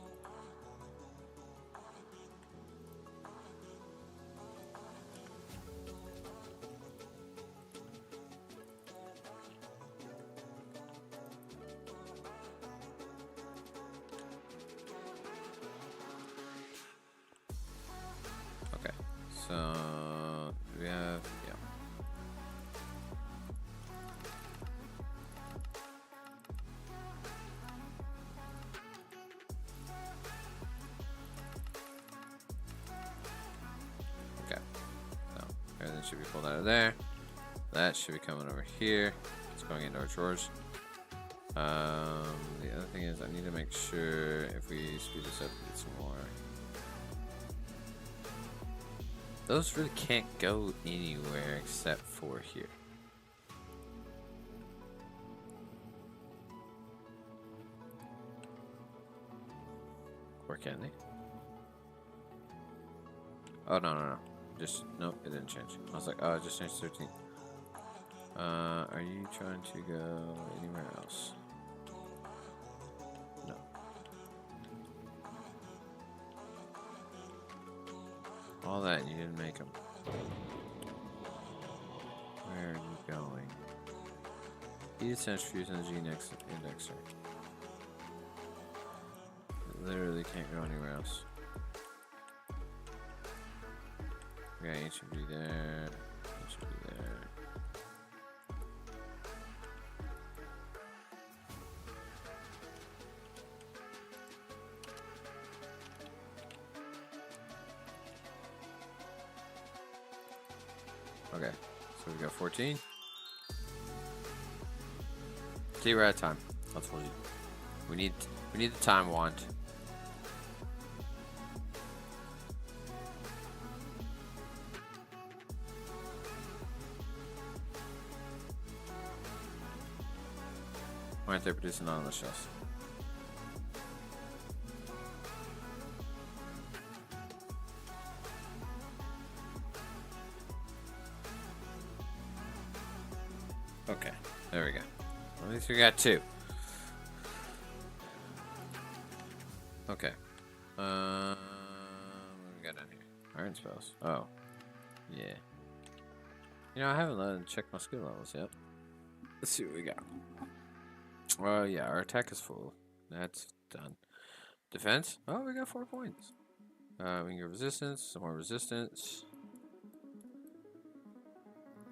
Speaker 1: Okay, so we have, yeah. Okay, so everything should be pulled out of there. That should be coming over here. It's going into our drawers. The other thing is I need to make sure if we speed this up, we get some more. Those really can't go anywhere except for here. Or can they? Oh, no. Just, nope, it didn't change. I was like, oh, it just changed 13. Are you trying to go anywhere else? No. All that, and you didn't make them. Where are you going? Eat a centrifuge and the G-next indexer. Literally can't go anywhere else. Yeah, it should be there. It should be there. Okay, so we got 14. See, we're out of time. That's what we need the time wand. Why aren't they producing on the shelves? Okay, there we go. At least we got 2. Okay. What do we got down here? Iron spells. Oh. Yeah. You know, I haven't checked my skill levels yet. Let's see what we got. Oh, yeah, our attack is full. That's done. Defense? Oh, we got 4 points. We can get resistance, some more resistance.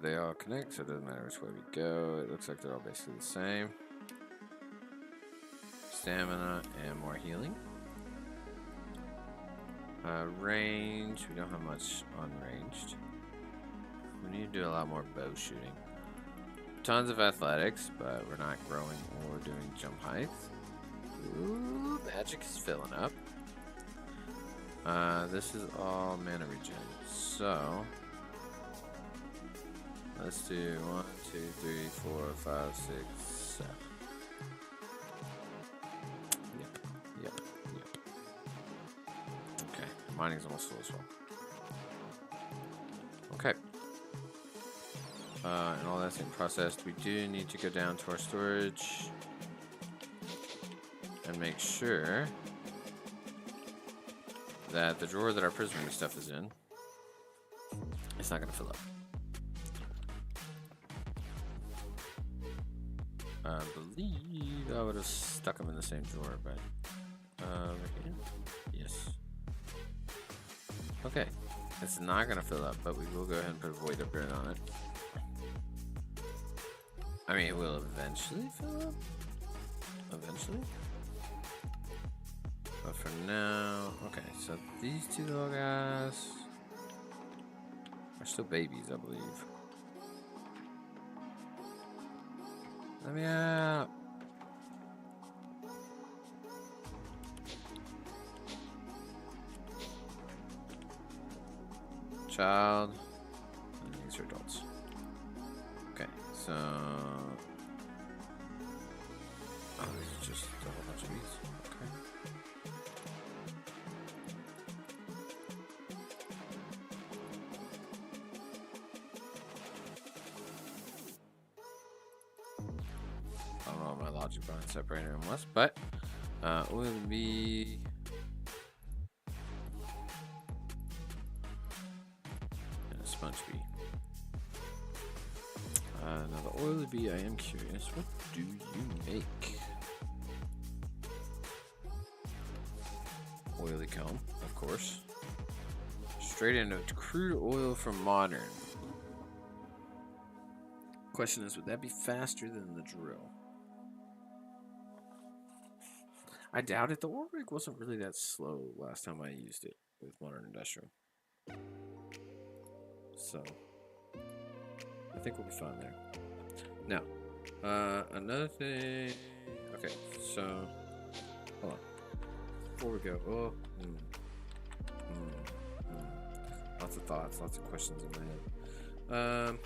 Speaker 1: They all connect, so it doesn't matter which way we go. It looks like they're all basically the same. Stamina and more healing. Range, we don't have much on ranged. We need to do a lot more bow shooting. Tons of athletics, but we're not growing or doing jump height. Ooh, magic is filling up. This is all mana regen. So let's do 1, 2, 3, 4, 5, 6, 7. Yep. Okay, mining's almost full as well. Okay. And all that's getting processed. We do need to go down to our storage and make sure that the drawer that our prisoner stuff is in, it's not going to fill up. I believe I would have stuck them in the same drawer, but over here, yes. Okay, it's not going to fill up, but we will go ahead and put a void upgrade on it. I mean, it will eventually fill up. Eventually. But for now, okay, so these two little guys are still babies, I believe. Let me out. Child. And these are adults. Okay, so. Oh, this is just a whole bunch of these. Okay. I don't know what my logic behind separating them was, but will be and a sponge bee. Now the oily bee, I am curious, what do you make? Oily comb, of course. Straight into crude oil from modern. Question is, would that be faster than the drill? I doubt it. The ore rig wasn't really that slow last time I used it with modern industrial. So I think we'll be fine there. Now, another thing. Okay, so hold on. Before we go, lots of thoughts, lots of questions in my head.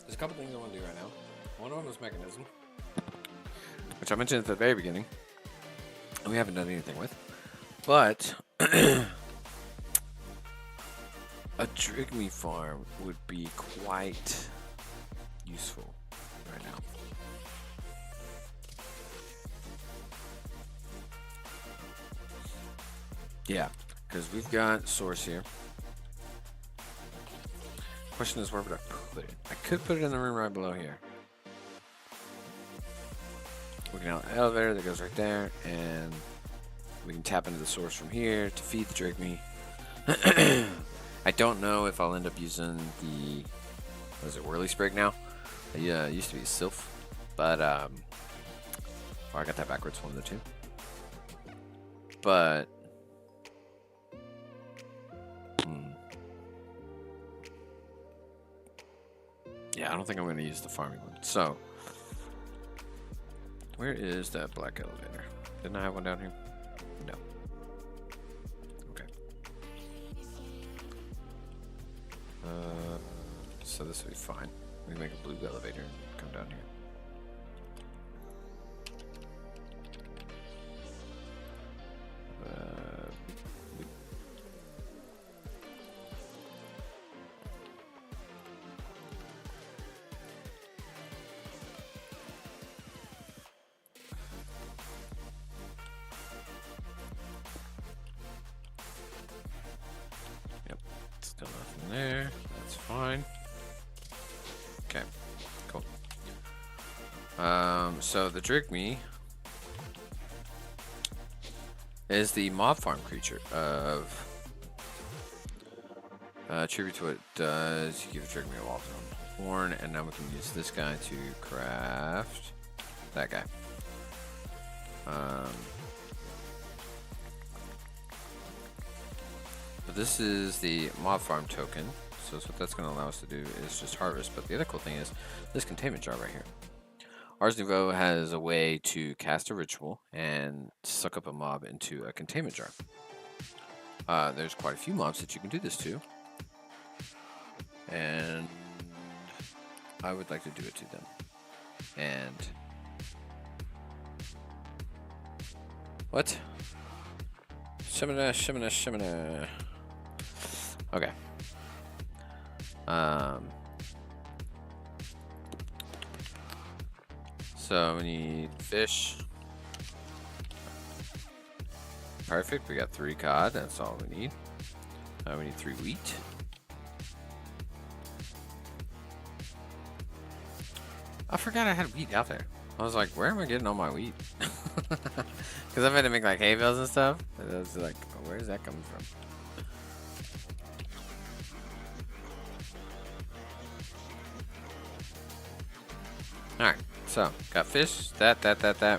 Speaker 1: There's a couple things I want to do right now. One of them is mechanism, which I mentioned at the very beginning. We haven't done anything with, but a Drigme farm would be quite useful right now. Yeah, because we've got source here. Question is, where would I put it? I could put it in the room right below here. We can have an elevator that goes right there, and we can tap into the source from here to feed the Drigme. I don't know if I'll end up using the, what is it, Whirly Sprig now? Yeah, it used to be Sylph, but oh, I got that backwards, one of the two. But yeah, I don't think I'm going to use the farming one. So where is that black elevator? Didn't I have one down here? No. Okay. So this will be fine. We can make a blue elevator and come down here. there. That's fine. Okay, cool. So the Drigme is the mob farm creature of tribute to what it does. You give a Drigme a Walton horn, and now we can use this guy to craft that guy. But this is the mob farm token, so what that's going to allow us to do is just harvest. But the other cool thing is this containment jar right here. Ars Nouveau has a way to cast a ritual and suck up a mob into a containment jar. There's quite a few mobs that you can do this to, and I would like to do it to them. And what? Shimina, shimina, shimina. Okay. So we need fish. Perfect. We got 3 cod. That's all we need. We need 3 wheat. I forgot I had wheat out there. I was like, where am I getting all my wheat? Because I've had to make like hay bales and stuff. And I was like, where is that coming from? Alright, so got fish, that.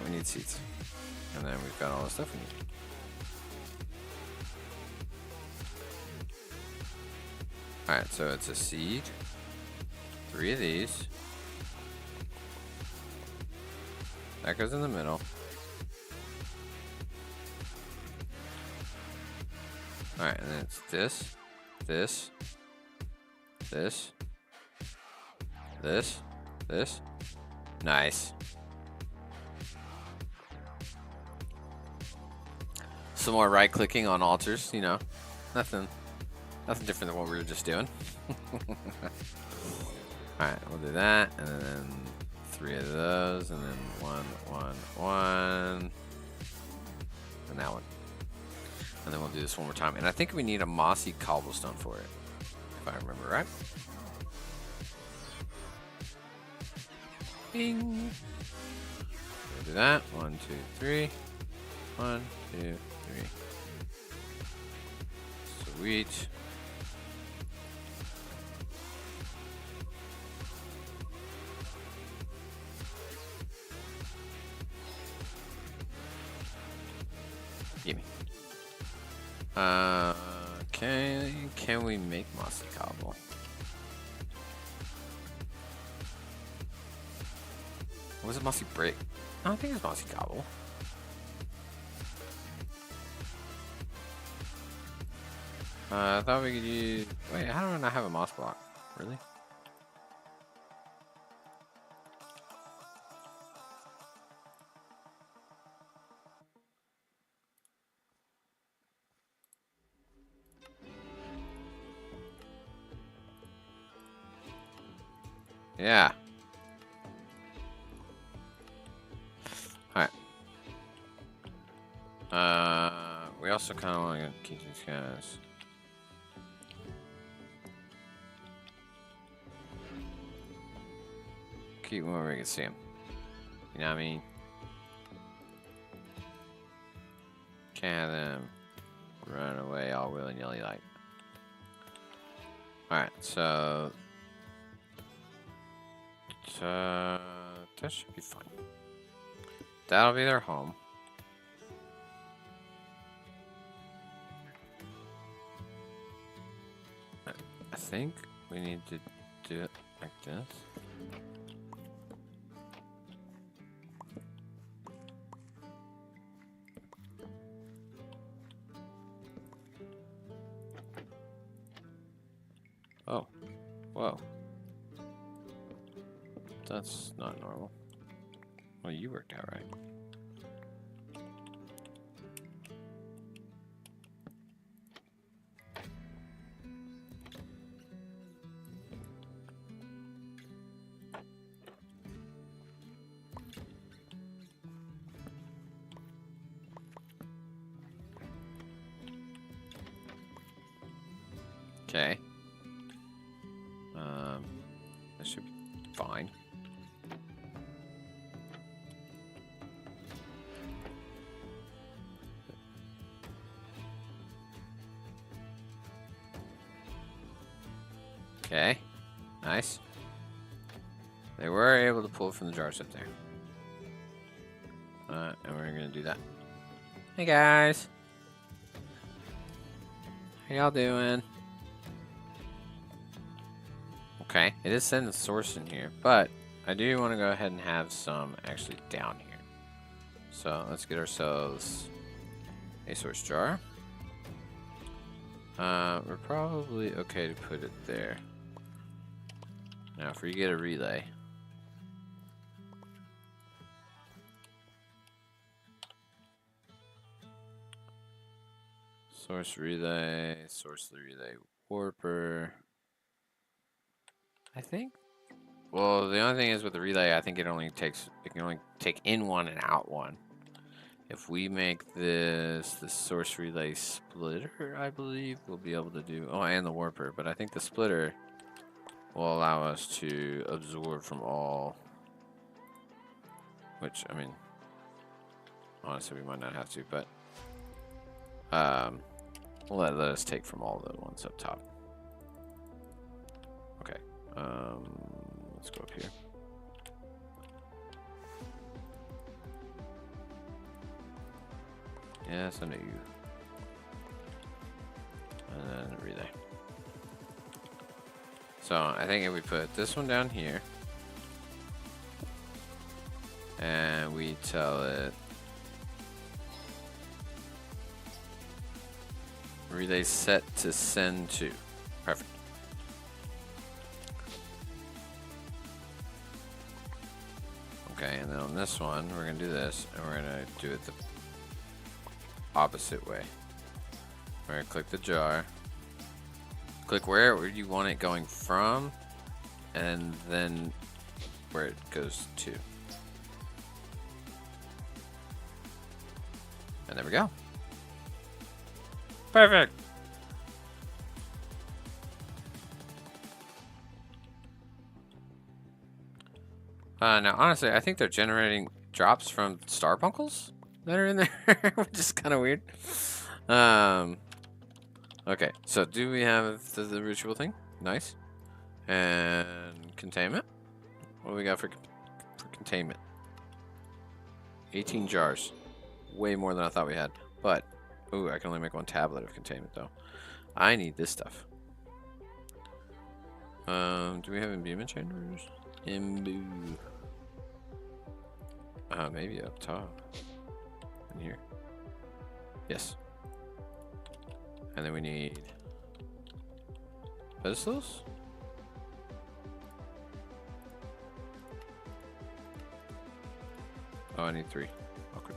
Speaker 1: We need seeds. And then we've got all the stuff we need. Alright, so it's a seed. 3 of these. That goes in the middle. Alright, and then it's this, this, this, this, this. Nice. Some more right clicking on altars, you know. Nothing different than what we were just doing. Alright, we'll do that, and then 3 of those, and then 1, and that one. And then we'll do this one more time. And I think we need a mossy cobblestone for it, if I remember right. Bing. We'll do that. 1, 2, 3. 1, 2, 3. Sweet. Gimme. Can we make mossy cobble? Was it mossy brick? I don't think it's mossy cobble. I thought we could use. Wait, how do I not have a moss block? Really? Yeah. Alright. We also kind of want to keep these guys. Keep them where we can see them. You know what I mean? Can't have them run away all willy-nilly like. Alright, so that should be fine. That'll be their home. I think we need to do it like this. Oh, whoa. That's not normal. Well, you worked out right. Okay. Okay. Nice. They were able to pull from the jars up there. And we're gonna do that. Hey guys. How y'all doing? Okay, it is sending the source in here, but I do want to go ahead and have some actually down here. So let's get ourselves a source jar. We're probably okay to put it there. Now, if we get a relay. Source relay, source relay warper. I think. Well, the only thing is with the relay, I think it can only take in one and out one. If we make this the source relay splitter, I believe we'll be able to do. Oh, and the warper, but I think the splitter will allow us to absorb from all. Which, I mean, honestly, we might not have to, but we'll let us take from all the ones up top. Okay. Let's go up here. Yes, I know you. And then relay. So I think if we put this one down here, and we tell it relay set to send to. Perfect. Okay, and then on this one, we're going to do this, and we're going to do it the opposite way. We're going to click the jar, click where you want it going from, and then where it goes to. And there we go. Perfect. Now, honestly, I think they're generating drops from starbuckles that are in there, which is kind of weird. Okay, so do we have the ritual thing? Nice. And containment? What do we got for containment? 18 jars. Way more than I thought we had. But, ooh, I can only make one tablet of containment, though. I need this stuff. Do we have imbuement chambers? Imbue. Maybe up top. In here. Yes. And then we need pedestals? Oh, I need 3. Okay.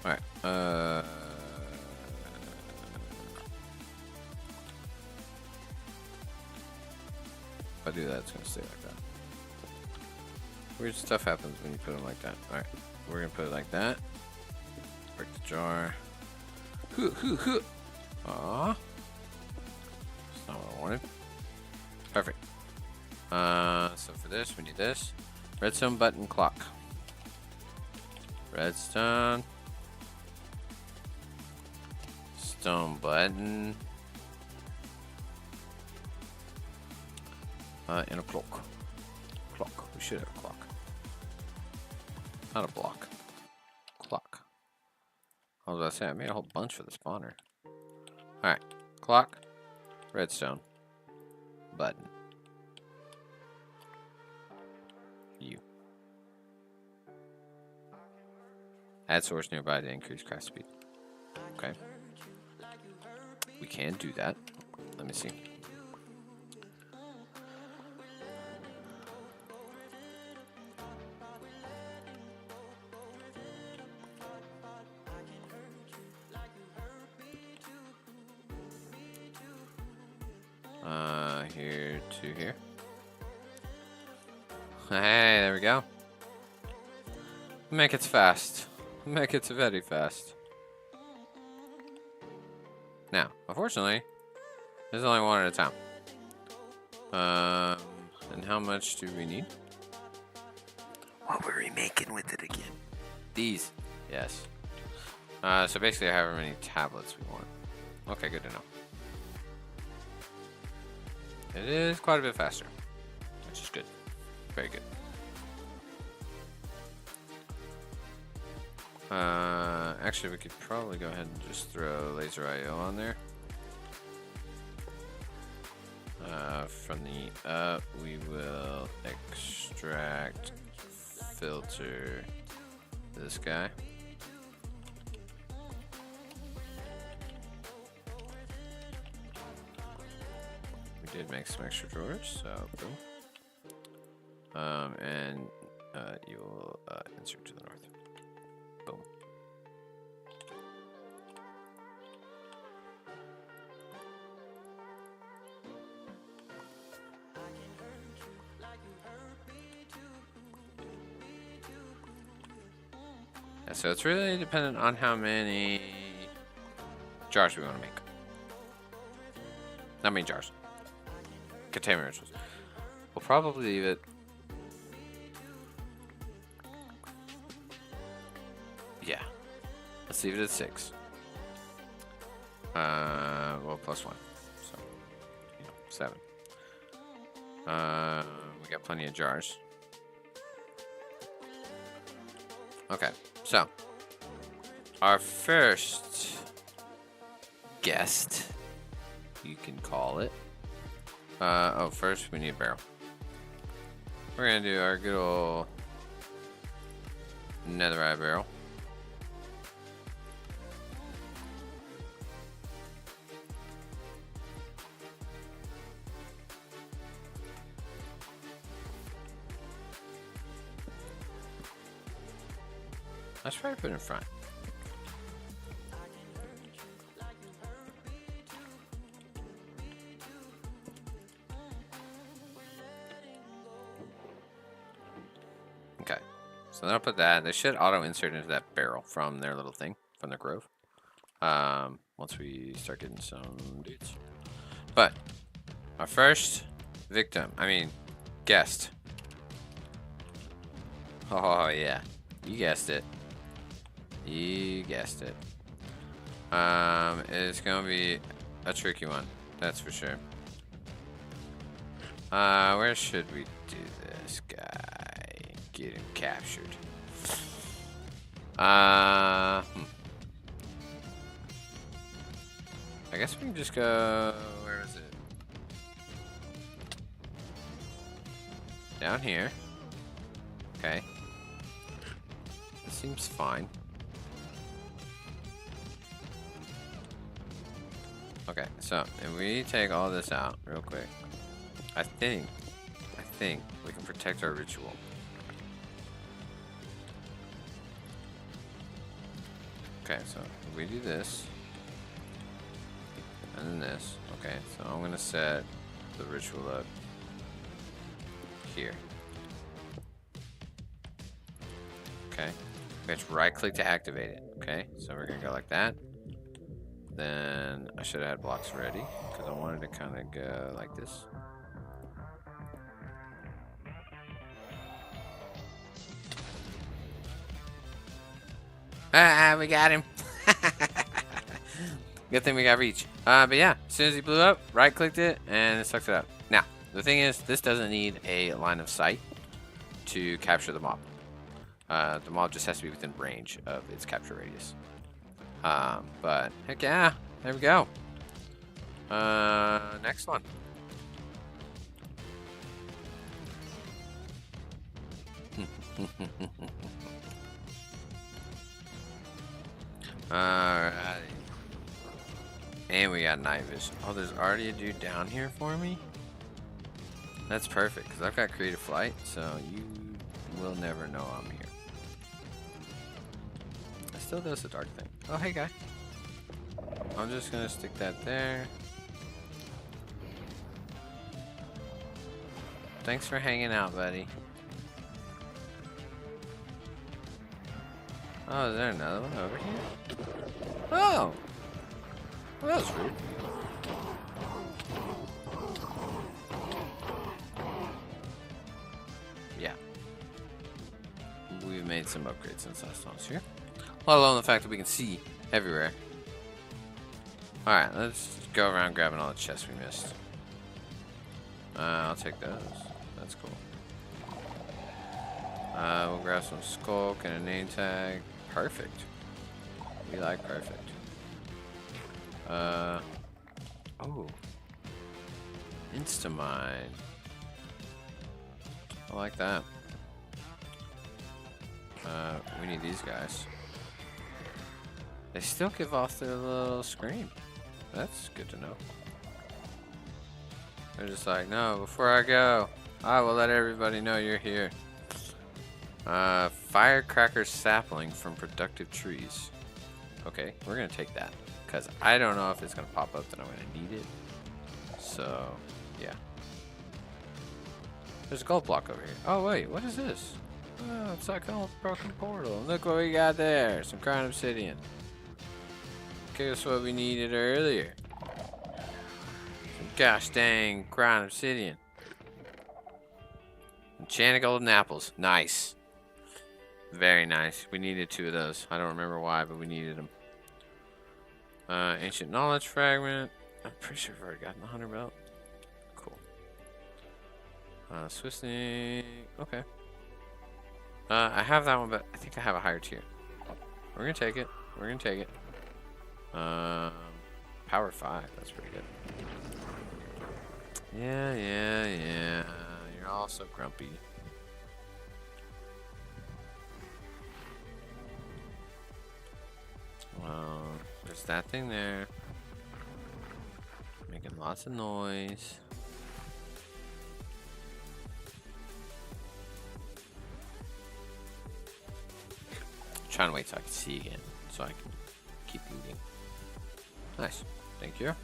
Speaker 1: Alright. If I do that, it's going to stay like that. Weird stuff happens when you put them like that. Alright. We're going to put it like that. Break the jar. Aww. That's not what I wanted. Perfect. So for this, we need this. Redstone button clock. Redstone. Stone button. And a clock. Clock. We should have a clock. Not a block. Clock. I was about to say, I made a whole bunch for the spawner. Alright. Clock. Redstone. Button. You. Add source nearby to increase craft speed. Okay. We can do that. Let me see. Here to here. Hey, there we go. Make it fast. Make it very fast. Now, unfortunately, there's only one at a time. And how much do we need? What were we making with it again? These. Yes. So basically, however many tablets we want. Okay, good to know. it is quite a bit faster, which is good. Very good. Actually, we could probably go ahead and just throw laser IO on there. From the up, we will extract, filter this guy. We did make some extra drawers, so boom. And you will insert to the north. Boom. Yeah, so it's really dependent on how many jars we want to make. Not many jars. Container rituals. We'll probably leave it. Yeah. Let's leave it at 6. Well, plus 1. So, 7. We got plenty of jars. Okay, so our first guest, you can call it. Oh, first we need a barrel. We're gonna do our good old netherite barrel. I should probably put it in front. Okay, so then I'll put that. They should auto insert into that barrel from their little thing, from their grove. Once we start getting some dudes. But our first guest. Oh yeah, you guessed it. You guessed it. It's gonna be a tricky one, that's for sure. Where should we do this guy? Get him captured. I guess we can just go. Where is it? Down here. Okay. This seems fine. Okay, so if we take all this out real quick, I think we can protect our ritual. Okay, so if we do this, and then this, okay, so I'm gonna set the ritual up here. Okay, we have to right click to activate it. Okay, so we're gonna go like that. Then I should have had blocks ready because I wanted to kind of go like this. We got him. Good thing we got reach. But yeah, as soon as he blew up, right clicked it and it sucked it up. Now, the thing is, this doesn't need a line of sight to capture the mob. The mob just has to be within range of its capture radius. But heck yeah, there we go. Next one. Alrighty. And we got night vision. Oh, there's already a dude down here for me? That's perfect, because I've got creative flight, so you will never know I'm here. It still does the dark thing. Oh, hey, guy. I'm just going to stick that there. Thanks for hanging out, buddy. Oh, is there another one over here? Oh! Well, that was rude. Yeah. We've made some upgrades since last time I was here. Let alone the fact that we can see everywhere. Alright, let's go around grabbing all the chests we missed. I'll take those. That's cool. We'll grab some skulk and a name tag. Perfect. We like perfect. Oh. Instamine. I like that. We need these guys. They still give off their little scream. That's good to know. They're just like, no, before I go, I will let everybody know you're here. Firecracker sapling from productive trees. Okay, we're gonna take that. Because I don't know if it's gonna pop up that I'm gonna need it. So, yeah. There's a gold block over here. Oh, wait, what is this? Oh, it's like a broken portal. Look what we got there. Some crown obsidian. Guess what we needed earlier? Some gosh dang crown obsidian. Enchanted golden apples. Nice. Very nice. We needed 2 of those. I don't remember why, but we needed them. Ancient knowledge fragment. I'm pretty sure we've already gotten the hunter belt. Cool. Swiss snake. Okay. I have that one, but I think I have a higher tier. We're gonna take it. We're gonna take it. Power 5. That's pretty good. Yeah. You're all so grumpy. Well, there's that thing there. Making lots of noise. I'm trying to wait till I can see again, so I can keep looting. Nice. Thank you.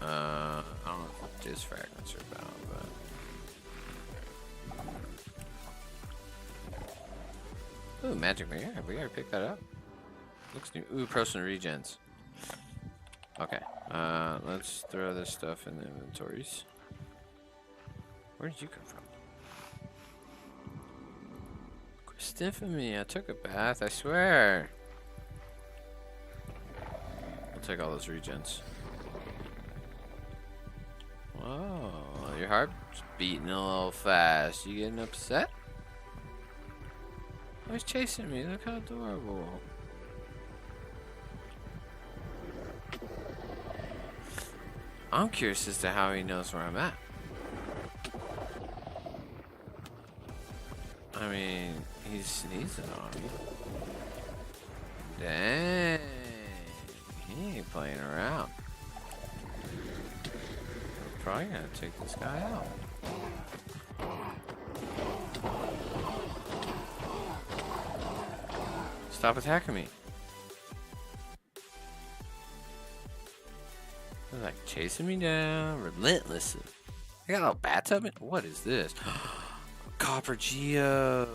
Speaker 1: I don't know what this fragments are about, but... Ooh, magic mirror. Have we already picked that up? Looks new. Ooh, personal regens. Okay. Let's throw this stuff in the inventories. Where did you come from? Quit sniffing me. I took a bath, I swear. I'll take all those regens. Whoa, your heart's beating a little fast. You getting upset? Oh, he's chasing me. Look how adorable. I'm curious as to how he knows where I'm at. I mean, he's sneezing on me. Dang. He ain't playing around. We're probably gonna take this guy out. Stop attacking me. They're like chasing me down relentlessly. I got a little bathtub in. What is this? Copper geode.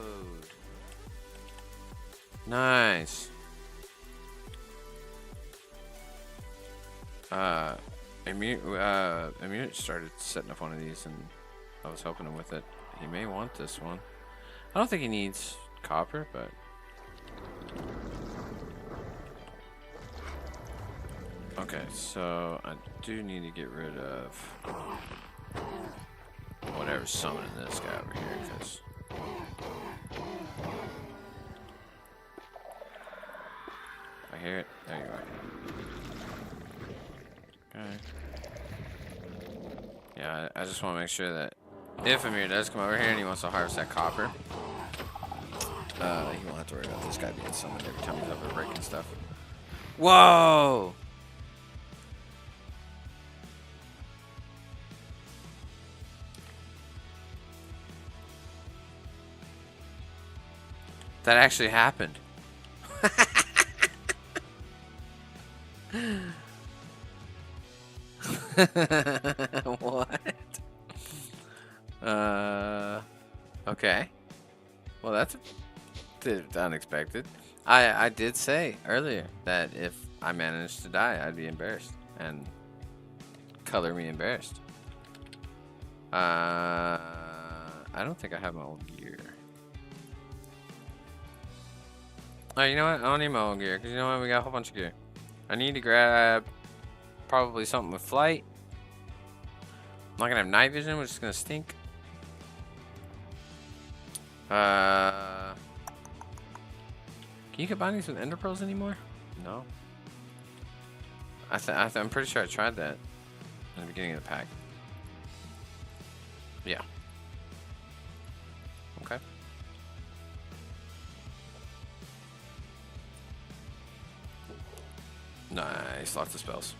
Speaker 1: Nice. Amir started setting up one of these and I was helping him with it. He may want this one. I don't think he needs copper, but okay, so I do need to get rid of whatever's summoning this guy over here, because I hear it. There you are. Okay. Yeah, I just want to make sure that if Amir does come over here and he wants to harvest that copper, he won't have to worry about this guy being summoned every time he's over breaking stuff. Whoa! That actually happened. What? Okay. Well, that's unexpected. I did say earlier that if I managed to die, I'd be embarrassed. And color me embarrassed. I don't think I have my old gear. Oh, you know what? I don't need my own gear, because you know what? We got a whole bunch of gear. I need to grab Probably something with flight. I'm not gonna have night vision, which is gonna stink. Can you combine these with ender pearls anymore? No. I'm pretty sure I tried that in the beginning of the pack. Yeah. Okay. Nice, lots of spells.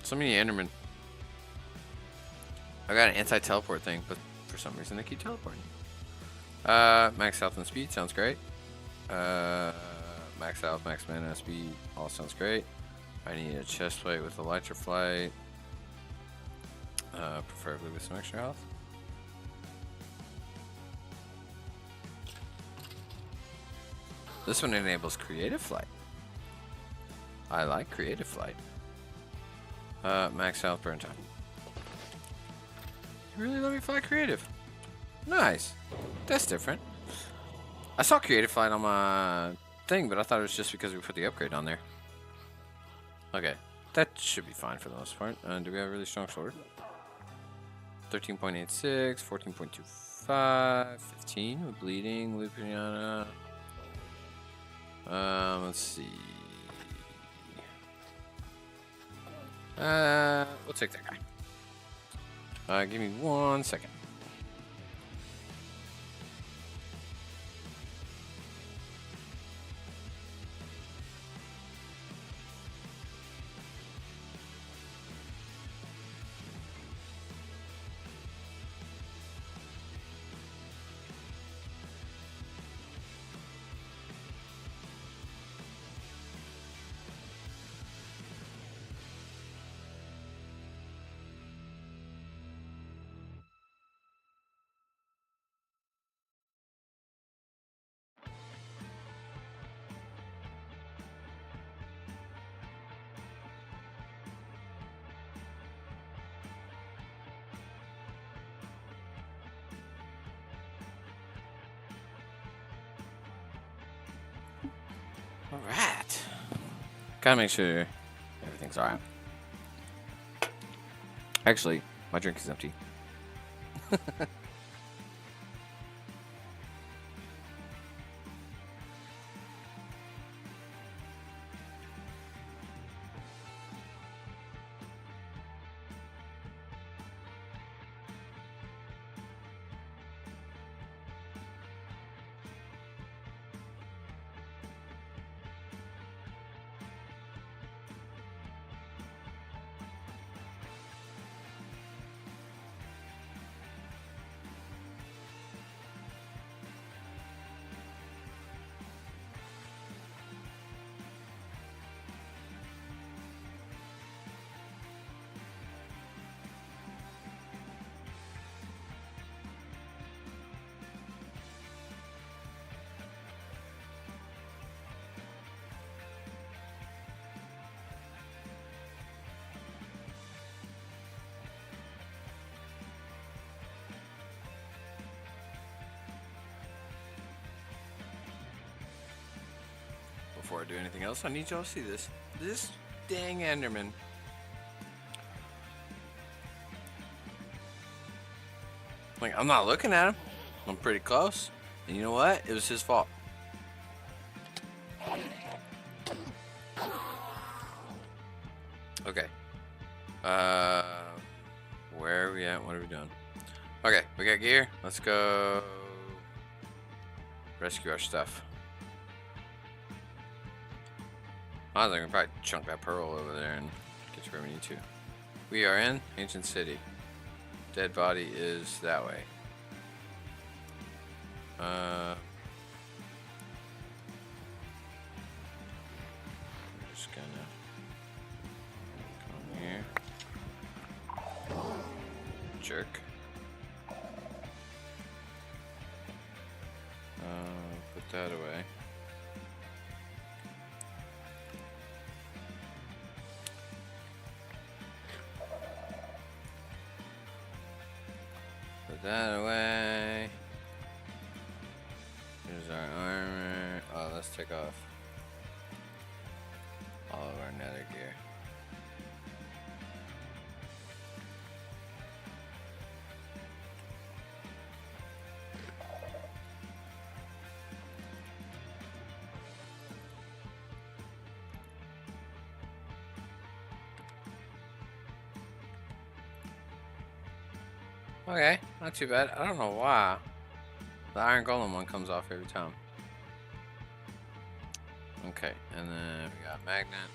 Speaker 1: So many Endermen. I got an anti-teleport thing, but for some reason they keep teleporting. Max health and speed sounds great. Max health, max mana, speed, all sounds great. I need a chest plate with electroflight. Preferably with some extra health. This one enables creative flight. I like creative flight. Max health, burn time. You really let me fly creative. Nice. That's different. I saw creative flight on my thing, but I thought it was just because we put the upgrade on there. Okay. That should be fine for the most part. Do we have a really strong sword? 13.86, 14.25, 15 with bleeding, Lupiana. Let's see. We'll take that guy. Give me 1 second. Alright. Gotta make sure everything's alright. Actually, my drink is empty. Before I do anything else, I need y'all to see this. This dang Enderman. Like, I'm not looking at him. I'm pretty close. And you know what? It was his fault. Okay. Where are we at? What are we doing? Okay, we got gear. Let's go rescue our stuff. I think we can probably chunk that pearl over there and get to where we need to. We are in Ancient City. Dead body is that way. I'm just gonna come here. Jerk. Put that away. Put that away. Here's our armor. take off all of our nether gear. Okay, not too bad. I don't know why the iron golem one comes off every time. Okay, and then we got magnet,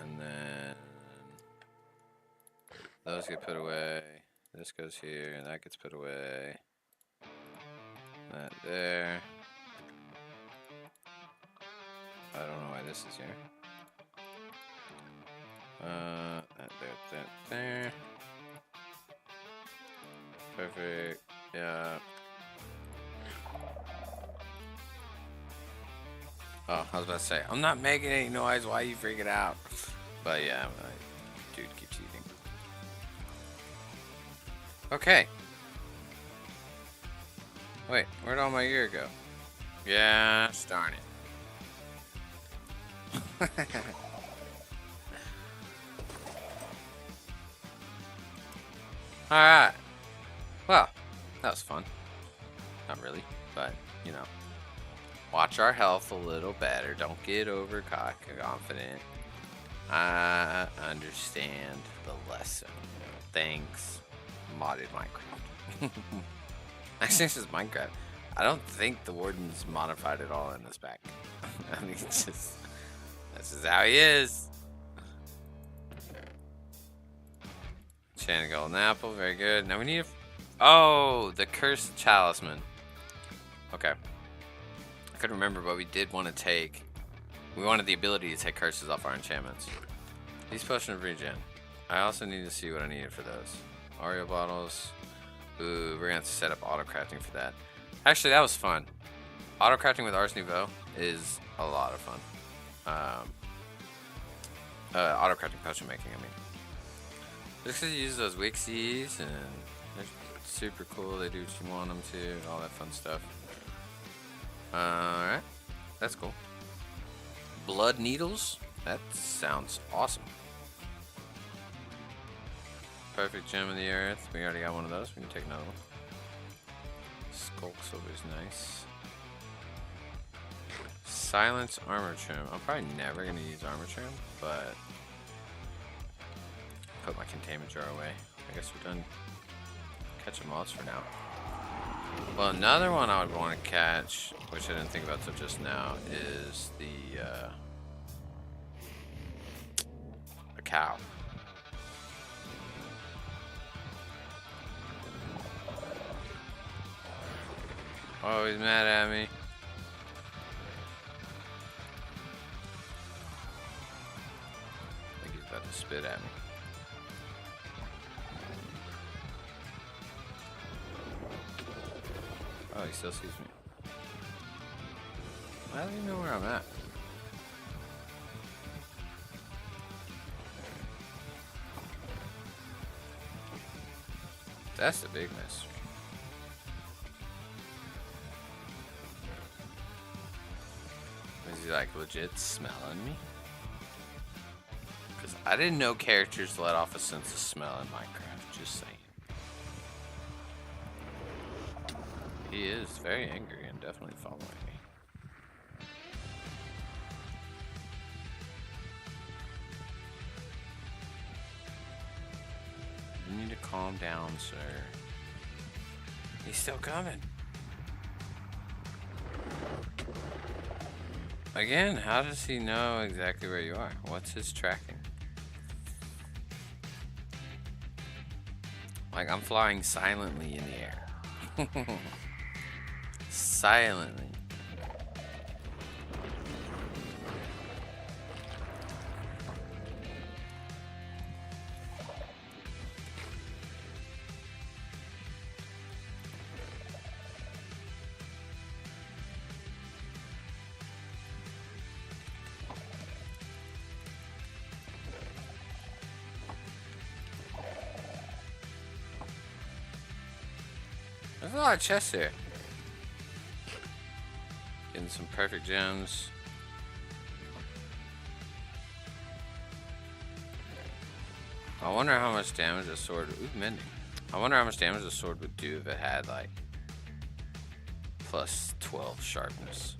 Speaker 1: and then those get put away. This goes here, and that gets put away. That there. I don't know why this is here. That there. Perfect. Yeah. Oh, I was about to say, I'm not making any noise. Why you freaking out? But yeah, dude keeps eating. Okay. Wait, where'd all my gear go? Yeah, darn it. Alright. Well, that was fun. Not really, but, you know. Watch our health a little better. Don't get overconfident. I understand the lesson. Thanks, modded Minecraft. Actually, this is Minecraft. I don't think the warden's modified at all in this pack. I mean, it's just... This is how he is. Enchanted golden apple, very good. Now we need a... Oh, the cursed talisman. Okay. I couldn't remember, but we did want to take... We wanted the ability to take curses off our enchantments. These potion of regen. I also need to see what I needed for those. Oreo bottles. Ooh, we're going to have to set up auto-crafting for that. Actually, that was fun. Auto-crafting with Ars Nouveau is a lot of fun. Auto-crafting potion making, I mean. Just because you use those wixies and they're super cool. They do what you want them to. All that fun stuff. Alright. That's cool. Blood needles. That sounds awesome. Perfect gem of the earth. We already got one of those. We can take another one. Skulk silver is nice. Silence armor trim. I'm probably never going to use armor trim, but put my containment jar away. I guess we're done catching moths for now. Well, another one I would want to catch, which I didn't think about till just now, is a cow. Oh, he's mad at me. I think he's about to spit at me. Oh, he still sees me. I don't even know where I'm at. That's the big mystery. Is he like legit smelling me? Because I didn't know characters let off a sense of smell in Minecraft, just saying. He is very angry and definitely following me. You need to calm down, sir. He's still coming. Again, how does he know exactly where you are? What's his tracking? Like, I'm flying silently in the air. Silently. There's a lot of chests here. Getting And some perfect gems. I wonder how much damage a sword. Ooh, mending. I wonder how much damage a sword would do if it had like plus 12 sharpness.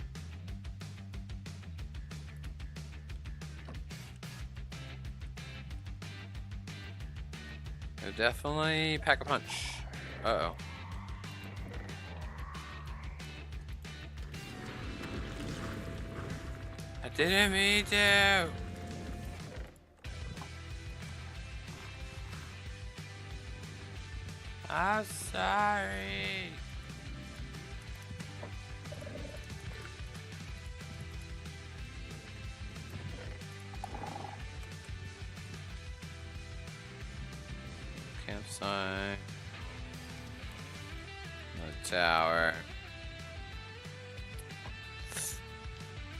Speaker 1: It would definitely pack a punch. Uh-oh. I didn't mean to. I'm sorry. Campsite. The tower.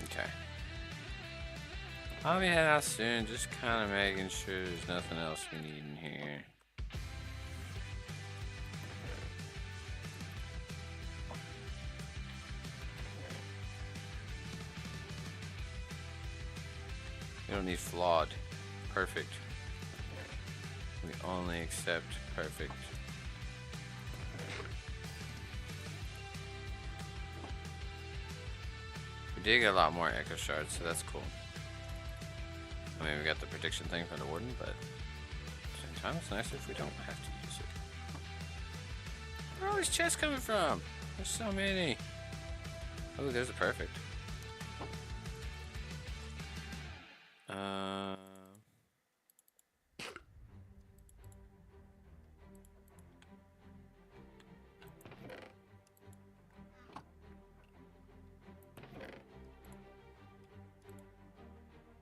Speaker 1: Okay. I'll be heading out soon, just kind of making sure there's nothing else we need in here. We don't need flawed. Perfect. We only accept perfect. We did get a lot more echo shards, so that's cool. I mean, we got the prediction thing from the warden, but at the same time, it's nice if we don't have to use it. Where are all these chests coming from? There's so many. Oh, there's a perfect.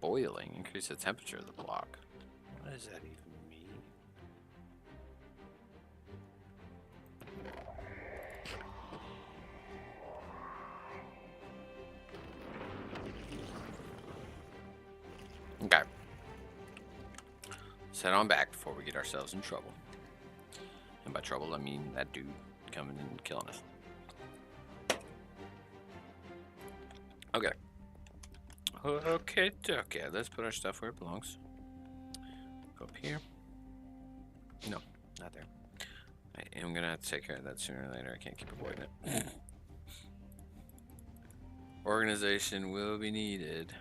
Speaker 1: Boiling, increase the temperature of the block. What does that even mean? Okay. Let's head on back before we get ourselves in trouble. And by trouble, I mean that dude coming and killing us. Okay. Okay, let's put our stuff where it belongs. Go up here. No, not there. I am gonna have to take care of that sooner or later. I can't keep avoiding it. Organization will be needed.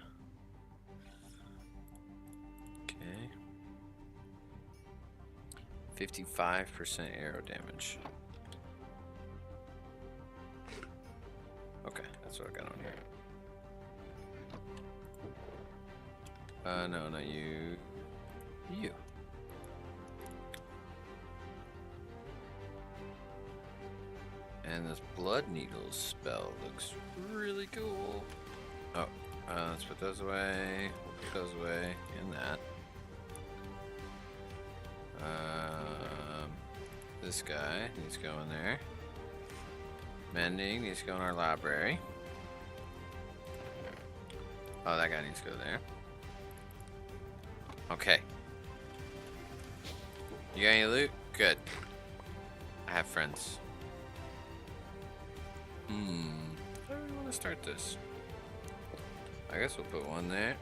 Speaker 1: Okay. 55% arrow damage. Okay, that's what I got on here. No, not you. You. And this blood needles spell looks really cool. Oh, let's put those away. We'll put those away in that. This guy needs to go in there. Mending needs to go in our library. Oh, that guy needs to go there. Okay. You got any loot? Good. I have friends. How do we want to start this? I guess we'll put one there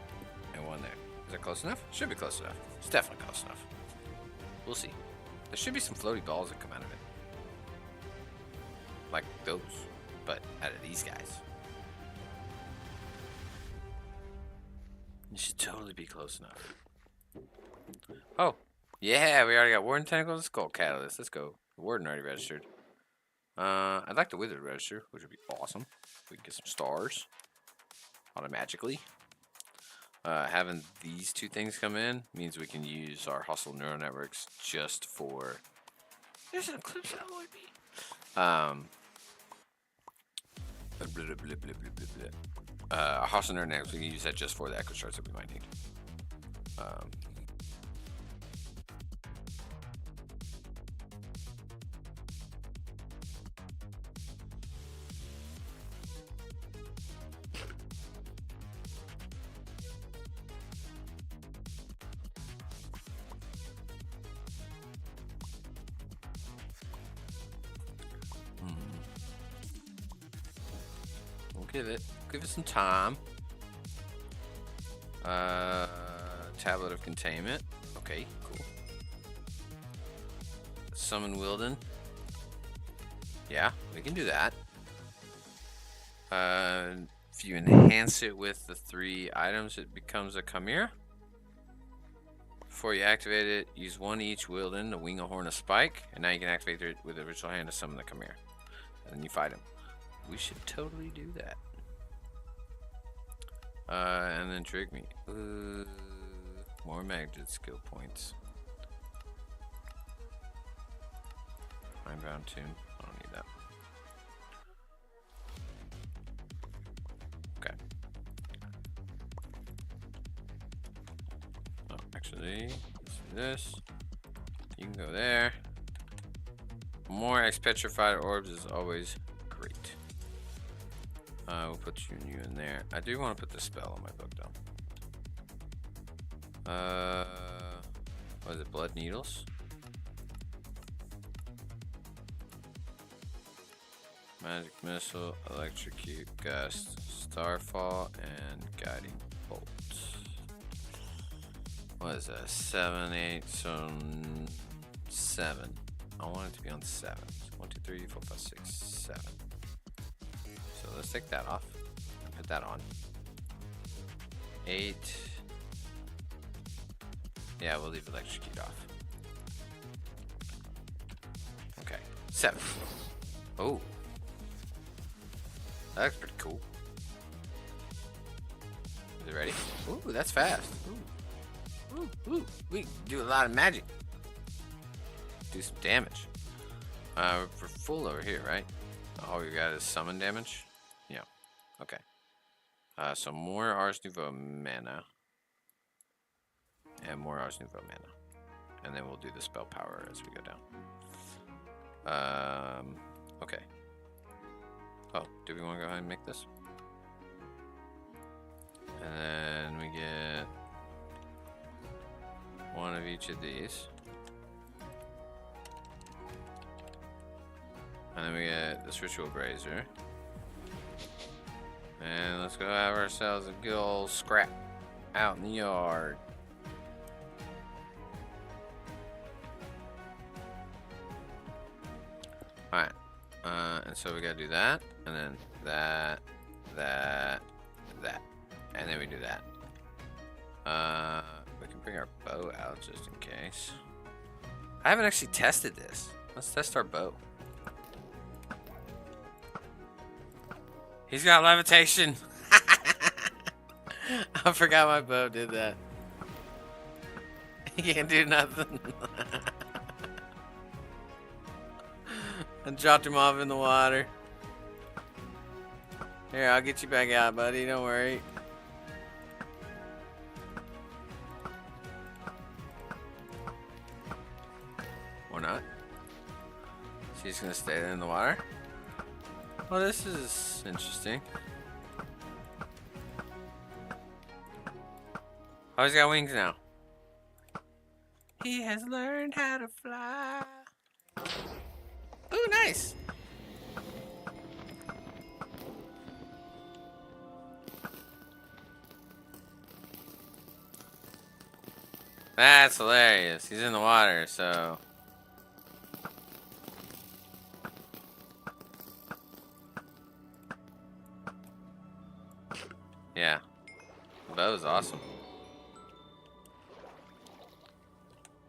Speaker 1: and one there. Is that close enough? Should be close enough. It's definitely close enough. We'll see. There should be some floaty balls that come out of it. Like those, but out of these guys. It should totally be close enough. Oh, yeah, we already got Warden Tentacles and Skull Catalyst. Let's go. The Warden already registered. I'd like the Wizard to register, which would be awesome. We can get some stars automatically. Having these two things come in means we can use our hostile neural networks just for... There's an Eclipse Alloy Beam. Our hostile neural networks, we can use that just for the echo shards that we might need. We'll give it give it some time. Tablet of Containment. Okay, cool. Summon Wilden. Yeah, we can do that. If you enhance it with the 3 items, it becomes a Chimera. Before you activate it, use 1 each Wilden to wing a Horn of Spike, and now you can activate it with the Ritual Hand to summon the Chimera. And then you fight him. We should totally do that. And then Trig Me. More Magid skill points. Mindbound Tune. I don't need that. Okay. Oh, actually, let's do this. You can go there. More X-Petrified Orbs is always great. We'll put you in there. I do want to put the spell on my book though. What is it? Blood Needles? Magic Missile, Electrocute, Gust, Starfall, and Guiding Bolt. What is that? 7, 8, so 7. I want it to be on 7. So 1, 2, 3, 4, 5, 6, 7. So let's take that off. Put that on. 8. Yeah, we'll leave Electrocute off. Okay. 7. Oh. That looks pretty cool. Is it ready? Ooh, that's fast. Ooh. Ooh, ooh. We can do a lot of magic. Do some damage. We're full over here, right? All we got is summon damage. Yeah. Okay. So more Ars Nouveau mana. And more Ars Nouveau mana. And then we'll do the spell power as we go down. Okay. Oh, do we want to go ahead and make this? And then we get 1 of each of these. And then we get this Ritual Brazier. And let's go have ourselves a good old scrap out in the yard. Alright. And so we gotta do that, and then that, and then we do that. We can bring our bow out just in case. I haven't actually tested this. Let's test our bow. He's got levitation. I forgot my bow did that. He can't do nothing. I dropped him off in the water. Here, I'll get you back out, buddy. Don't worry. Or not. She's gonna stay there in the water. Well, this is interesting. Oh, he's got wings now. He has learned how to fly. Ooh, nice. That's hilarious. He's in the water, so. Yeah. The bow is awesome.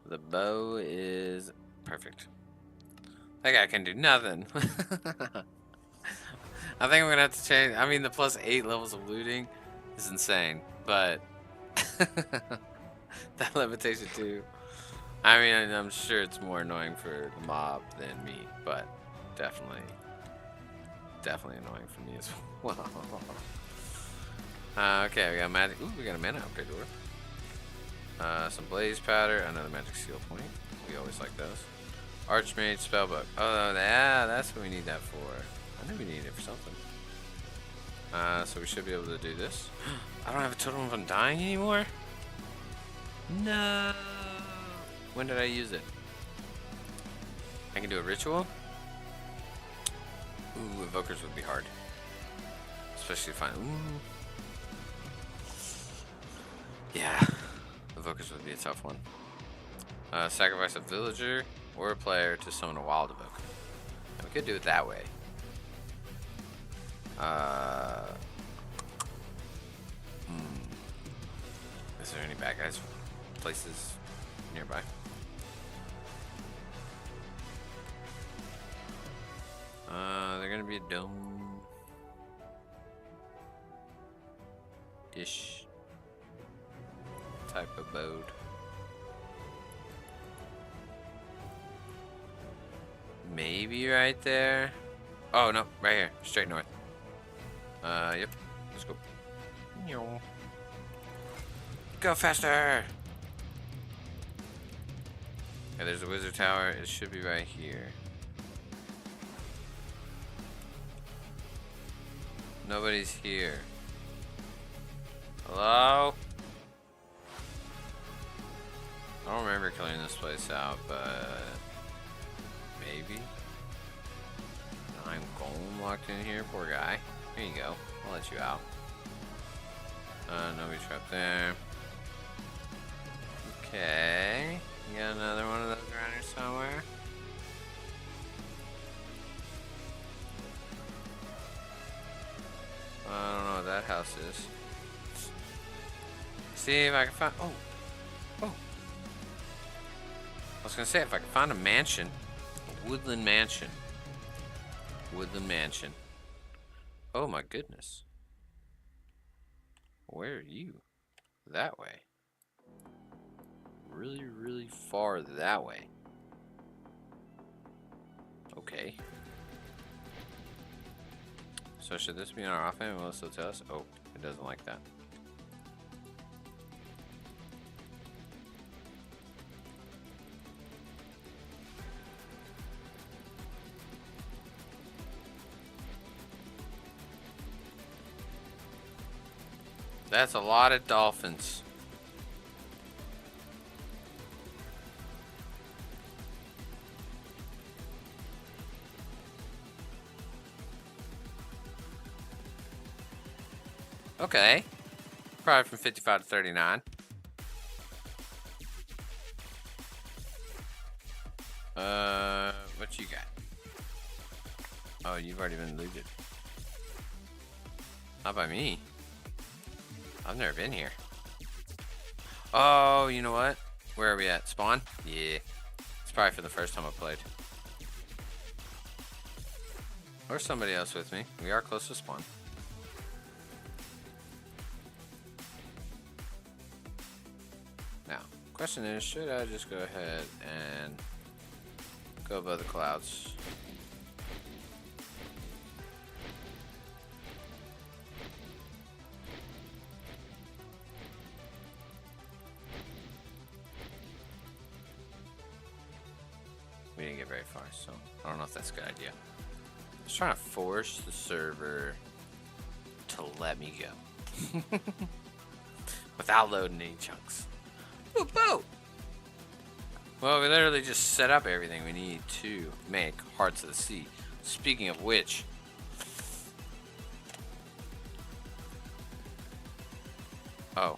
Speaker 1: The bow is perfect. That guy can do nothing. I think I'm gonna have to change. I mean, the +8 levels of looting is insane, but that levitation too. I mean, I'm sure it's more annoying for the mob than me, but definitely annoying for me as well. Okay, we got magic. Ooh, we got a mana upgrade order. Some blaze powder, another magic seal point. We always like those. Archmage spellbook. Oh, yeah, that's what we need that for. I knew we needed it for something. So we should be able to do this. I don't have a totem of undying anymore? No. When did I use it? I can do a ritual? Ooh, evokers would be hard. Especially if yeah, evokers would be a tough one. Sacrifice a villager or a player to summon a wild evoker. And we could do it that way. Is there any bad guys places nearby? They're gonna be a dome-ish type of abode. Maybe right there. Oh no, right here, straight north. Yep. Let's go. Go faster! Okay, there's a wizard tower. It should be right here. Nobody's here. Hello? I don't remember clearing this place out, but maybe. I'm golem locked in here, poor guy. Here you go. I'll let you out. Nobody's trapped there. Okay. You got another one of those around here somewhere? I don't know what that house is. See if I can find. Oh. I was gonna say if I can find a mansion, a woodland mansion. Oh my goodness. Where are you? That way. Really, really far that way. Okay. So should this be on our offhand? Will it still tell us? Oh, it doesn't like that. That's a lot of dolphins. Okay. Probably from 55 to 39. What you got? Oh, you've already been looted. Not by me. I've never been here. Oh, you know what? Where are we at? Spawn? Yeah. It's probably for the first time I played. Or somebody else with me. We are close to spawn. Now, question is, should I just go ahead and go above the clouds? We didn't get very far, so I don't know if that's a good idea. I was trying to force the server to let me go without loading any chunks. Boop, boop. Well, we literally just set up everything we need to make Hearts of the Sea. Speaking of which, oh,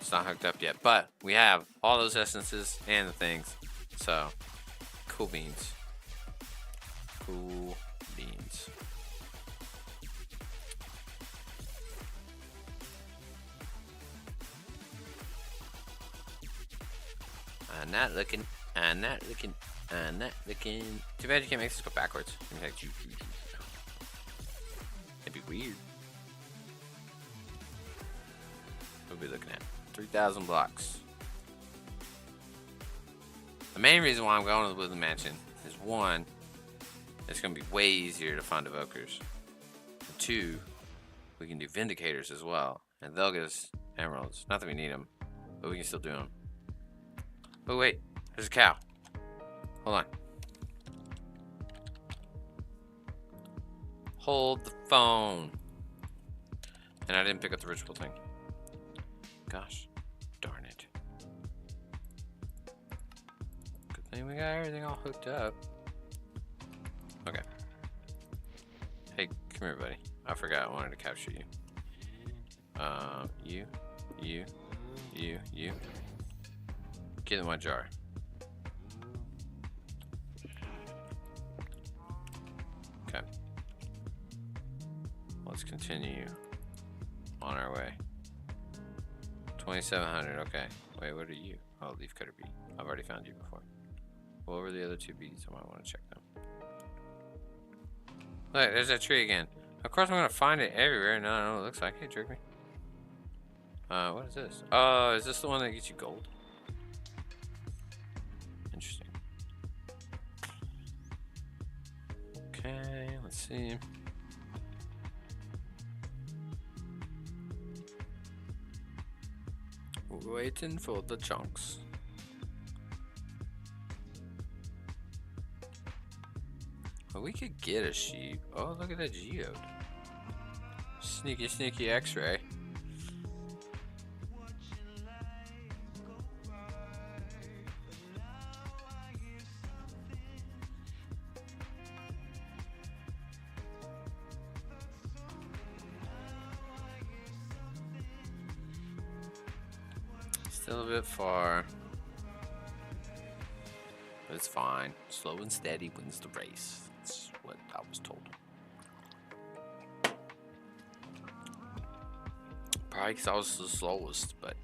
Speaker 1: it's not hooked up yet, but we have all those essences and the things, so cool beans. Cool beans. I'm not looking. I'm not looking. I'm not looking. Too bad you can't make this go backwards. Like, that'd be weird. We'll be looking at 3,000 blocks. The main reason why I'm going to the Woodland Mansion is one, it's going to be way easier to find evokers. And two, we can do Vindicators as well. And they'll get us emeralds. Not that we need them, but we can still do them. Oh wait, there's a cow. Hold on. Hold the phone. And I didn't pick up the ritual thing. Gosh, darn it. Good thing we got everything all hooked up. Okay. Hey, come here, buddy. I forgot I wanted to capture you. You. Get in my jar. Okay. Let's continue on our way. 2700, okay. Wait, what are you? Oh, leaf cutter bee. I've already found you before. What were the other two bees? I might want to check them. Look, there's that tree again. Of course I'm gonna find it everywhere. No, I don't know what it looks like. Hey, trick me. What is this? Oh, is this the one that gets you gold? Interesting. Okay, let's see. Waiting for the chunks. Well, we could get a sheep. Oh, look at that geode. Sneaky, sneaky X-ray. Still a bit far. But it's fine. Slow and steady wins the race. That's what I was told. Probably because I was the slowest, but...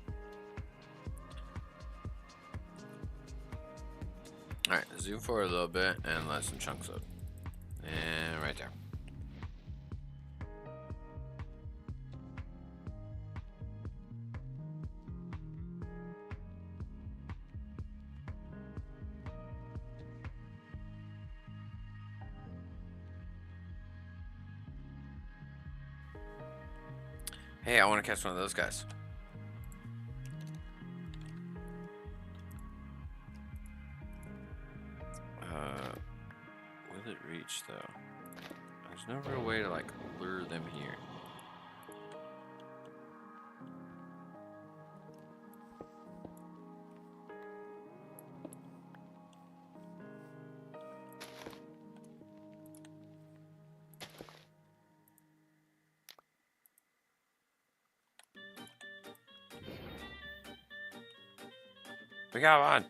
Speaker 1: Alright, zoom forward a little bit and let some chunks up. And right there. Hey, I want to catch one of those guys. Will it reach though? There's no real way to like lure them here. We got one.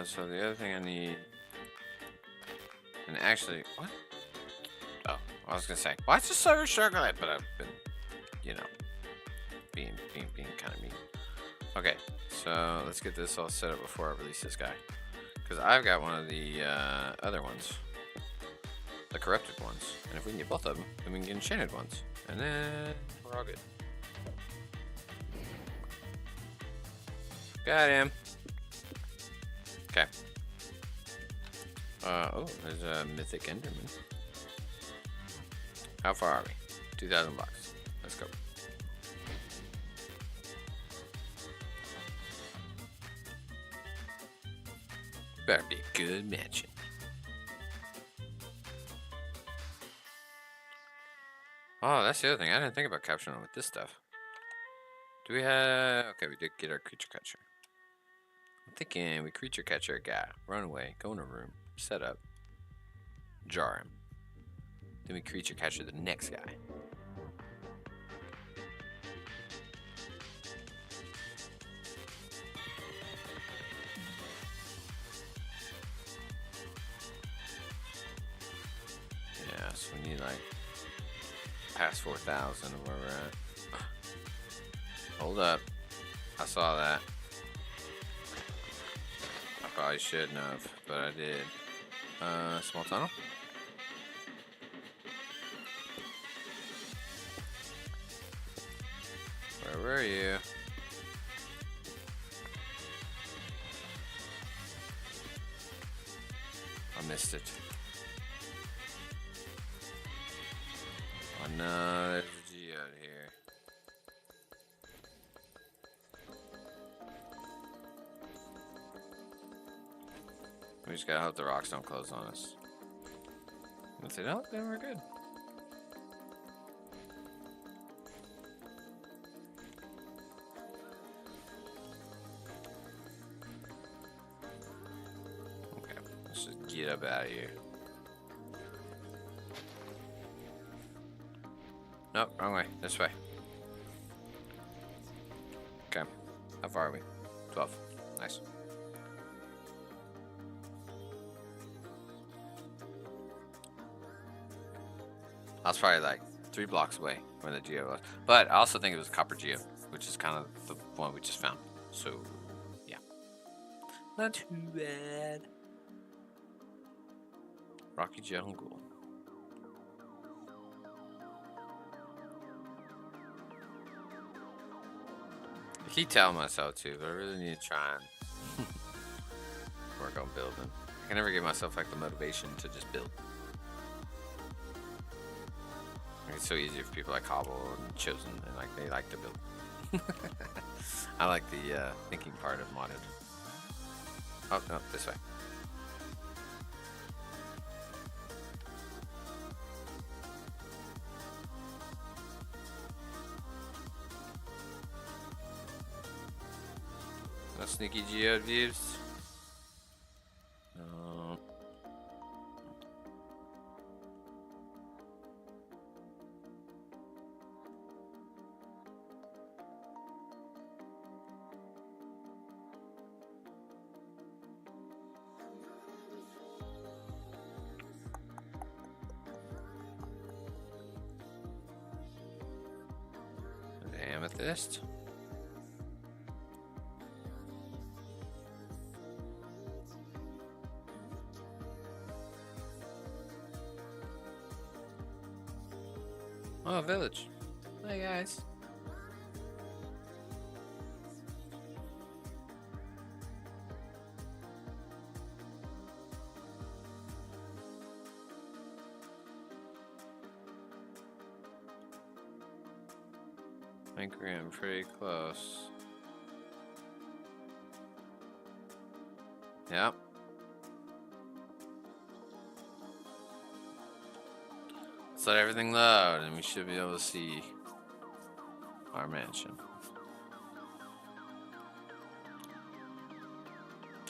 Speaker 1: So the other thing I need, and actually, what? Oh, I was gonna say, why is this so struggling? But I've been, you know, being kind of mean. Okay, so let's get this all set up before I release this guy, because I've got one of the other ones, the corrupted ones, and if we can get both of them, then we can get enchanted ones, and then we're all good. Got him. Okay. Oh, there's a mythic enderman. How far are we? 2,000 blocks. Let's go. Better be a good mansion. Oh, that's the other thing. I didn't think about capturing them with this stuff. Do we have... Okay, we did get our creature catcher. I'm thinking we creature catcher a guy, run away, go in a room, set up, jar him. Then we creature catcher the next guy. Yeah, so we need like past 4,000 of where we're at. Hold up. I saw that. Probably shouldn't have, but I did. Small tunnel. Where were you? I missed it. Oh no, there's a geode here. We just gotta hope the rocks don't close on us. If they don't, then we're good. Okay, let's just Get up out of here. Nope, wrong way. This way. Okay. How far are we? 12. Nice. I was probably like 3 blocks away where the geo was. But I also think it was a copper geo, which is kind of the one we just found. So, yeah. Not too bad. Rocky Jungle. I keep telling myself to, but I really need to try and work on building. I can never give myself like the motivation to just build. Like, it's so easy for people like Cobble and Chosen, and like they like to build. I like the thinking part of modded. Oh no, this way. No sneaky geode views. Amethyst. Oh, village. Hey guys. I think we're getting pretty close. Yep. Let's let everything load and we should be able to see our mansion.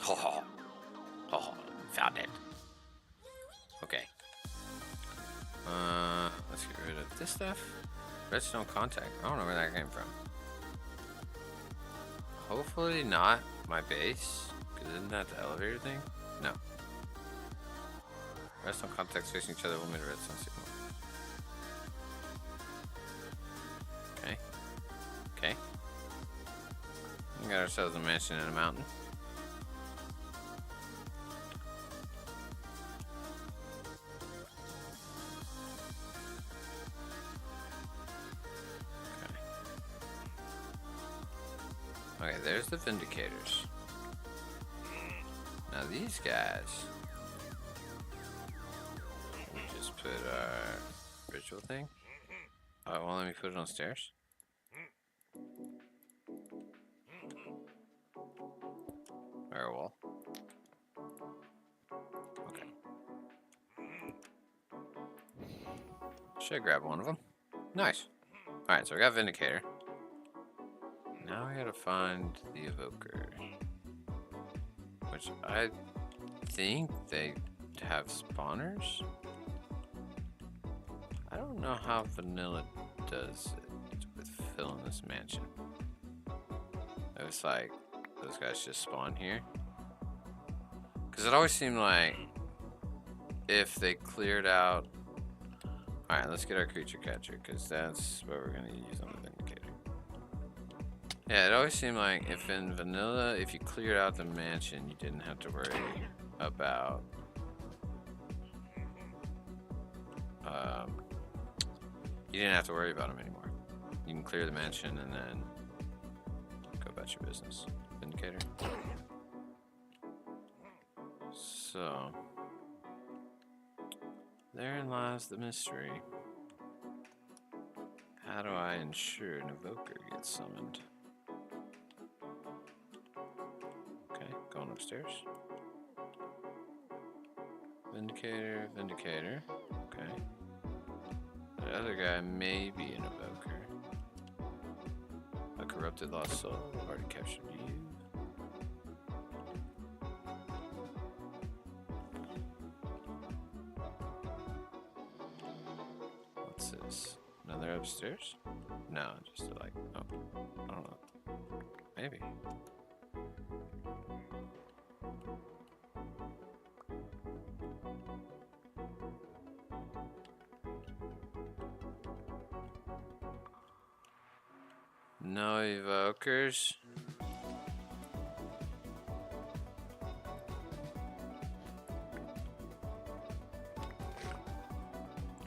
Speaker 1: Oh, found it. Okay. Let's get rid of this stuff. Redstone contact. I don't know where that came from. Hopefully not my base. Because isn't that the elevator thing? No. Redstone contacts facing each other will make a redstone signal. Okay. Okay. We got ourselves a mansion in a mountain. Okay, there's the Vindicators. Now these guys, we just put our ritual thing. Oh, it won't let me put it on stairs? Or a wall? Okay. Should grab one of them. Nice. Alright, so we got Vindicator. Now we gotta find the Evoker. Which I think they have spawners. I don't know how vanilla does it with filling this mansion. It's like those guys just spawn here. Because it always seemed like if they cleared out. Alright, let's get our creature catcher because that's what we're gonna use on the Vindicator. Yeah, it always seemed like if in vanilla, if you cleared out the mansion, you didn't have to worry about you didn't have to worry about them anymore. You can clear the mansion and then go about your business. Vindicator. So therein lies the mystery. How do I ensure an evoker gets summoned? Okay, going upstairs. Vindicator, Vindicator. Okay. The other guy may be an evoker. A corrupted lost soul. Already captured you. upstairs? No, just to like, oh, I don't know. Maybe. No evokers.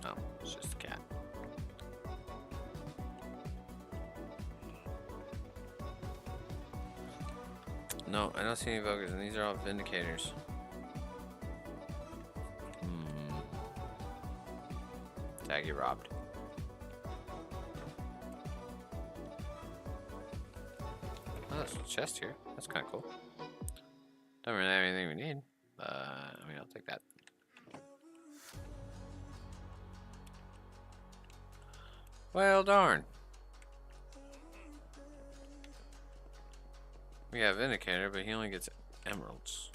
Speaker 1: Oh, it's just a cat. No, I don't see any evokers, and these are all vindicators. Did I get robbed? Oh, there's a chest here. That's kind of cool. Don't really have anything we need. I mean, I'll take that. Well, darn. We got Vindicator, but he only gets emeralds.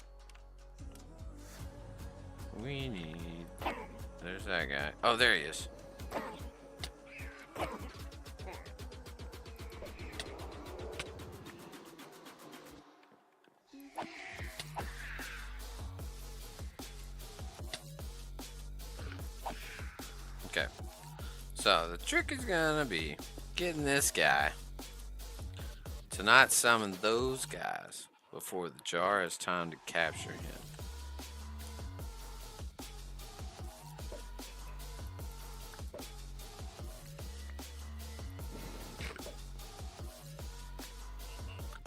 Speaker 1: We need... There's that guy. Oh, there he is. Okay. So, the trick is gonna be getting this guy to not summon those guys before the jar has time to capture him.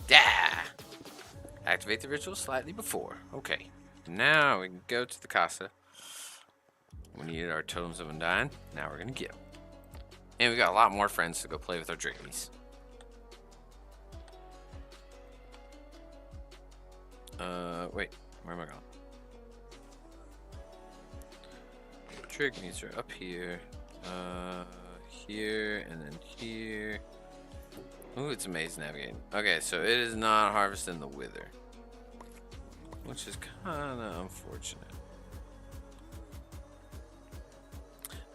Speaker 1: Yeah! Activate the ritual slightly before. Okay. Now we can go to the casa. We needed our totems of undying. Now we're gonna get them. And we got a lot more friends to go play with our Drigneys. Wait, where am I going? Drigneys are up here. Here, and then here. Ooh, it's amazing navigating. Okay, so it is not harvesting the wither, which is kind of unfortunate.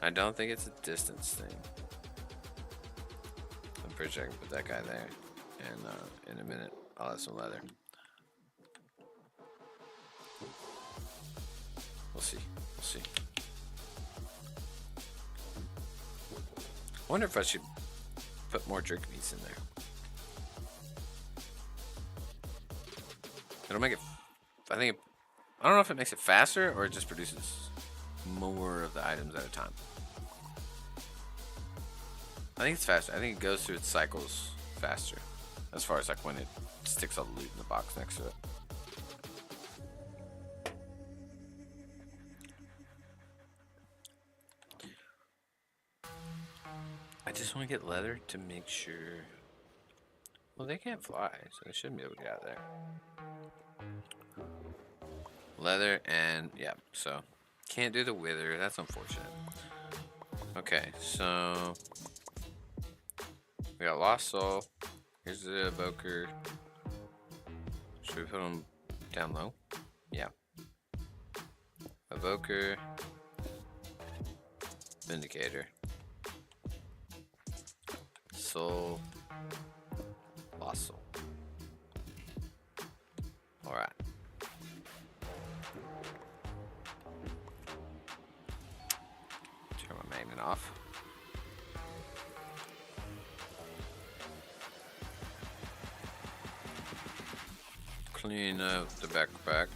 Speaker 1: I don't think it's a distance thing. I'm pretty sure I can put that guy there, and in a minute I'll have some leather. We'll see. We'll see. I wonder if I should put more Drigneys in there. It'll make it. I don't know if it makes it faster or it just produces more of the items at a time. I think it's faster. I think it goes through its cycles faster, as far as like when it sticks all the loot in the box next to it. I just want to get leather to make sure. Well, they can't fly, so they shouldn't be able to get out of there. Leather and yeah, so can't do the wither. That's unfortunate. Okay, so we got Lost Soul. Here's the evoker. Should we put them down low? Yeah. Evoker. Vindicator. Soul. Lost Soul. Alright. Turn my magnet off. Clean up the backpack.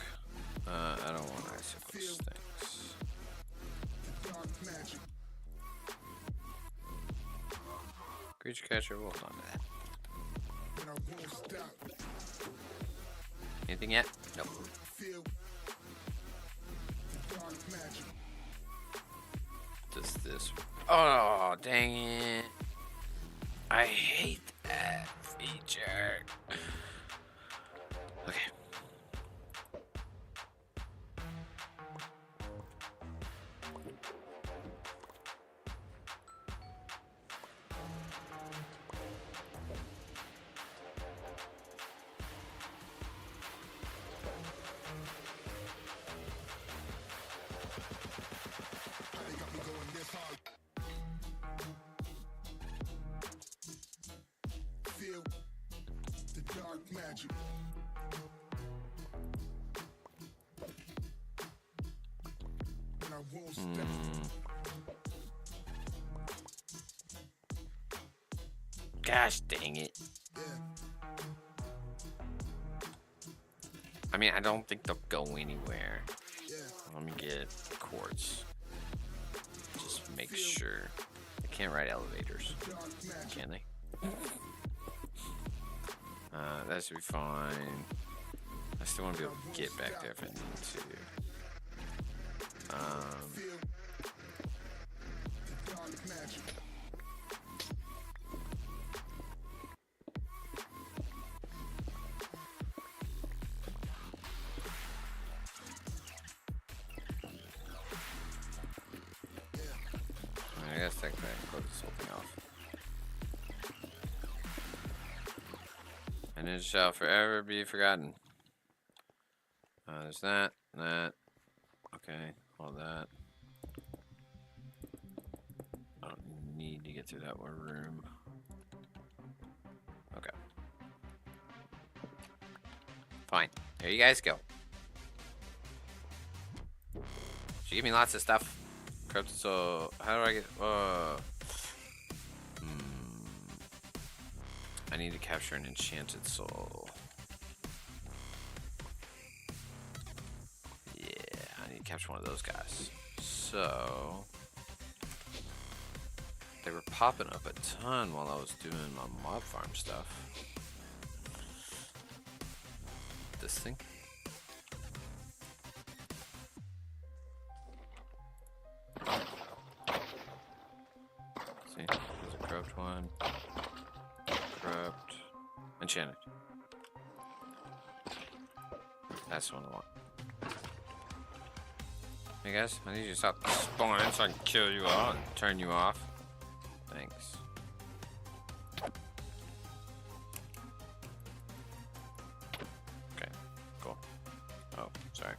Speaker 1: I don't want icicles. Thanks. Creature catcher, we'll hold on to that. Anything yet? Nope. Does this? Oh, dang it! I hate that feature. Okay. Gosh dang it. I mean, I don't think they'll go anywhere. Let me get quartz. Just make sure. They can't ride elevators, can they? That should be fine. I still want to be able to get back there if I need to. I guess technically I can close this whole thing off. And it shall forever be forgotten. There's that. Okay, all that. I don't need to get through that one room. Okay. Fine. There you guys go. She gave me lots of stuff. So how do I get? I need to capture an enchanted soul. Yeah, I need to capture one of those guys. So they were popping up a ton while I was doing my mob farm stuff. This thing. See, there's a corrupt one. Corrupt. Enchanted. That's the one I want. Hey guys, I need you to stop spawning so I can kill you all and turn you off. Thanks. Okay, cool. Oh, sorry.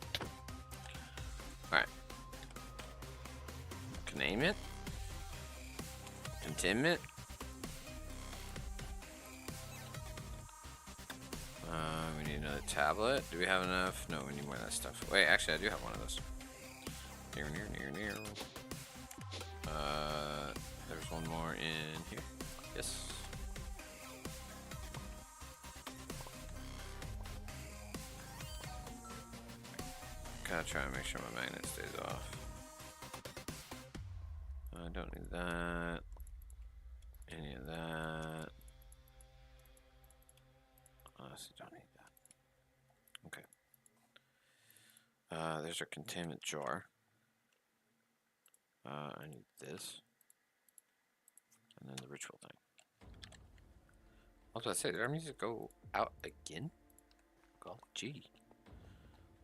Speaker 1: Alright. Can name it? Contentment? We need another tablet. Do we have enough? No, we need more of that stuff. Wait, actually, I do have one of those. Near. There's one more in here. Yes. Gotta try and make sure my magnet stays off. I don't need that. Any of that. Honestly, don't need that. Okay. There's our containment jar. I need this. And then the ritual thing. What was I say? Did our music go out again? Oh, gee.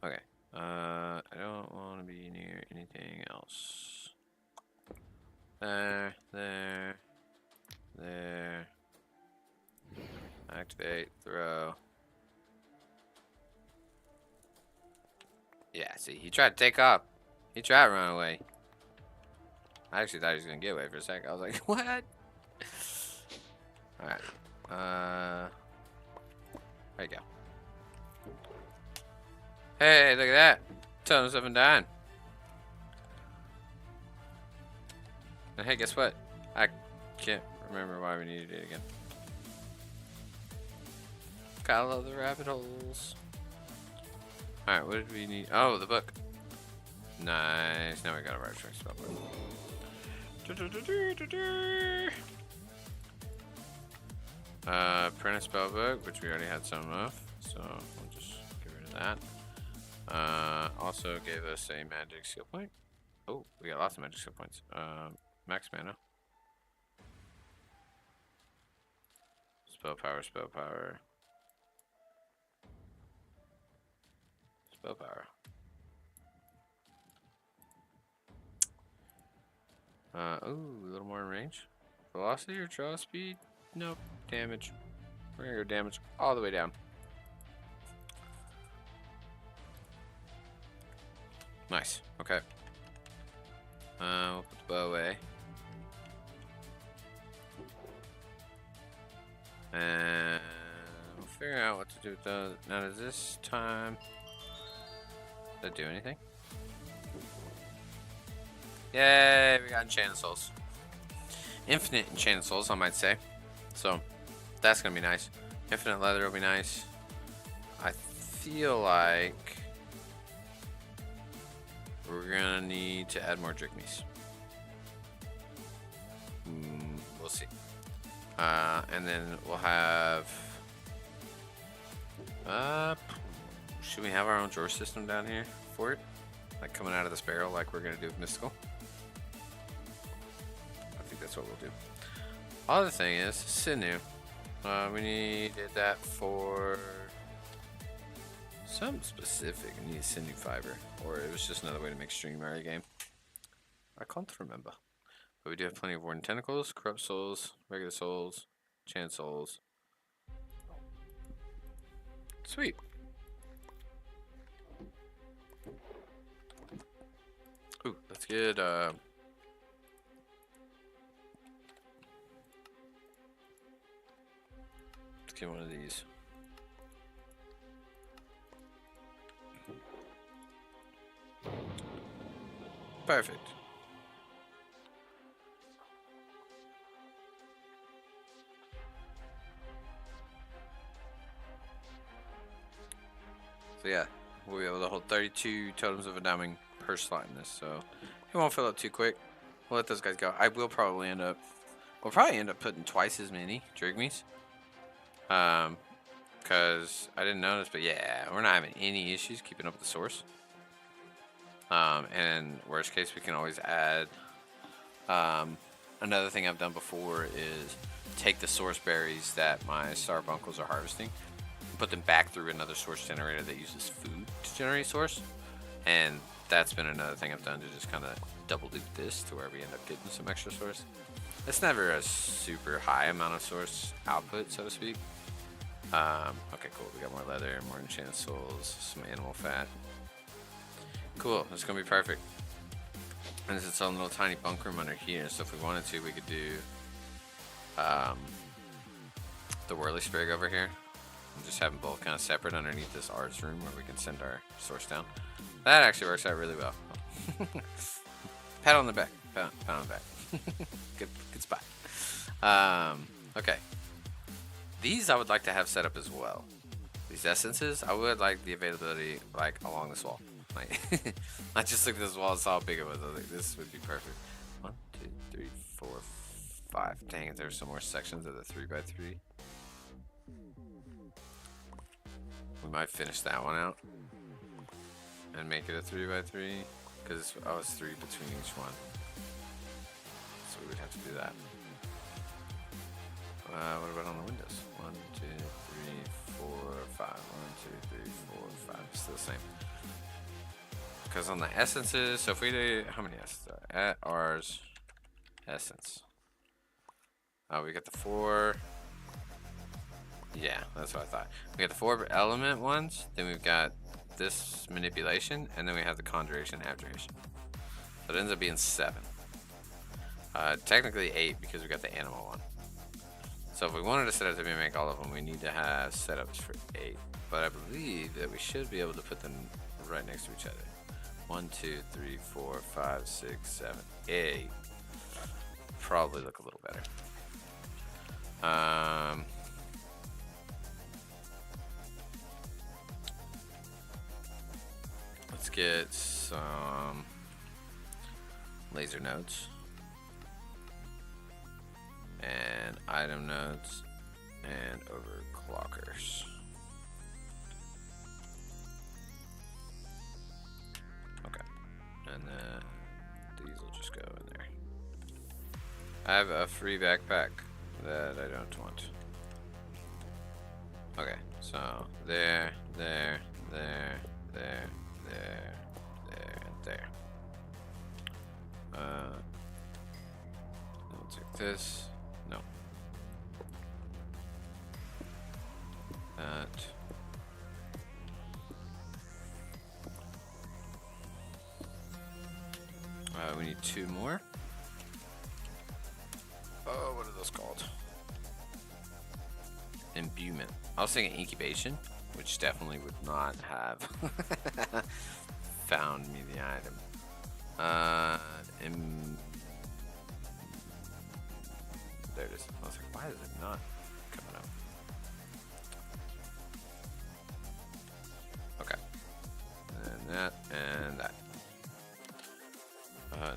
Speaker 1: Okay. I don't want to be near anything else. There. Activate, throw. Yeah, see, he tried to take off. He tried to run away. I actually thought he was gonna get away for a second. I was like, what? Alright. There you go. Hey, look at that. Ton of stuff and dying. And hey, guess what? I can't remember why we needed it again. Gotta love the rabbit holes. Alright, what did we need? Oh, the book. Nice. Now we got a right track spell book. Print a spell book, which we already had some of, so we'll just get rid of that. Also gave us a magic skill point. Oh, we got lots of magic skill points. Max mana. Spell power. Spell power. Ooh, a little more in range. Velocity or draw speed? Nope. Damage. We're gonna go damage all the way down. Nice. Okay. We'll put the bow away. And we'll figure out what to do with those. Now, does this time... Does that do anything? Yay, we got enchanted souls. Infinite enchanted souls, I might say. So, that's going to be nice. Infinite leather will be nice. I feel like we're going to need to add more drigmies. We'll see. And then we'll have... should we have our own drawer system down here for it? Like coming out of this barrel like we're going to do with Mystical? I think that's what we'll do. Other thing is, sinew. We needed that for something specific. We need sinew fiber. Or it was just another way to make string Mario game. I can't remember. But we do have plenty of Warden Tentacles, Corrupt Souls, Regular Souls, Chance Souls. Sweet. Ooh, let's get let's get one of these. Perfect. So yeah, we'll be able to hold 32 totems of endowment per slot in this, so it won't fill up too quick. We'll let those guys go. I will probably end up, we'll probably end up putting twice as many Drigmies. Because I didn't notice, but yeah, we're not having any issues keeping up with the source. And worst case, we can always add, another thing I've done before is take the source berries that my Starbunkles are harvesting, put them back through another source generator that uses food to generate source, and that's been another thing I've done to just kind of double loop this to where we end up getting some extra source. It's never a super high amount of source output, so to speak. Okay, cool. We got more leather, more enchanted souls, some animal fat. Cool. That's gonna be perfect. And it's its own little tiny bunk room under here, so if we wanted to, we could do the whirly sprig over here. And just have them both kind of separate underneath this arts room where we can send our source down. That actually works out really well. Pat on the back. Pat on the back. Good spot. Okay. These I would like to have set up as well. These essences, I would like the availability like along this wall. Like, I just looked at this wall and saw how big it was. I was like, this would be perfect. 1, 2, 3, 4, 5. Dang it, there's some more sections of the 3x3. We might finish that one out and make it a 3x3 because I was 3 between each one. So we would have to do that. What about on the windows? 1, 2, 3, 4, 5. 1, 2, 3, 4, 5. Still the same. Because on the essences, so if we do, how many essences? At ours, essence. We got the 4. Yeah, that's what I thought. We got the 4 element ones, then we've got this manipulation, and then we have the conjuration abjuration. So it ends up being 7. Technically 8 because we got the animal one. So if we wanted to set up to make all of them, we need to have setups for 8. But I believe that we should be able to put them right next to each other. 1, 2, 3, 4, 5, 6, 7, 8. Probably look a little better. Let's get some laser nodes. And item nodes and overclockers. Okay, and then these will just go in there. I have a free backpack that I don't want. Okay, so there, and there. We'll take this. No. That. We need 2 more. Oh, what are those called? imbuement. I was thinking incubation, which definitely would not have found me the item. There it is. I was like, why is it not coming up? Okay. And that and that.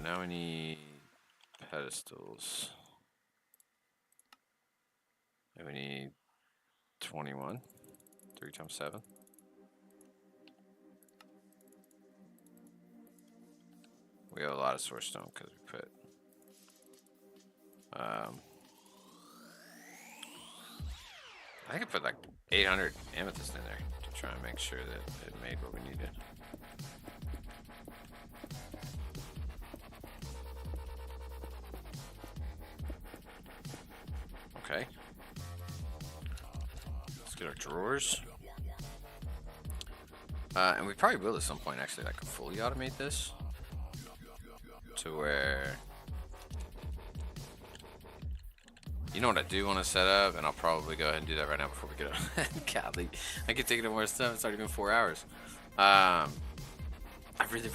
Speaker 1: Now we need pedestals. And we need 21. 3 times 7. We have a lot of source stone because we put I could put like 800 amethyst in there to try and make sure that it made what we needed. Okay. Let's get our drawers. And we probably will at some point actually like fully automate this to where, you know what I do want to set up, and I'll probably go ahead and do that right now before we get up. Golly, I keep taking more stuff. It's already been 4 hours. I really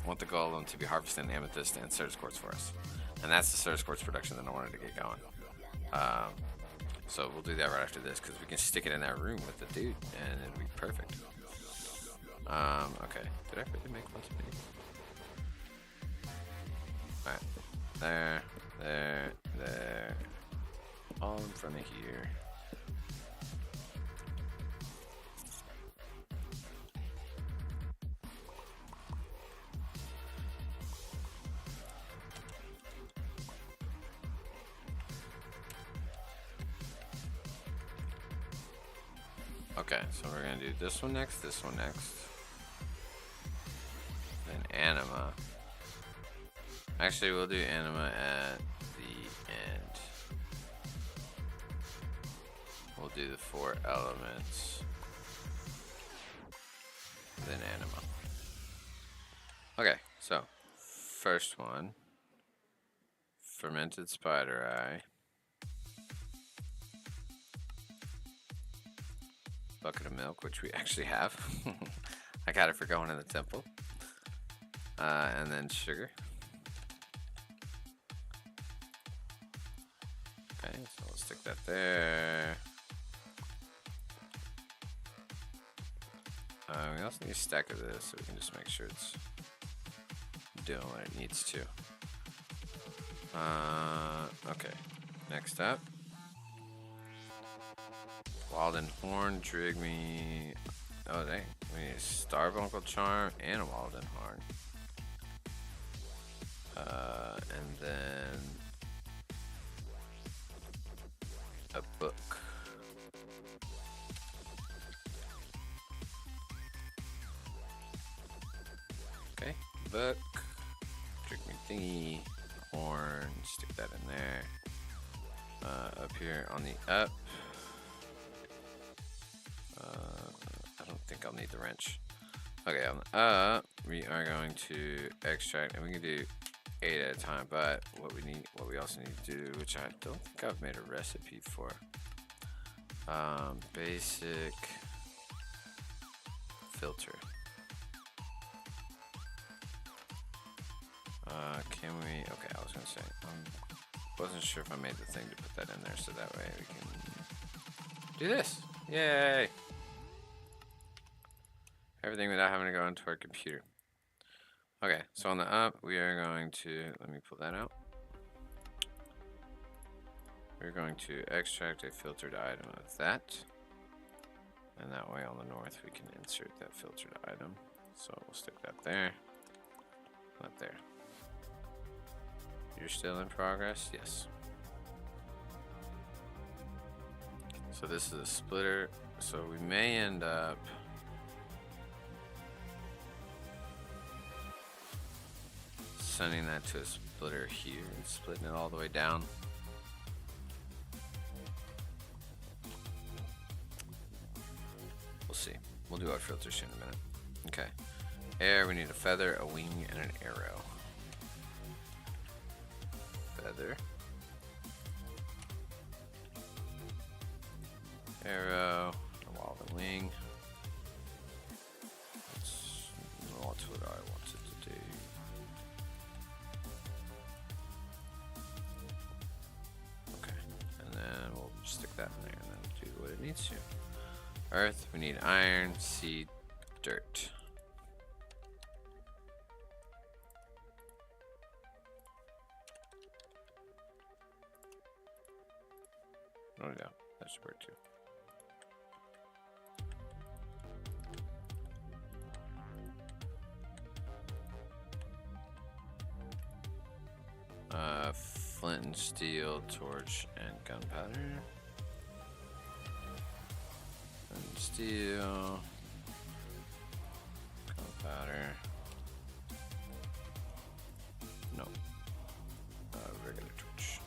Speaker 1: want the golem to be harvesting amethyst and Certus quartz for us, and that's the Certus quartz production that I wanted to get going. So we'll do that right after this because we can stick it in that room with the dude, and it'll be perfect. Okay. Did I really make one too many? Alright. There. There. All in front of here. Okay, so we're gonna do this one next, then anima. Actually, we'll do anima at the end. We'll do the 4 elements, then anima. Okay, so first one, fermented spider eye. Bucket of milk, which we actually have. I got it for going in the temple. And then sugar. Okay, so we'll stick that there. We also need a stack of this so we can just make sure it's doing what it needs to. Okay, next up. Walden Horn, Drig me. Oh, dang. We need a Starbuncle Charm and a Walden Horn. And then a book. Okay, book. Drig me thingy. Horn. Stick that in there. Up here on the up. I don't think I'll need the wrench. Okay, on the up, we are going to extract, and we can do 8 at a time. But what we also need to do, which I don't think I've made a recipe for. Basic filter. Can we? Okay, I was gonna say. Wasn't sure if I made the thing to put that in there, so that way we can do this. Yay! Everything without having to go into our computer. Okay, so on the up, we are going to, let me pull that out. We're going to extract a filtered item of that. And that way on the north, we can insert that filtered item. So we'll stick that there. Not there. You're still in progress? Yes. So this is a splitter. So we may end up sending that to a splitter here and splitting it all the way down. We'll see. We'll do our filters in a minute. Okay. Air, we need a feather, a wing, and an arrow. Feather. Arrow, a wall of the wing. That's not what I wanted to do. Okay, and then we'll stick that in there and then do what it needs to. Earth, we need iron, seed, dirt. Oh yeah, that should work too. Flint and steel, torch, and gunpowder. Flint and steel, gunpowder. No. Regular torch.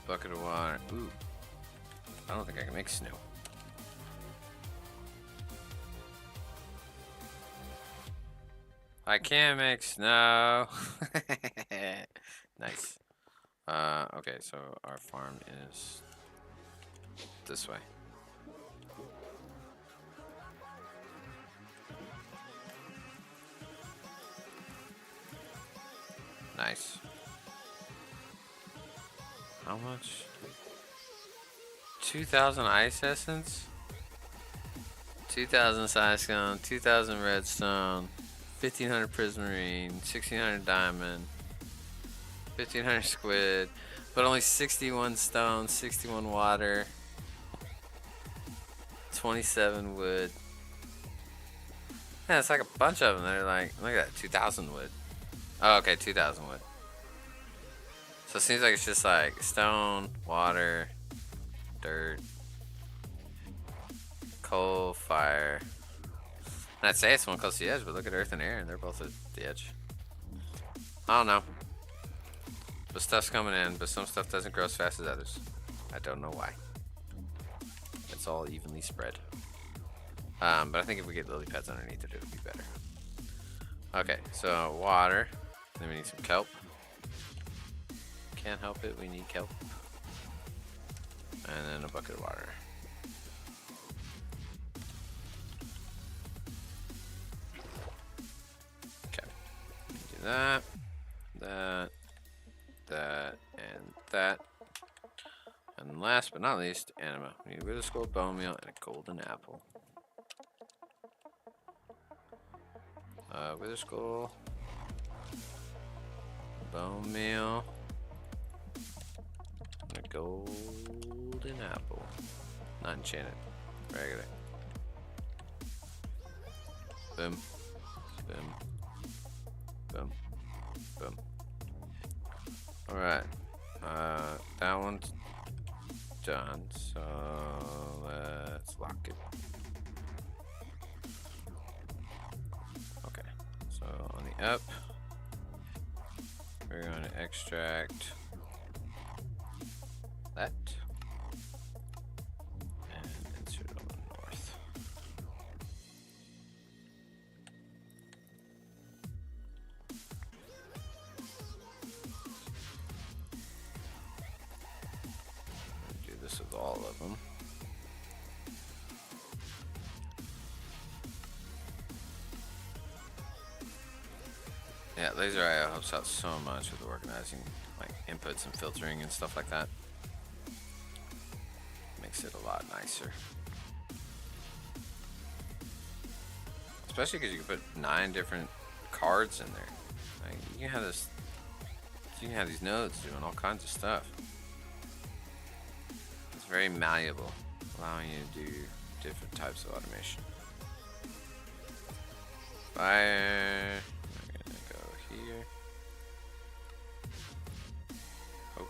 Speaker 1: Bucket of water. Ooh. I don't think I can make snow. I can't make snow. Nice. Okay, so our farm is this way. Nice. How much? 2,000 ice essence, 2,000 sidestone, 2,000 redstone, 1,500 prismarine, 1,600 diamond, 1,500 squid, but only 61 stone, 61 water, 27 wood. Yeah, it's like a bunch of them. They're like, look at that, 2,000 wood. Oh, okay, 2,000 wood. So it seems like it's just like stone, water, dirt, coal, fire. And I'd say it's one close to the edge, but look at earth and air, and they're both at the edge. I don't know. But stuff's coming in, but some stuff doesn't grow as fast as others. I don't know why. It's all evenly spread. But I think if we get lily pads underneath it, it would be better. Okay, so water. Then we need some kelp. Can't help it, we need kelp. And then a bucket of water. Okay. Do that, that, and that. And last but not least, anima. We need wither skull, bone meal, and a golden apple. Wither skull, bone meal, and a golden apple. Not enchanted. Regular. Boom. Boom. Boom. Boom. Alright. That one's done. So let's lock it. Okay. So on the up, we're going to extract that. With all of them. Yeah, laser IO helps out so much with organizing like inputs and filtering and stuff like that. Makes it a lot nicer. Especially because you can put 9 different cards in there. Like, you can have this. You can have these nodes doing all kinds of stuff. Very malleable, allowing you to do different types of automation. Fire. We're gonna go here. Oh,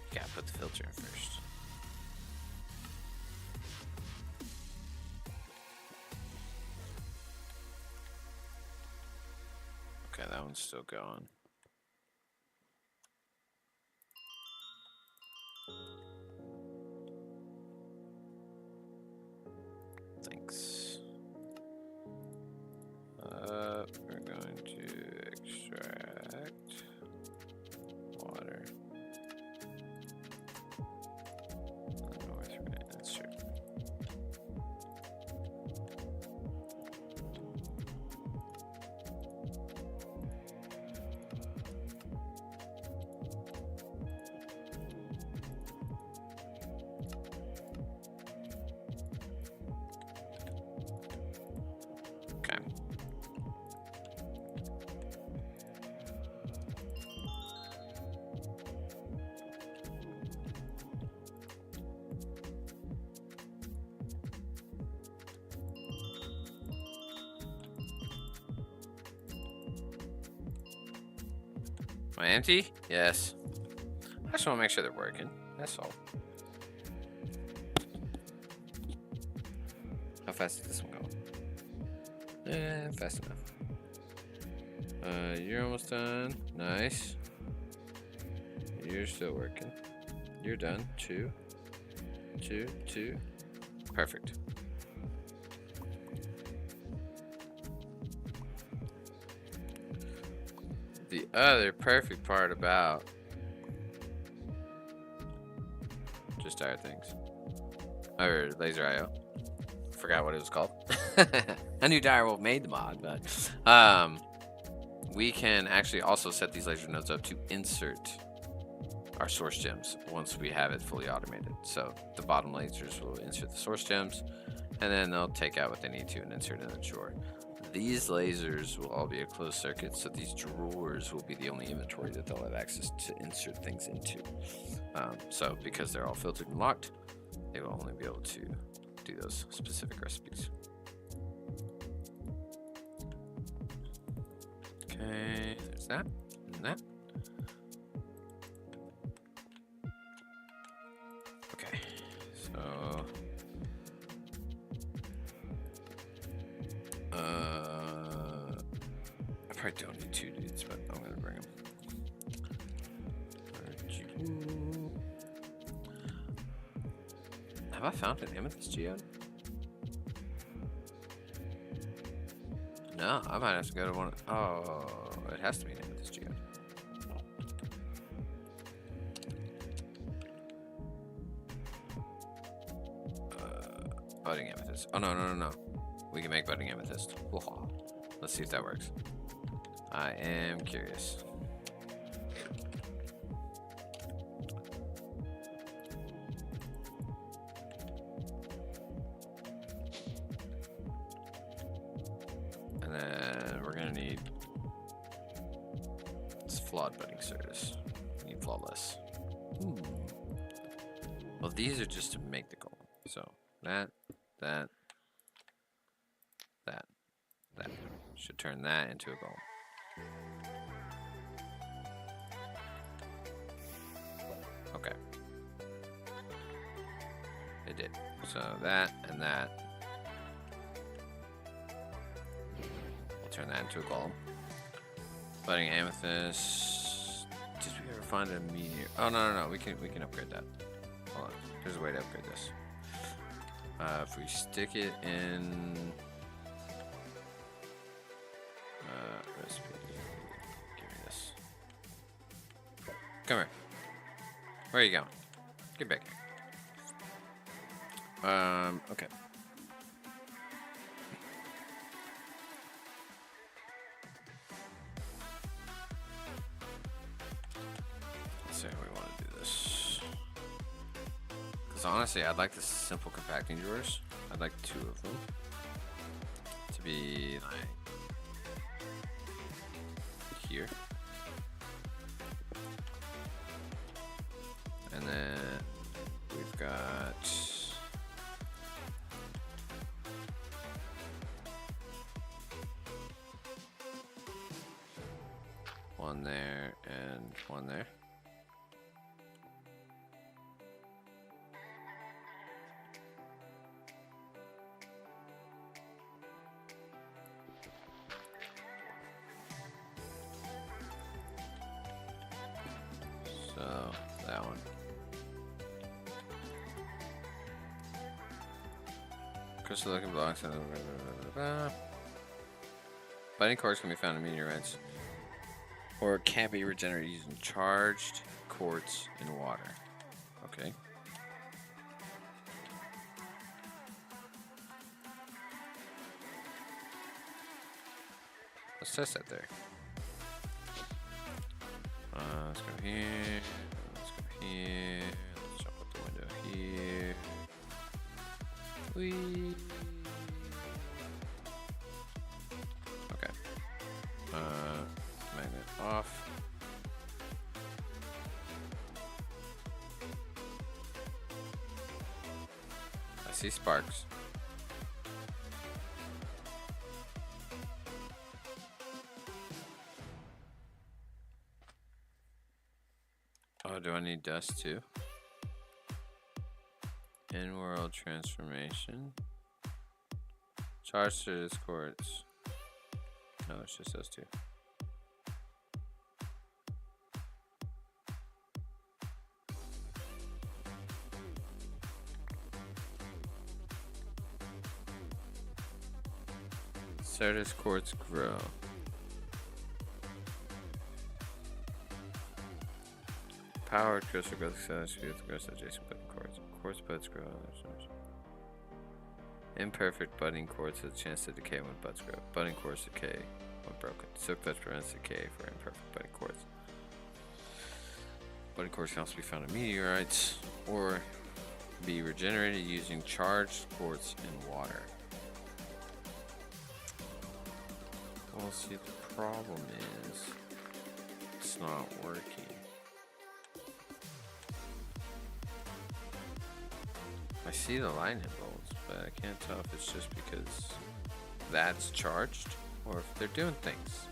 Speaker 1: you gotta put the filter in first. Okay, that one's still going. Thanks. We're going to Am I empty? Yes. I just want to make sure they're working. That's all. How fast is this one going? Fast enough. You're almost done. Nice. You're still working. You're done. 2. Perfect. The other perfect part about just our things, or laser IO, forgot what it was called. I knew Direwolf made the mod, but we can actually also set these laser nodes up to insert our source gems once we have it fully automated. So the bottom lasers will insert the source gems, and then they'll take out what they need to and insert in the drawer. These lasers will all be a closed circuit, so these drawers will be the only inventory that they'll have access to insert things into. So because they're all filtered and locked, they will only be able to do those specific recipes. Okay, there's that and that. Okay, so I probably don't need 2 dudes, but I'm gonna bring them. Have I found an amethyst geode? No, I might have to go to one. Oh, it has to be an amethyst geode. Budding amethyst. Oh, no. We can make budding amethyst. Let's see if that works. I am curious. And then we're gonna need this flawed budding service. We need flawless. Well, these are just to make the goal. So that. Should turn that into a goal. Okay. It did. So that and that. We'll turn that into a goal. Budding amethyst. Did we ever find a meteor? Oh no. We can upgrade that. Hold on. There's a way to upgrade this. If we stick it in recipe, give me this. Come here. Where are you going? Get back here. Okay. Let's see how we want to do this. Because honestly, I'd like the simple compacting drawers. I'd like 2 of them to be like here. And then we've got one there and one there. So that one. Crystal looking blocks and binding cores can be found in meteorites or can be regenerated using charged quartz in water. Okay. Let's test that there. Let's go here. Let's go here. Let's jump out the window here. Whee. Okay. Magnet off. I see sparks. do I need dust too? In-world transformation. Charge to this quartz. No, it's just those two. Certus quartz grow. Powered crystal growth accelerates with grows adjacent budding quartz. Quartz buds grow. Imperfect budding quartz has a chance to decay when buds grow. Budding quartz decay when broken. Silk touch prevents decay for imperfect budding quartz. Budding quartz can also be found in meteorites or be regenerated using charged quartz and water. Well, see, the problem is it's not working. I see the lightning bolts, but I can't tell if it's just because that's charged or if they're doing things.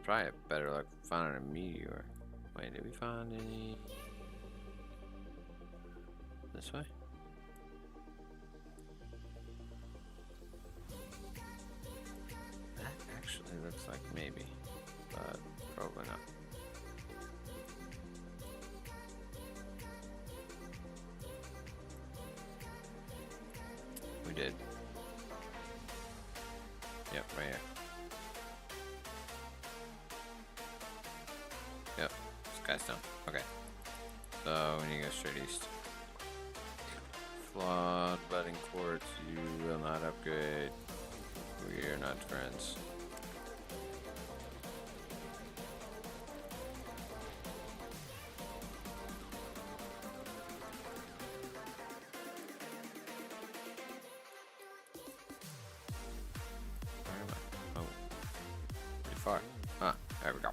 Speaker 1: Probably have better luck finding a meteor. Wait, did we find any? This way? That actually looks like maybe, but probably not. We did. Yep, right here. Yep, this guy's done. Okay. So we need to go straight east. Flawed budding quartz, you will not upgrade. We are not friends. Where am I? Oh, pretty far. Ah, there we go.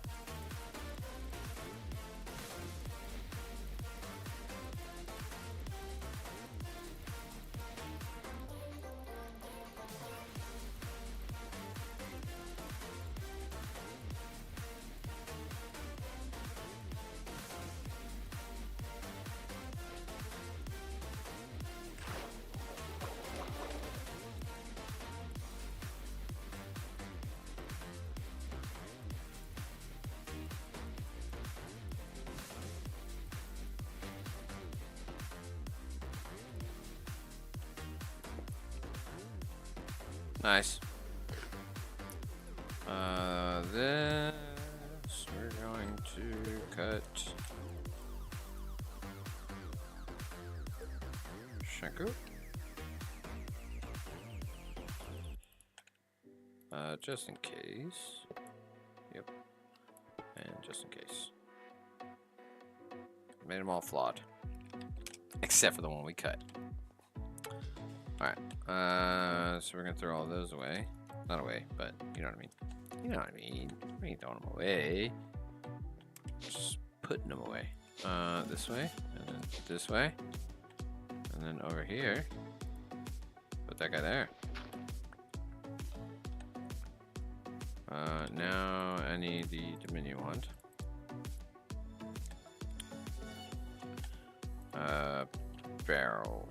Speaker 1: Nice. This we're going to cut Shanku. Just in case. Yep. And just in case. Made them all flawed. Except for the one we cut. Alright, so we're gonna throw all those away. Not away, but you know what I mean. You know what I mean. We ain't throwing them away. Just putting them away. This way, and then this way. And then over here. Put that guy there. Now I need the Dominion wand. Barrel.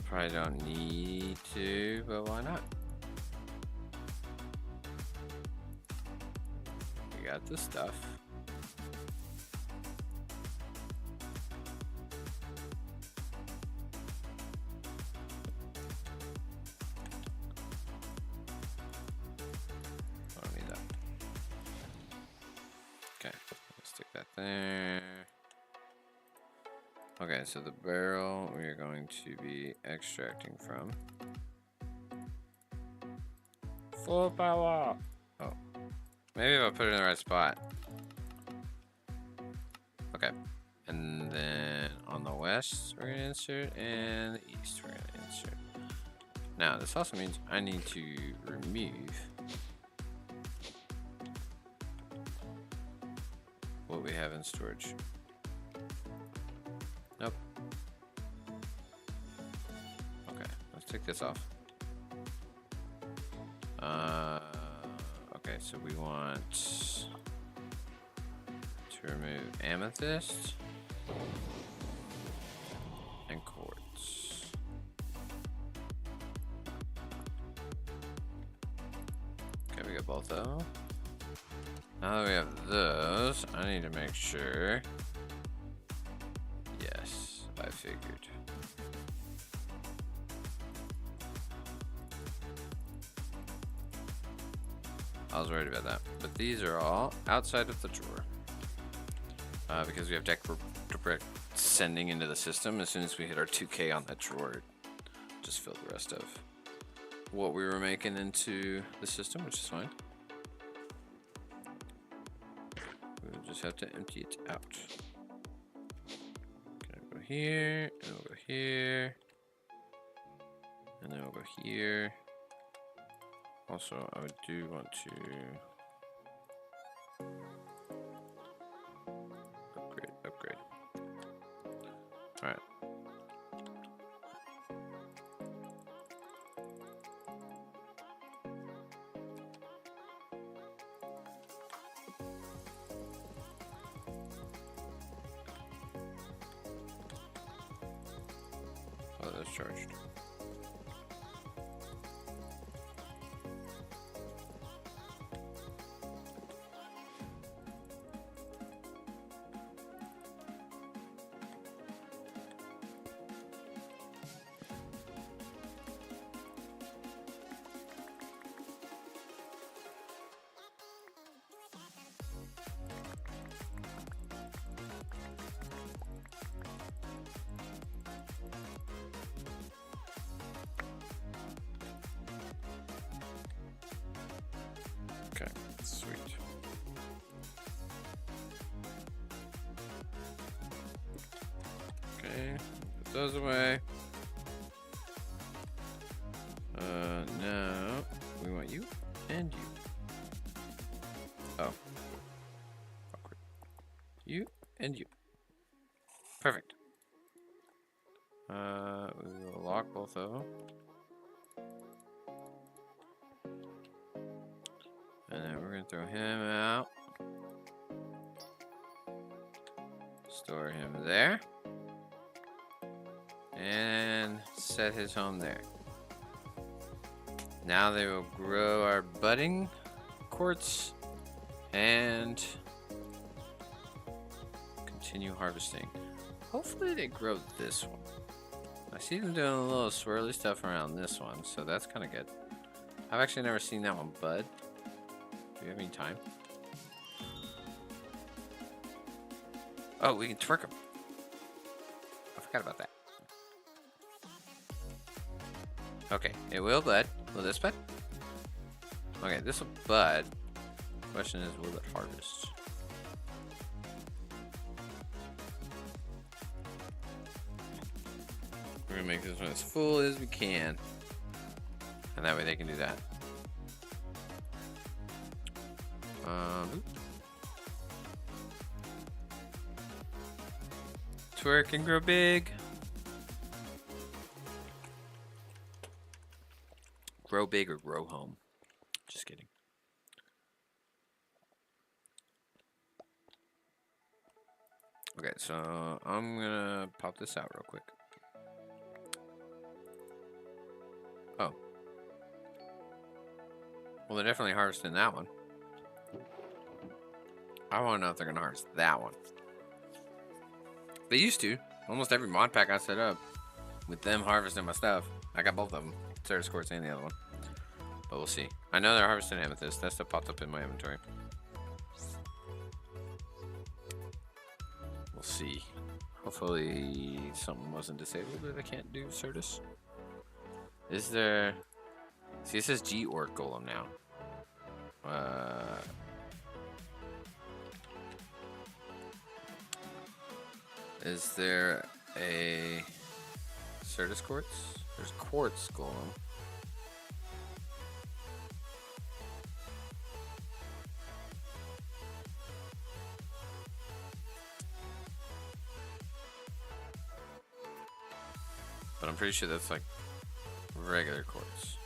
Speaker 1: Probably don't need to, but why not? We got the stuff. I don't need that. Okay, let's stick that there. Okay, so the barrel we are going to be extracting from. Full power. Oh, maybe if I put it in the right spot. Okay, and then on the west we're gonna insert, and the east we're gonna insert. Now this also means I need to remove what we have in storage. Nope. Okay, let's take this off. Okay, so we want to remove amethyst and quartz. Okay, we got both of them. Now that we have those, I need to make sure. Yes, I figured. I was worried about that. But these are all outside of the drawer. Because we have direct sending into the system. As soon as we hit our 2K on that drawer, it just filled the rest of what we were making into the system, which is fine. We'll just have to empty it out. Okay, we'll go here, and we'll go here, and then we'll go here. Also, I do want to upgrade. All right. Oh, that's charged. Okay, sweet. Okay, put those away. Now we want you and you. Oh. Awkward. You and you. Perfect. We will lock both of them. And then we're gonna throw him out. Store him there. And set his home there. Now they will grow our budding quartz and continue harvesting. Hopefully they grow this one. I see them doing a little swirly stuff around this one, so that's kind of good. I've actually never seen that one bud. Do you have any time? Oh, we can twerk them. I forgot about that. Okay, it will bud. Will this bud? Okay, this will bud. Question is, will it harvest? We're gonna make this one as full as we can. And that way they can do that. Twerk and grow big. Grow big or grow home. Just kidding. Okay, so I'm gonna pop this out real quick. Oh. Well, they're definitely harvesting that one. I want to know if they're gonna harvest that one. They used to. Almost every mod pack I set up with them harvesting my stuff. I got both of them. Ceres quartz and the other one. But we'll see. I know they're harvesting amethyst. That stuff popped up in my inventory. We'll see. Hopefully something wasn't disabled that I can't do Certus. Is there... See, it says G-Orc Golem now. Is there a Certus Quartz? There's Quartz Golem. But I'm pretty sure that's like regular quartz.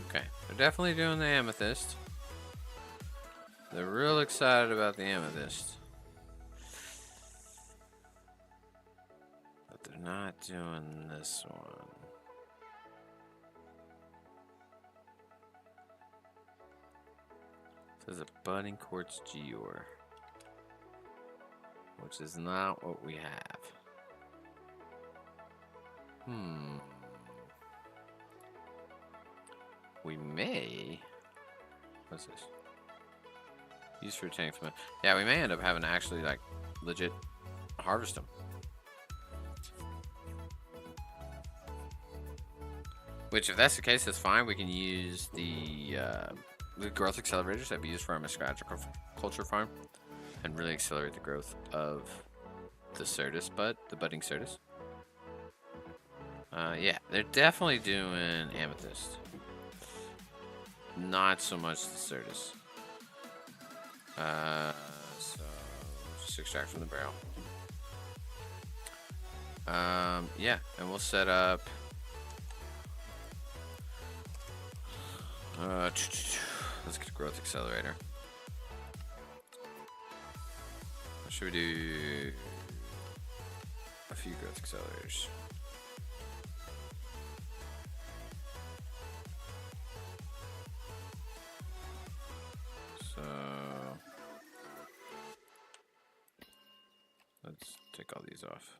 Speaker 1: Okay, they're definitely doing the amethyst. They're real excited about the amethyst. But they're not doing this one. It says a budding quartz geode, which is not what we have. We may... What's this? Use for tank from it. Yeah, we may end up having to actually, like, legit harvest them. Which, if that's the case, that's fine. We can use the growth accelerators that we use for our agriculture farm and really accelerate the growth of the Certus bud, the budding Certus. Yeah, they're definitely doing amethyst. Not so much the Certus. So just extract from the barrel. Yeah, and we'll set up. Let's get a growth accelerator. What should we do? A few growth accelerators. So let's take all these off.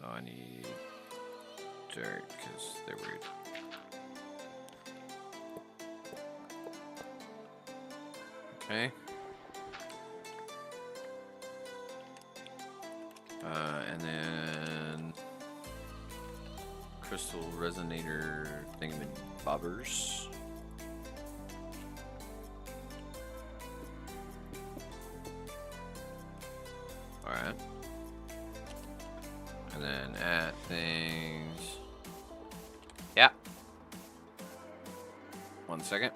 Speaker 1: Oh, I need dirt because they're weird. Okay. And then crystal resonator thingamabobbers. Alright. And then add things. Yeah. 1 second.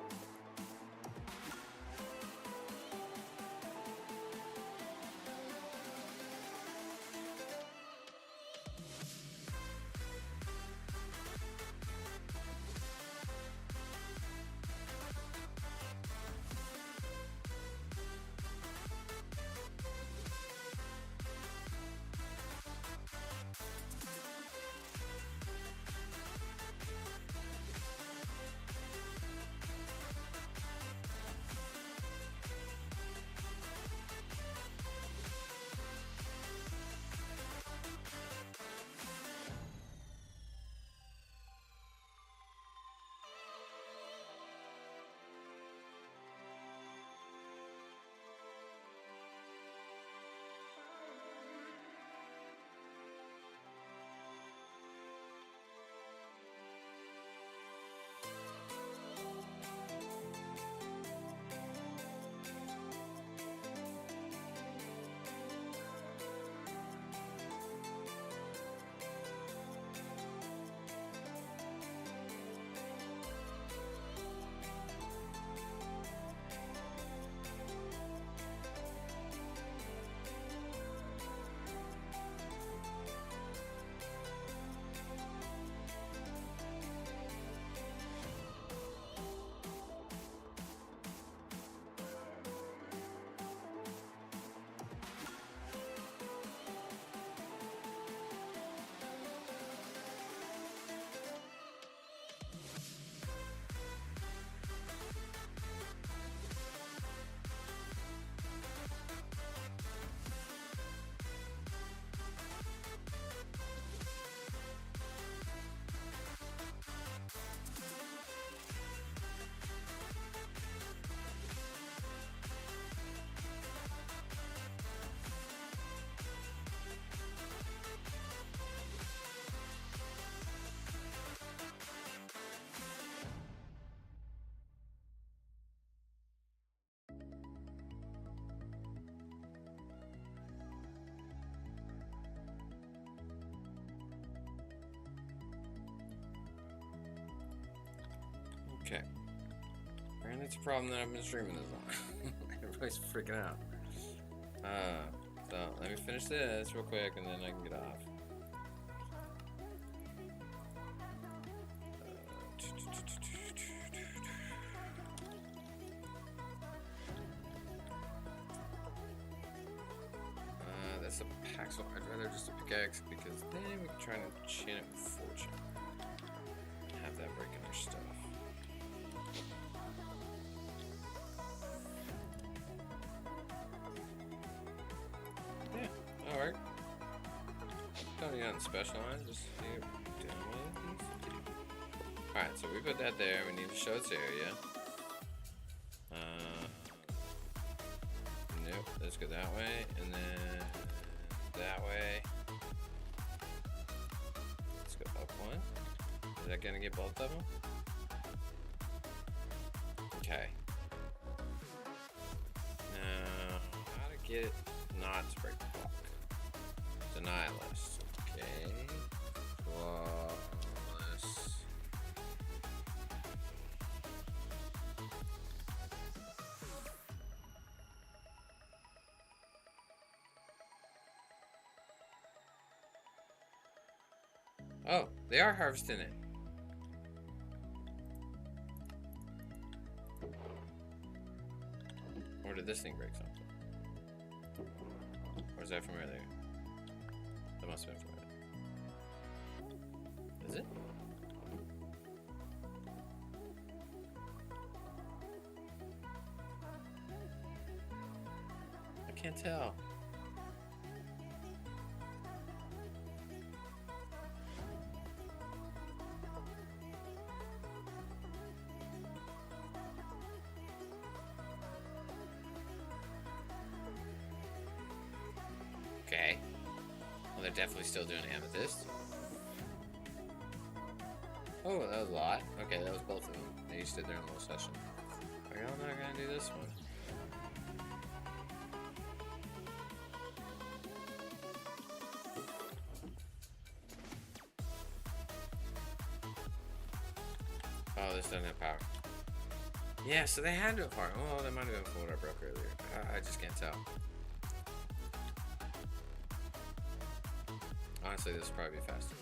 Speaker 1: Okay. And it's a problem that I've been streaming this long. Everybody's freaking out. So let me finish this real quick and then I can get off. That's a paxel. I'd rather just a pickaxe because then we can try to chain it with fortune. Have that breaking our stuff. Yeah, alright. Don't need nothing special on it, just doing what it needs to do. Alright, so we put that there. We need to show its area. Nope, let's go that way, and then that way. Let's go up one. Is that gonna get both of them? Okay. Now, how to get it not to break the block? Deny list. Okay. Flawless. Oh, they are harvesting it. Or did this thing break something? Or is that from earlier? That must have been from earlier. Is it? I can't tell. Okay. Well, they're definitely still doing amethyst. Oh, that was a lot. Okay, that was both of them. They each did their own little session. Okay, I'm not gonna do this one. Oh, this doesn't have power. Yeah, so they had to have power. Oh, they might have been from what I broke earlier. I just can't tell. Honestly, this will probably be faster.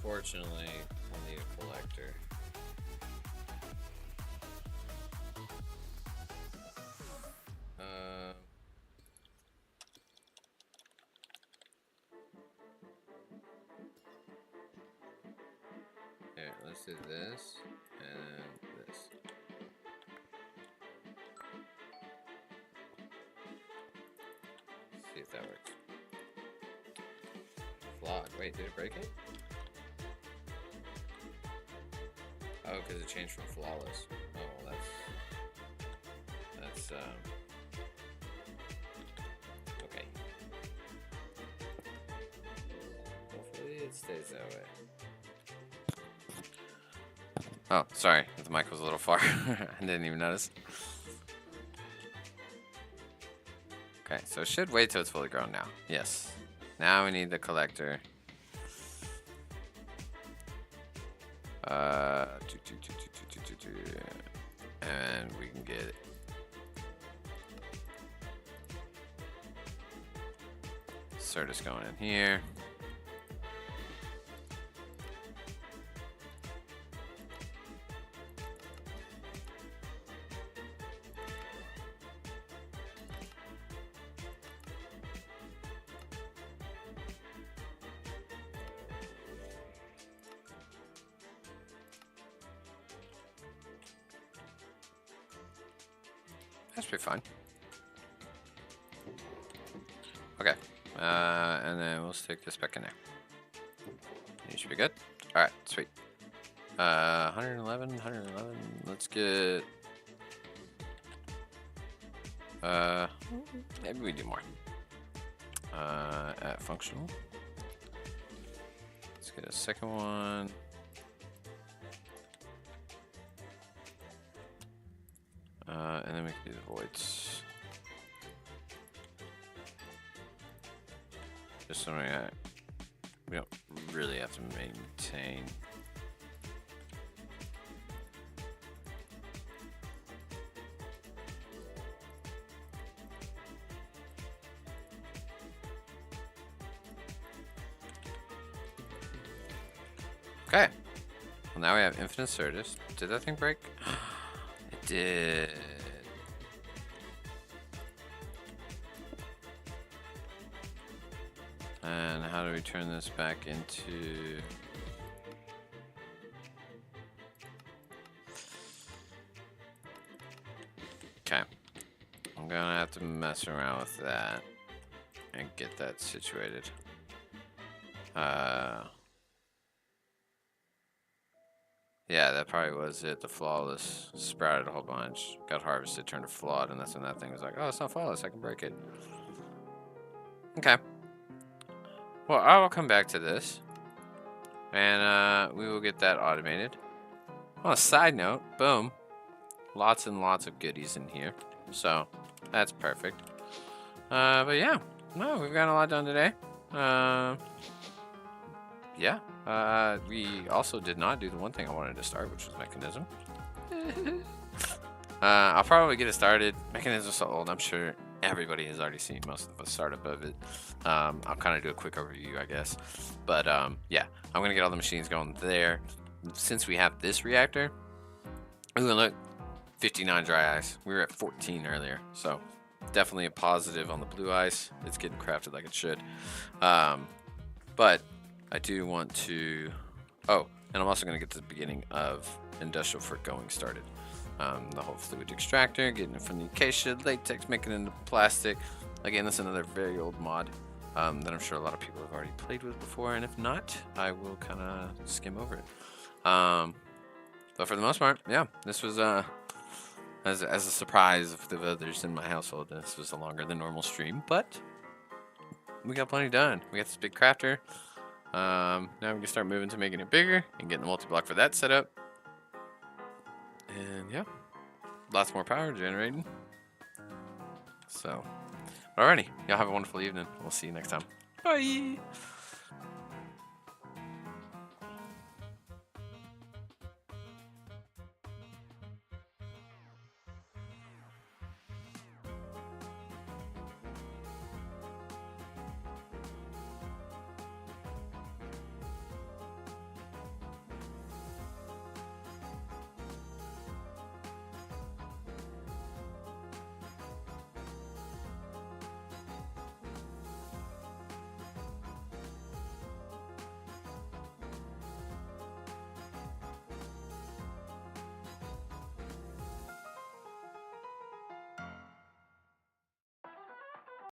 Speaker 1: Fortunately, we'll need a collector. Here, let's do this and this. See if that works. Flawed. Wait, did it break it? Oh, because it changed from flawless. Oh, well, that's okay. Hopefully it stays that way. Oh, sorry. The mic was a little far. I didn't even notice. Okay, so it should wait till it's fully grown now. Yes. Now we need the collector. And we can get Certus going in here. That's pretty fine. Okay, and then we'll stick this back in there. You should be good. All right, sweet. 111, 111. Let's get. Maybe we do more. At functional. Let's get a second one. And then we can do the voids. Just something that we don't really have to maintain. Okay. Well, now we have infinite Certus. Did that thing break? It did. And how do we turn this back into... Okay. I'm gonna have to mess around with that and get that situated. Yeah, that probably was it. The flawless sprouted a whole bunch, got harvested, turned to flawed, and that's when that thing was like, oh, it's not flawless, I can break it. Okay. Well, I will come back to this, and we will get that automated. On a side note, boom, lots and lots of goodies in here, so that's perfect. But yeah, no, we've gotten a lot done today. Yeah, we also did not do the one thing I wanted to start, which was Mechanism. I'll probably get it started. Mechanism's so old, I'm sure everybody has already seen most of the startup of it. I'll kind of do a quick overview, I guess. But yeah, I'm going to get all the machines going there. Since we have this reactor, ooh, look, 59 dry ice. We were at 14 earlier, so definitely a positive on the blue ice. It's getting crafted like it should. But I do want to... Oh, and I'm also going to get to the beginning of Industrial for going started. The whole fluid extractor, getting it from the acacia, latex, making it into plastic. Again, that's another very old mod that I'm sure a lot of people have already played with before, and if not, I will kind of skim over it. But for the most part, yeah, this was as a surprise of the others in my household, this was a longer than normal stream, but we got plenty done. We got this big crafter. Now we can start moving to making it bigger and getting the multi-block for that set up. And yeah, lots more power generating. So, alrighty, y'all have a wonderful evening. We'll see you next time. Bye!